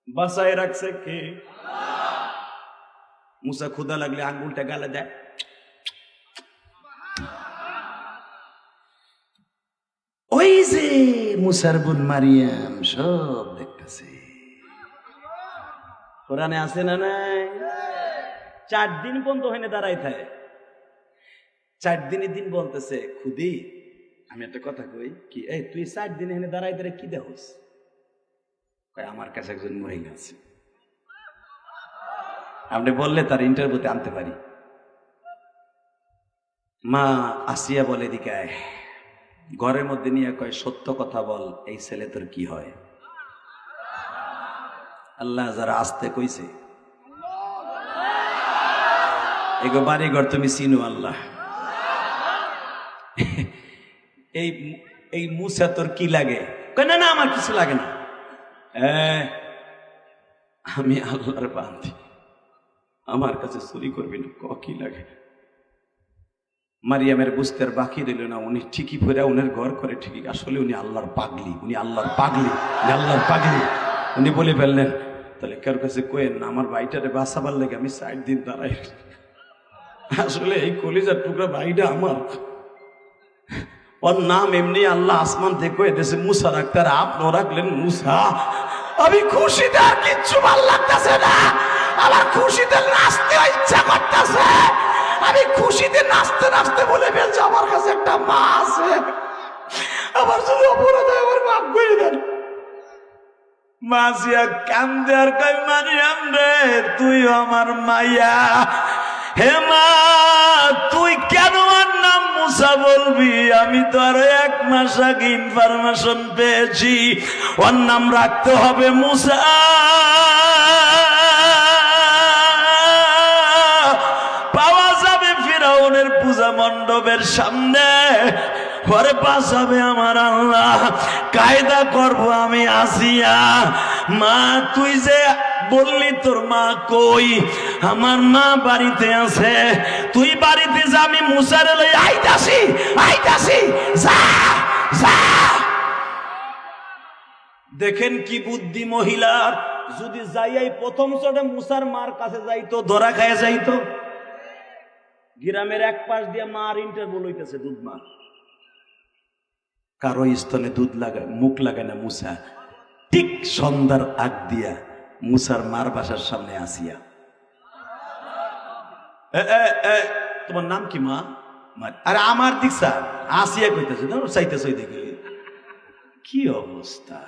বাসায় রাখছে কে? মুসা ক্ষুধা লাগলে আঙ্গুলটা গালে দেয়, ওই যে মুসার বোন মারিয়াম সব দেখতেছে। কোরআনে আছে না নাই? 4 দিন পর্যন্ত হয়নি দাঁড়াই থাকে। 4 দিনের দিন বলতেছে, খুদি আমি একটা কথা কই কি, এই তুই 4 দিন এখানে দাঁড়াই দাঁড়াই কি দেখোস? কয় আমার কাছে একজন মহিলা আছে, আপনি বললে তার ইন্টারভিউতে আনতে পারি। মা আসিয়া বলে এদিকে আয়, ঘরের মধ্যে নিয়ে কয়, সত্য কথা বল, এই ছেলে তোর কি হয়? আল্লাহ যারা আসতে কইছে, এগো বাড়ি ঘর তুমি চিনো আল্লাহ। এই মুসা তোর কি লাগে? না না আমার কিছু লাগে না, আমি আল্লাহর বান্দি, আমার কাছে চুরি করবি না। কি লাগে? মারিয়ামের বুঝতে আর বাকি দিল না, উনি ঠিকই ফেরা উনার ঘর করে ঠিকই, আসলে উনি আল্লাহর পাগলি, উনি আল্লাহর পাগলি, আল্লাহর পাগলি উনি বলে ফেললেন। তাহলে কার কাছে কোয়েন না, আমার ভাইটারে বাঁচাবার লাগে আমি 4 দিন দাঁড়াই। আসলে এই কলিজার টুকরা ভাইটা আমার, ওর নাম এমনি আল্লাহ আসমান থেকে এদেশে মুসা রাখতে, আর আপনিও রাখলেন মুসা। আমি খুশিতে আর কিচ্ছু ভাল লাগতেছে না, আমার খুশিতে নাচতে ইচ্ছা করতেছে। আমি খুশিতে নাচতে নাচতে বলে ফেলছি আমার কাছে একটা মা আছে, আমার যদি অপরাধ হয় আমার মাফ করে দেন। মাসিয়া কান্দে আর কই, মারিয়াম রে তুই আমার মাইয়া, হে মা তুই কেন আর নাম মুসা বলবি? আমি তো আরো 1 মাস আগে ইনফরমেশন পেয়েছি ওর নাম রাখতে হবে মুসা। পাওয়া যাবে ফিরাউনের পূজা মণ্ডপের সামনে, পরে বাঁচাবে আমার আল্লাহ, কায়দা করব আমি আসিয়া। মা তুই যে বললি তোর মা কই? আমার মা বাড়িতে আছে, তুই বাড়িতে যা, আমি মুসারে লই আইতাছি, আইতাছি, যা যা। দেখেন কি বুদ্ধি মহিলার, যদি যাইয়াই প্রথম চটে মুসার মার কাছে যাইতো, ধরা খায় যাইতো। গ্রামের এক পাশ দিয়ে মার ইন্টারভিউ লইতেছে, দুধ মা, কারো স্তনে দুধ লাগায়, মুখ লাগায় না মুসা। ঠিক সন্ধ্যার আগ দিয়া মুসার মার বাসার সামনে আসিয়া, তোমার নাম কি মা? আরে আমার দিক স্যার আসিয়া কইতেছে, চাইতেছ দেখে কি অবস্থা।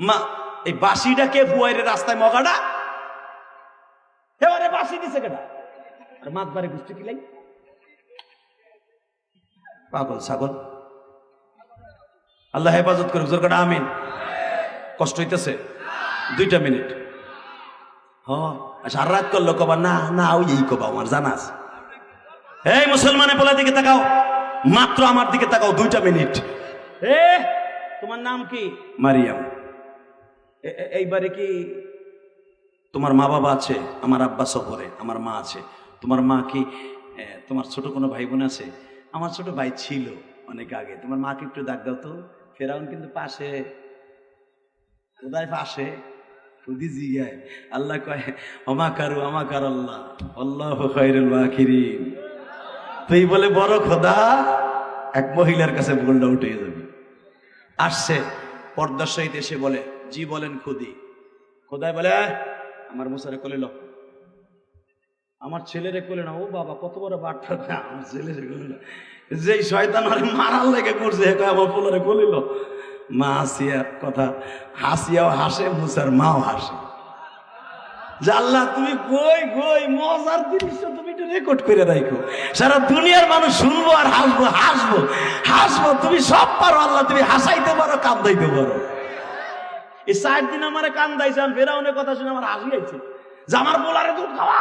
মা এই বাসিটা কে ফুয়াই রে রাস্তায় মগাটা? এবারে বাসি দিছে কেটা? আর মাত বারে গুষ্টি কিলাই পাগল ছাগল। আল্লাহ হেফাজত করুক, জোর কাটা আমিন। কষ্ট হইতেছে 2টা মিনিট। আচ্ছা, আর রাত করলো কবা না না ওই এই কবা আমার জানা আছে। এই মুসলমানের বলার দিকে তাকাও, মাত্র আমার দিকে তাকাও 2টা মিনিট। তোমার নাম কি? মারিয়াম। এইবারে কি তোমার মা বাবা আছে? আমার আব্বা সফরে, আমার মা আছে। তোমার মা কি, তোমার ছোট কোনো ভাই বোন আছে? আমার ছোট ভাই ছিল অনেক আগে। তোমার মাকে একটু ডাক দাও তো। ফেরাউন কিন্তু পাশে, কোথায় পাশে? খুদি জিগায়। আল্লাহ কয় অমাকারু আমাকার আল্লাহ আল্লাহু খায়রুল মাকিরিন। তুই বলে বড় খোদা, এক মহিলার কাছে ভুলটা উঠে যাবে। আসছে পর্দার সহিত এসে বলে, জি বলেন খুদি। খোদায় বলে আমার মুসারে কোলে লো, আমার ছেলেরে কোলে না। ও বাবা কত বড় বাটপার, আমার ছেলেরে কোলে না। যেই শয়তান আরে মারার লেগে করছে আমার পোলারে কোলে লো। মা হাসিয়া কথা, হাসিয়াও হাসে, মুসার মাও হাসে। আল্লাহ তুমি কই মজার জিনিস তুমি একটু রেকর্ড করে রাখো, সারা দুনিয়ার মানুষ শুনবো আর হাসবো হাসবো হাসবো। তুমি সব পারো আল্লাহ, তুমি হাসাইতে পারো কান্দাইতে পারো। এই 4 দিন আমার কান্দাইছেন, ফেরাউনের কথা শুনে আমার হাসি আইছে যে আমার পোলারে দুধ খাওয়া।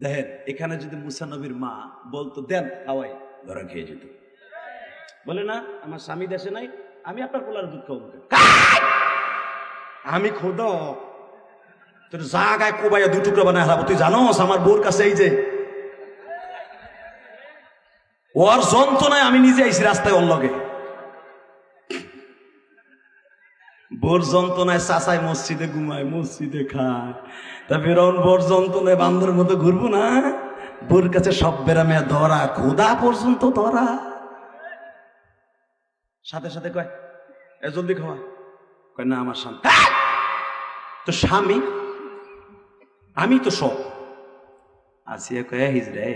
দেখেন এখানে যদি মুসা নবীর মা বলতো দেন খাওয়াই, ধরা খেয়ে যেত। বলে না আমার স্বামী দেশে নাই, আমি আপনার পোলার দুধ খাওয়াবো। আমি খোদা তোর জায়গায় কোবাইয়া 2 টুকরা বানায় হারাবো। তুই জানোস আমার বোর কাছে এই যে ওর যন্ত্রণায় আমি নিজে আইছি রাস্তায় ওর লগে। বোর যন্ত্রণায় চাচাই মসজিদে ঘুমায়, মসজিদে খায়। তা ফেরাউন বোর যন্ত্রণায় বান্দরের মতো ঘুরবো না? বোর কাছে সব বেরামে ধরা, খোদা পর্যন্ত ধরা। সাথে সাথে কয় এ জলদি খাওয়া। কয় না আমার স্বামী। তো স্বামী আমি তো সব। আসিয়া কয় হিজরে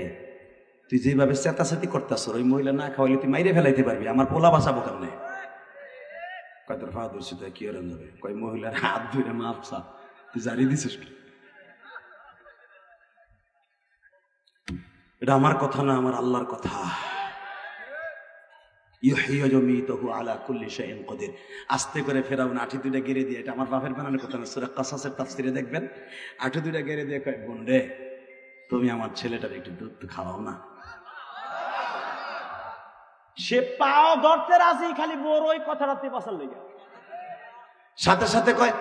তুই যেভাবে চেতাচেতি করতেছ ওই মহিলা না খাওয়াইলে তুই মাইরে ফেলাইতে পারবি, আমার পোলা বাঁচাবো কেমনে? কয় তোর ফা ধরছি তো কি ওরম যাবে? কয় মহিলার হাত ধরে মাপসা তুই জারি দিছিস। এটা আমার কথা না, আমার আল্লাহর কথা। আস্তে করে ফেরাউন 2টা গেড়ে দিয়ে, এটা আমার বাপের বানানোর কথা না, সূরা কাসাসের তাফসিরে দেখবেন। 2টা গেড়ে দিয়ে কয় বোন রে তুমি আমার ছেলেটার একটু দুধ খাওয়াও না। সে পাও ধরতে রাজি, খালি বড় ওই কথাটাতে বাঁচার লেগে। সাথে সাথে কয়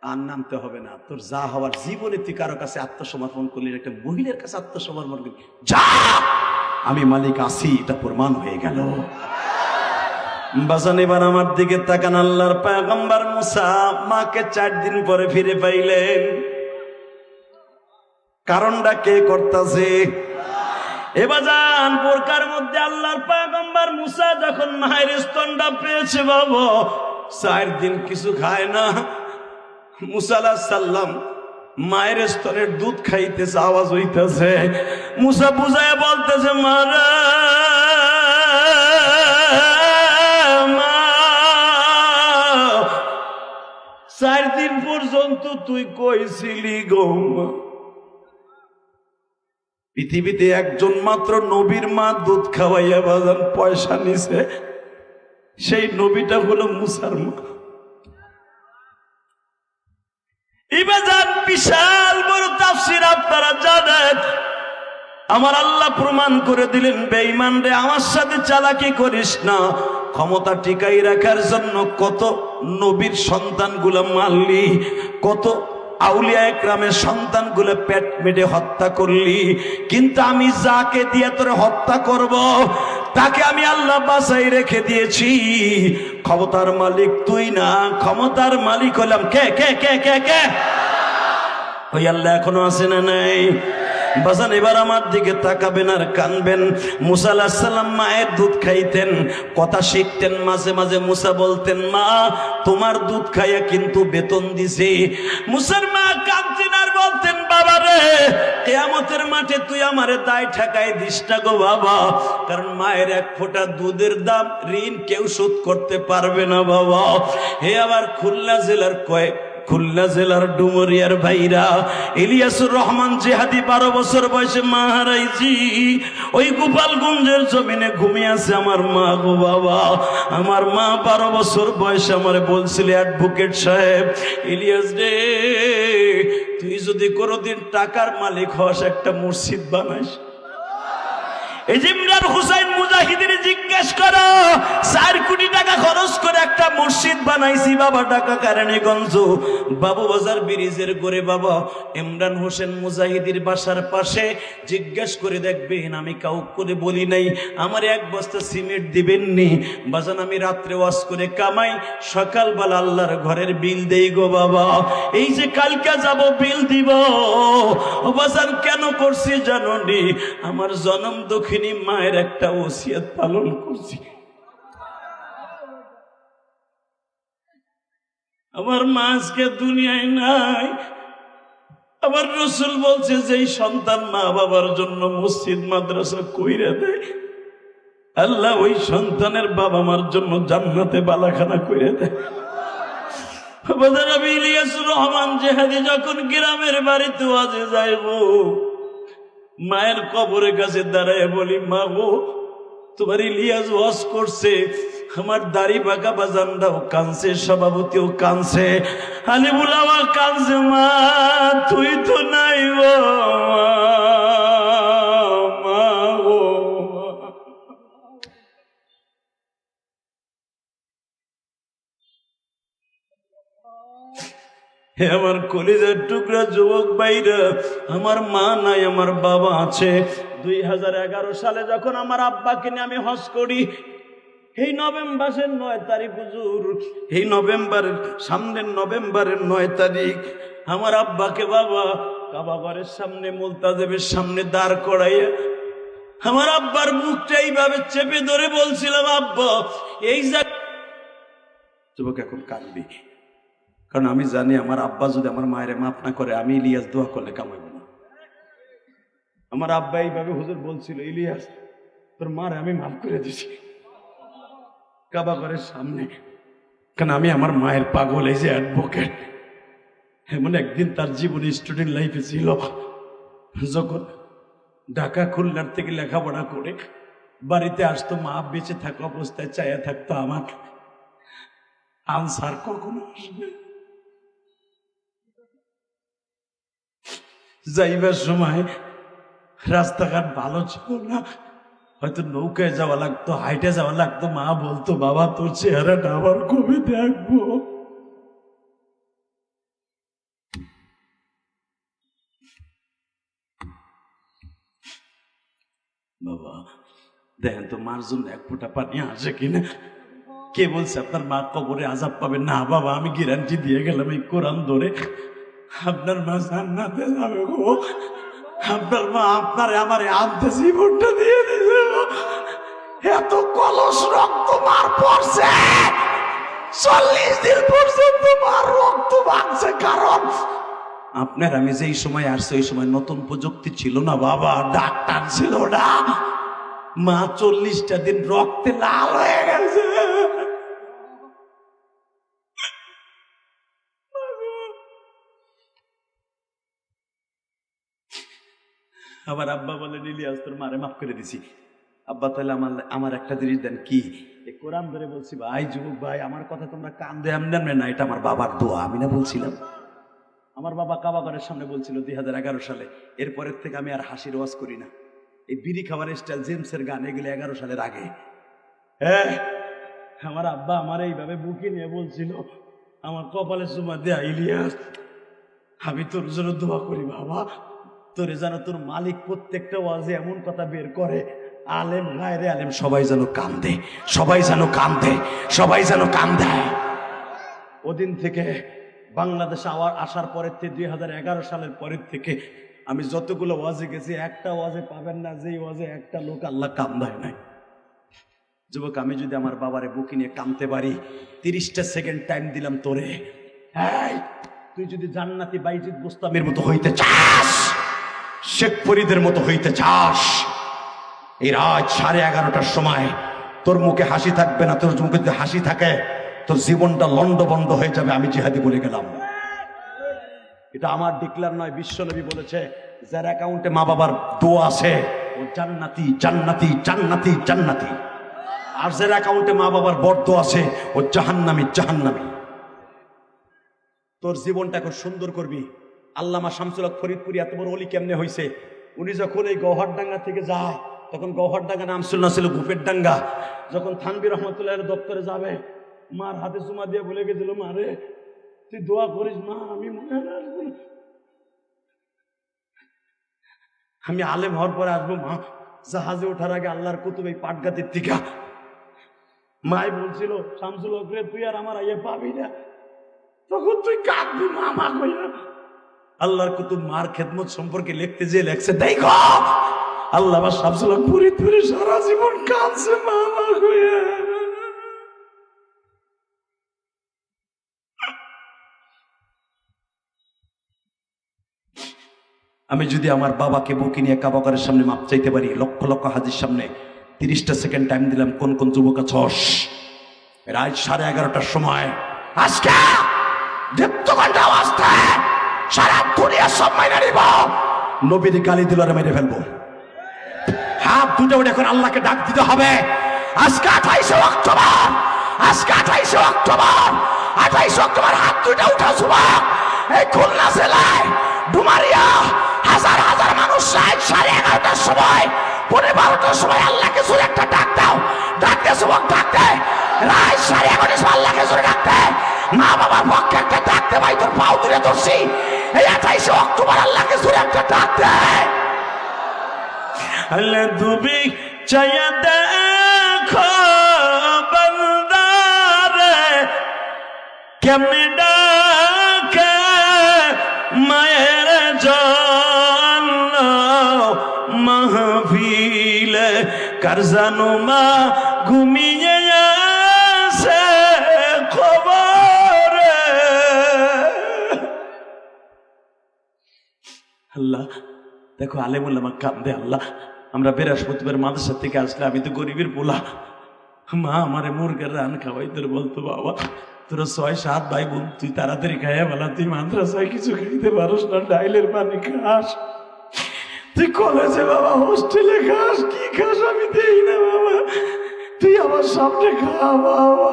আর নামতে হবে না, তোর যা হওয়ার জীবনে তুই কারো কাছে আত্মসমর্পণ করলি, একটা মহিলার কাছে আত্মসমর্পণ করলি, যা আমি মালিক আসি, এটা প্রমাণ হয়ে গেল। বাজান এবার আমার দিকে তাকান। আল্লাহর পয়গম্বর মুসা মাকে 4 দিন পরে ফিরে পাইলেন। কারণটা কে করতেছে? এবার যান বোরকার মধ্যে আল্লাহর পয়গম্বর মুসা যখন মায়ের স্তনটা পেয়েছে বাবা, 4 দিন কিছু খায় না। মুসা আলাইহিস সালাম মায়ের স্তনের দুধ খাইতেছে, আওয়াজ হইতেছে। মুসা বুঝায় বলতেছে মারা 4 দিন পর্যন্ত তুই কইছিলি গো। পৃথিবীতে একজন মাত্র নবীর মা দুধ খাওয়াইয়া বাজান পয়সা নিছে, সেই নবীটা হলো মুসার মা। বিশাল বড় তাফসীর আপনারা জানেন। আমার আল্লাহ প্রমাণ করে দিলেন বেঈমান রে আমার সাথে চালাকি করিস না। ক্ষমতা টিকাই রাখার জন্য কত নবীর সন্তানগুলো মারলি, কত আউলিয়া একরামের সন্তানগুলো পেট মেটে হত্যা করলি, কিন্তু আমি যাকে দিয়ে তোরে হত্যা করব তাকে আমি আল্লাহ বাঁচাই রেখে দিয়েছি। ক্ষমতার মালিক তুই না, ক্ষমতার মালিক হলাম কে কে কে কে কে ওই আল্লাহ এখনো আছে না নাই? বাজান এবার আমার দিকে তাকাবেন আর কানবেন। মুসা আলাইহিস সালাম মায়ের দুধ খাইতেন, কথা শিখতেন। মাঝে মাঝে মুসা বলতেন মা তোমার দুধ খাইয়া কিন্তু বেতন দিছি। মুসার মা কাঁদতেন আর বলতেন বাবা রে কিয়ামতের মাঠে তুই আমারে দায় ঠেকাই দিস না গো বাবা, কারণ মায়ের 1 ফোঁটা দুধের দাম ঋণ কেউ শোধ করতে পারবে না বাবা। হে আবার খুলনা জেলার খুলনা জেলার ডুমুরিয়ার ভাইরা, ইলিয়াসুর রহমান জিহাদি 12 বছর বয়সে মা হারাইছি। ওই গোপালগঞ্জের জমিনে ঘুমিয়ে আছে আমার মা গো বাবা। আমার মা 12 বছর বয়সে আমারে বলছিল, অ্যাডভোকেট সাহেব, ইলিয়াস রে, তুই যদি কোনোদিন টাকার মালিক হস, একটা মসজিদ বানাইস। এই যে ইমরান হুসাইন মুজাহিদের জিজ্ঞেস করো, 4 কোটি টাকা খরচ করে একটা মসজিদ বানাইছি বাবা, ঢাকা কেরানীগঞ্জ বাবু বাজার ব্রিজের করে বাবা। ইমরান হোসেন মুজাহিদের বাসার পাশে জিজ্ঞেস করে দেখবেন, আমি কাউকে বলি নাই আমার 1 বস্তা সিমেন্ট দিবেননি বাজান। আমি রাত্রে ওয়াজ করে কামাই, সকালবেলা আল্লাহর ঘরের বিল দেই গো বাবা। এই যে কালকে যাব বিল দিব ও বাজান, কেন করছি জানো নি? আমার জন্ম দুঃখী মায়ের একটা ওসিয়ত পালন করছি। আমার মা আজকে দুনিয়ায় নাই। আমার রাসূল বলছে, যেই সন্তান মা বাবার জন্য মসজিদ মাদ্রাসা কইরা দেয়, আল্লাহ ওই সন্তানের বাবা মার জন্য জান্নাতে বালাখানা কইরা দেয়। আমি ইলিয়াসুর রহমান জিহাদি যখন গ্রামের বাড়িতে ওয়াজে যাইব, মায়ের কবরের কাছে দাঁড়ায় বলি, মা গো, তোমার ইলিয়াস ওয়াজ করছে, আমার দাড়ি বাঁকা বাজানরাও কানছে, সভাপতিও কানছে, আলিমুল আমা কানছে, মা তুই তো নাই গো মা গো। হে আমার কলিজার টুকরা যুবক ভাইরা, আমার মা নাই, আমার বাবা আছে। 2011 সালে যখন আমার আব্বাকে নিয়ে আমি হজ করি, এই নভেম্বরের 9 তারিখ হুজুর, এই নভেম্বরের সামনের নভেম্বরের 9 তারিখ আমার আব্বাকে বাবা কাবা ঘরের সামনে মুলতাজেবের সামনে দাঁড় করাইয়া আমার আব্বার মুখটা এইভাবে চেপে ধরে বলছিলাম, আব্বা এই যুবক এখন কাঁদবি, কারণ আমি জানি আমার আব্বা যদি আমার মায়ের মাফ না করে, আমি ইলিয়াস দোয়া করলে কামাইব না। আমার আব্বা এইভাবে হুজুর বলছিল, ইলিয়াস তোর মারে আমি মাফ করে দিছি কাবা ঘরের সামনে, কারণ আমি আমার মায়ের পাগল। এই যে অ্যাডভোকেট, এমন একদিন তার জীবনে স্টুডেন্ট লাইফে ছিল, যখন ঢাকা খুলনার থেকে লেখাপড়া করে বাড়িতে আসতো, মা বেঁচে থাকা অবস্থায় চাইয়া থাকতো আমার আনসার কখনো আসবে। যাইবার সময় রাস্তাঘাট ভালো ছিল না, হয়তো নৌকায় যাওয়া লাগতো, হাইটে যাওয়া লাগতো। মা বলতো, বাবা তোর চেহারাটা আবার কবে দেখবো? বাবা দেখেন তো মার জন্য 1 ফোঁটা পানি আসে কিনা। কে বলছে আপনার মা কবরে আযাব পাবে না? বাবা আমি গ্যারান্টি দিয়ে গেলাম এই কোরআন ধরে, আপনার মা জান্নাতে যাবে গো। আপনার মা আপনারে আমারে আনতে জীবনটা দিয়ে দিবে। এত কলস রক্ত মার পড়ছে, 40 দিন পর্যন্ত মার রক্ত ভাঙছে, কারণ আপনার আমি যেই সময় আসছে ওই সময় নতুন প্রযুক্তি ছিল না বাবা, ডাক্তার ছিল না। মা 40টা দিন রক্তে লাল হয়ে গেছে। আবার আব্বা বলেন, ইলিয়াস তোর মারে মাফ করে দিছি। আব্বা তাহলে আমার একটা জিনিস দেন। কি? কোরআন ধরে বলছি, ভাই যুবক ভাই আমার কথা তোমরা কান দিয়ে এমনি না, এটা আমার বাবার দোয়া। আমি না বলছিলাম, আমার বাবা কাবা ঘরের সামনে বলছিল 2011 সালে। এরপরের থেকে আমি আর হাসির ওয়াজ করি না। এই বিড়ি খাবার স্টাইল, জেমসের গান, এগুলো 11 সালের আগে। হ্যাঁ, আমার আব্বা আমার এইভাবে বুকে নিয়ে বলছিল, আমার কপালে চুমা দেয়া, ইলিয়াস আমি তোর জন্য দোয়া করি বাবা, তোরে যেন তোর মালিক প্রত্যেকটা ওয়াজে এমন কথা বের করে, আলেম গায়রে আলেম সবাই যেন কান্দে, সবাই যেন কান্দে, সবাই যেন কান্দে। ওদিন থেকে বাংলাদেশে আসার পরের থেকে 2011 সালের পরের থেকে আমি যতগুলো ওয়াজে গেছি, একটা ওয়াজে পাবেন না যেই ওয়াজে একটা লোক আল্লাহ কান্দায় নাই। যুবক আমি যদি আমার বাবারে বুকে নিয়ে কাঁদতে পারি, 30টা সেকেন্ড টাইম দিলাম তোরে, তুই যদি জান্নাতি বাইজিদ বুস্তামের মতো হইতে চাস, শেখ ফরিদের মতো হইতে চাস, এই রাত 11:30টার সময় তোর মুখে হাসি থাকবে না। তোর মুখে যদি হাসি থাকে তোর জীবনটা লন্ডভন্ড হয়ে যাবে। আমি জিহাদি বলে গেলাম। এটা আমার ডিক্লার নয়, বিশ্বনবী বলেছে যার অ্যাকাউন্টে মা বাবার দোয়া আছে ও জান্নাতি জান্নাতি জান্নাতি জান্নাতি, আর যার অ্যাকাউন্টে মা বাবার বরদোয়া আছে ও জাহান্নামী জাহান্নামী। তোর জীবনটা খুব সুন্দর করবি। আল্লামা শামসুল হক ফরিদপুরি এত বড় ওলি কেমনে হয়েছে? উনি যখন এই গৌহারডাঙ্গা থেকে যায় তখন গৌহারডাঙ্গা নাম ছিল না, ছিল গুপের ডাঙ্গা। যখন থানবী রহমতুল্লাহ দপ্তরে যাবে, মার হাতে চুমা দিয়ে বলে গেছিল, মা রে তুই দোয়া করিস মা, আমি মনে আসবো না, আমি আলেম হওয়ার পরে আসবো মা। জাহাজে ওঠার আগে আল্লাহর কুতুব এই পাটগাতির টিকা মাই বলছিল, শামসুল হক রে তুই আর আমার আইয়ে পাবি না, তখন তুই কাঁদবি মা মা কইয়া। আল্লাহর কুতুব মার খেদমত সম্পর্কে লিখতে যে লেখছে, দেখো আল্লাহ শামসুল হক ফরিদপুরি সারা জীবন কাঁদছে মা মা কইয়া। আমি যদি আমার বাবাকে বুকে নিয়ে কাবাকারের সামনে মাপ চাইতে পারি, লক্ষ লক্ষ হাজির সামনে 30টা সেকেন্ড টাইম দিলাম, কোন কোন যুবক আছস? রাত 11:30টার সময় আজকে দীপ্তকণ্ঠে আওয়াজ দেয়, সারা দুনিয়া সব মাইনা নিব, নবীর গালি দিল আর মেরে ফেলবো। হাত দুটো উঠে এখন আল্লাহকে ডাক দিতে হবে। আজকে 28শে অক্টোবর, আজকে 28শে অক্টোবর, 28শে অক্টোবর হাত দুটো উঠা যুবক। এই খুলনা জেলায় ডুমারিয়া হাজার হাজার মানুষ 11:30টার সময় 12টার সময় আল্লাহকে জোরে একটা ডাক দাও, ডাক দে যুবক, ডাক দে। রাত 11:30 আল্লাহকে জোরে ডাক দে। মা বাবার পক্ষে একটা ডাক দে ভাই, তোর পাও তুলে ধরছি। এই 28শে অক্টোবর আল্লাহকে জোরে একটা ডাক দে। আল্লাহ দুবি চাইয়া দেখো বান্দারে কেমনে ডাকে মায়ের জন্য মাহফিলে কার জানো মা ঘুমিয়ে আছে খবরে। আল্লাহ দেখো আলেমুল্লামা কান্দে। আল্লাহ আমরা বৃহস্পতিবার মাদ্রাসা থেকে আসলে আমি তো গরিবের পোলা, মা আমারে মুরগের রান খাওয়াই, তোর বলতো বাবা তোরা 6-7 ভাই বোন, তুই তাড়াতাড়ি খাইয়া বলা, তুই মাদ্রাসায় কিছু খাইতে পারস না, ডাইলের পানি খাস, তুই কলেজে বাবা হোস্টেলে খাস, কি খাস আমি দেই না বাবা, তুই আমার সামনে খা বাবা।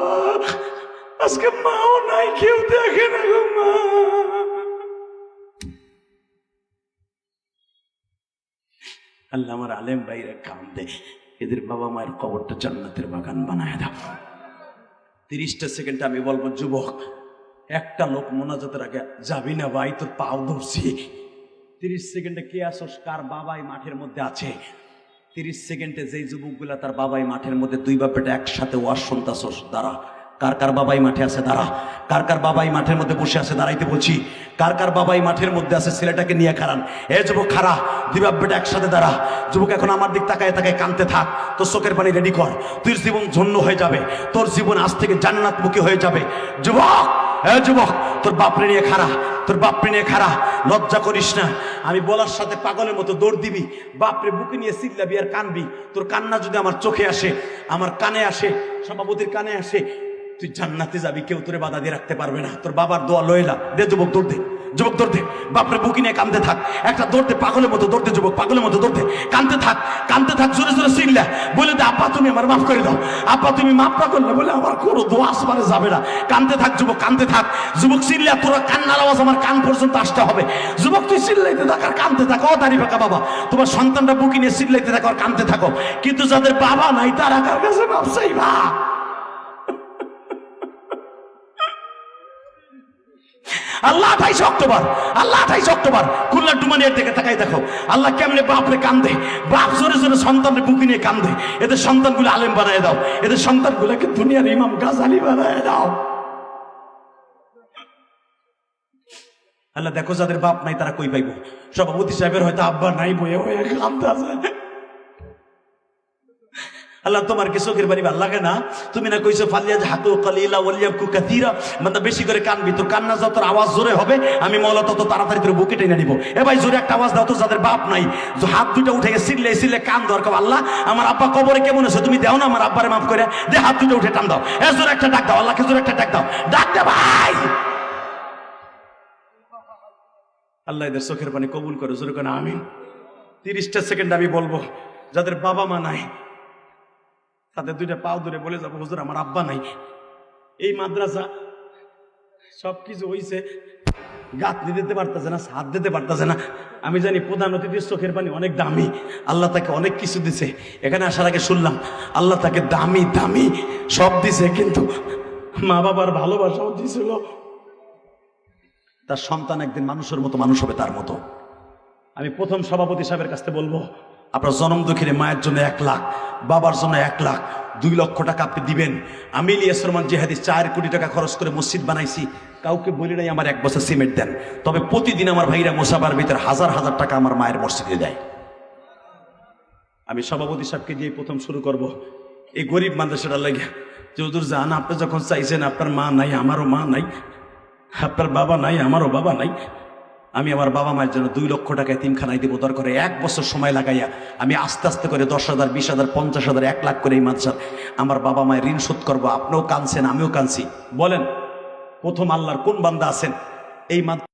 আজকে মাও নাই, কেউ দেখে না গো মা। আল্লাহ আমার আলেম ভাইরা কান্দে, এদের বাবা মায়ের কবরটা জান্নাতের বাগান বানায় দাও। 30টা সেকেন্ড আমি বলবো, যুবক একটা লোক মোনাজাতের আগে যাবি না ভাই, তোর পাও ধরছি। 30 সেকেন্ডে কে আসোস, কার বাবাই মাঠের মধ্যে আছে? 30 সেকেন্ডে যেই যুবকগুলা তার বাবাই মাঠের মধ্যে, দুই বাপেটা একসাথে ওয়াজ শুনতাছোস, দাঁড়া। কার কার বাবাই মাঠে আছে দাঁড়া, কার কার বাবাই মাঠের মধ্যে বসে আছে দাঁড়াইতে বলছি, কার কার বাবাই মাঠের মধ্যে আছে ছেলেটাকে নিয়ে খারান। এ যুবক খারা, দুই বাপ বেটা একসাথে দাঁড়া। যুবক এখন আমার দিক তাকায় তাকায় কানতে থাক, তোর চোখের পানি রেডি কর, তুই জীবন ধন্য হয়ে যাবে, তোর জীবন আজ থেকে জান্নাতমুখী হয়ে যাবে। যুবক, এ যুবক তোর বাপরে নিয়ে খারা, তোর বাপরে নিয়ে খারা, লজ্জা করিস না। আমি বলার সাথে পাগলের মতো দৌড় দিবি, বাপরে বুকে নিয়ে চিল্লাবি আর কানবি। তোর কান্না যদি আমার চোখে আসে, আমার কানে আসে, সভাপতির কানে আসে, তুই জান্নাতে যাবি, কেউ তোরে বাধা দিয়ে রাখতে পারবে না। তোর বাবার দোয়া লইলা দে যুবক, দৌড় দে যুবক, দৌড় দে, বাপরে বুকি নিয়ে কান্দতে থাক, একটা দৌড়তে পাগলের মতো দৌড়তে যুবক, পাগলের মতো দৌড়তে, কান্দতে থাক, কান্দতে থাক, জোরে জোরে চিল্লা বলে দে, আব্বা তুমি আমার মাফ করে দাও, আব্বা তুমি মাফ না করলে বলে আমার কোনো দোয়া আসমানে যাবে না। কান্দতে থাক যুবক, কান্দতে থাক যুবক, চিল্লা, তোরা কান্নার আওয়াজ আমার কান পর্যন্ত আসতে হবে। যুবক তুই চিল্লাইতে থাক আর কান্দতে থাক। ও দাঁড়ি ফাঁকা বাবা, তোমার সন্তানরা বুকি নিয়ে চিল্লাইতে থাকো আর কান্দতে থাকো, কিন্তু যাদের বাবা নাই তারা কার কাছে মাফ চাইবা? আল্লাহ 28 অক্টোবর, আল্লাহ 28 অক্টোবর খুলনা ডুমানিয়ার দিকে তাকাই দেখো, আল্লাহ কেমনে বাপরে কান্দে, বাপ জোরে জোরে সন্তানের বুকে নিয়ে কান্দে। এদের সন্তানগুলো আলেম বানায় দাও, এদের সন্তানগুলোকে দুনিয়ার ইমাম গাজালি বানায় দাও। আল্লাহ দেখো যাদের বাপ নাই তারা কই পাইব? সভাপতি সাহেবের হয়তো আব্বা নাই, বয়ে বয়ে কান্দা যায়। আল্লাহ তোমার কি চোখের বাড়ি ভাল লাগে না? তুমি না কইছো ফালিয়া হাতু কালিলা ওয়ালিয়াকু কাসীরা, মানে বেশি করে কানবি, তোর কান্না যত আওয়াজ জোরে হবে আমি মওলা তত তাড়াতাড়ি তোর বুকে টেনে নিব। এ ভাই জোরে একটা আওয়াজ দাও তো, যাদের বাপ নাই হাত দুটো উঠে গেছে, সিল্লে সিল্লে কান দরকার। আল্লাহ আমার আব্বা কবরে কেমন আছে, তুমি দাও না আমার আব্বারে মাফ করে দে, হাত দুটো উঠে টান দাও। এ জোরে একটা ডাক দাও, আল্লাহকে জোরে একটা ডাক দাও, ডাক দে ভাই। আল্লাহ এদের চোখের পানি কবুল করে, জোরে করে আমিন। 30টা সেকেন্ড আমি বলবো, যাদের বাবা মা নাই তাদের দুইটা পাও ধরে বলে যাবো, হুজুর আমার আব্বা নাই। এই মাদ্রাসা সবকিছু হইছে, গাঁথনি দিতে পারতেছে না, ছাদ দিতে পারতেছে না। আমি জানি প্রধান অতিথির চোখের পানি অনেক দামি, আল্লাহ তাকে অনেক কিছু দিছে। এখানে আসার আগে শুনলাম আল্লাহ তাকে দামি দামি সব দিছে, কিন্তু মা বাবার ভালোবাসাও দিছিল। তার সন্তান একদিন মানুষের মতো মানুষ হবে, তার মতো। আমি প্রথম সভাপতি সাহেবের কাছে বলবো, আপনার জনম দুঃখের মায়ের জন্য 1 লাখ, বাবার জন্য 1 লাখ, 2 লক্ষ টাকা আপনি দিবেন। আমি ইলিয়াস রহমান জিহাদি 4 কোটি টাকা খরচ করে মসজিদ বানাইছি, কাউকে বলি নাই আমার 1 বছর সিমেন্ট দেন। তবে প্রতিদিন আমার ভাইরা মোসাবার ভিতরে হাজার হাজার টাকা আমার মায়ের মসজিদে দেয়। আমি সভাপতি সাহেবকে দিয়ে প্রথম শুরু করব এই গরিব মাদ্রাসাটার লাগে, যে হুজুর জান আপনি যখন চাইছেন, আপনার মা নাই আমারও মা নাই, আপনার বাবা নাই আমারও বাবা নাই, আমি আমার বাবা মায়ের জন্য 2 লক্ষ টাকা এতিমখানায় দিব। দরকার 1 বছর সময় লাগাইয়া আমি আস্তে আস্তে করে 10,000, 20,000, 50,000, 1 লাখ করে এই মাদ্রাসার আমার বাবা মায়ের ঋণ শোধ করবো। আপনিও কাঁদছেন, আমিও কাঁদছি। বলেন প্রথম আল্লাহর কোন বান্দা আছেন এই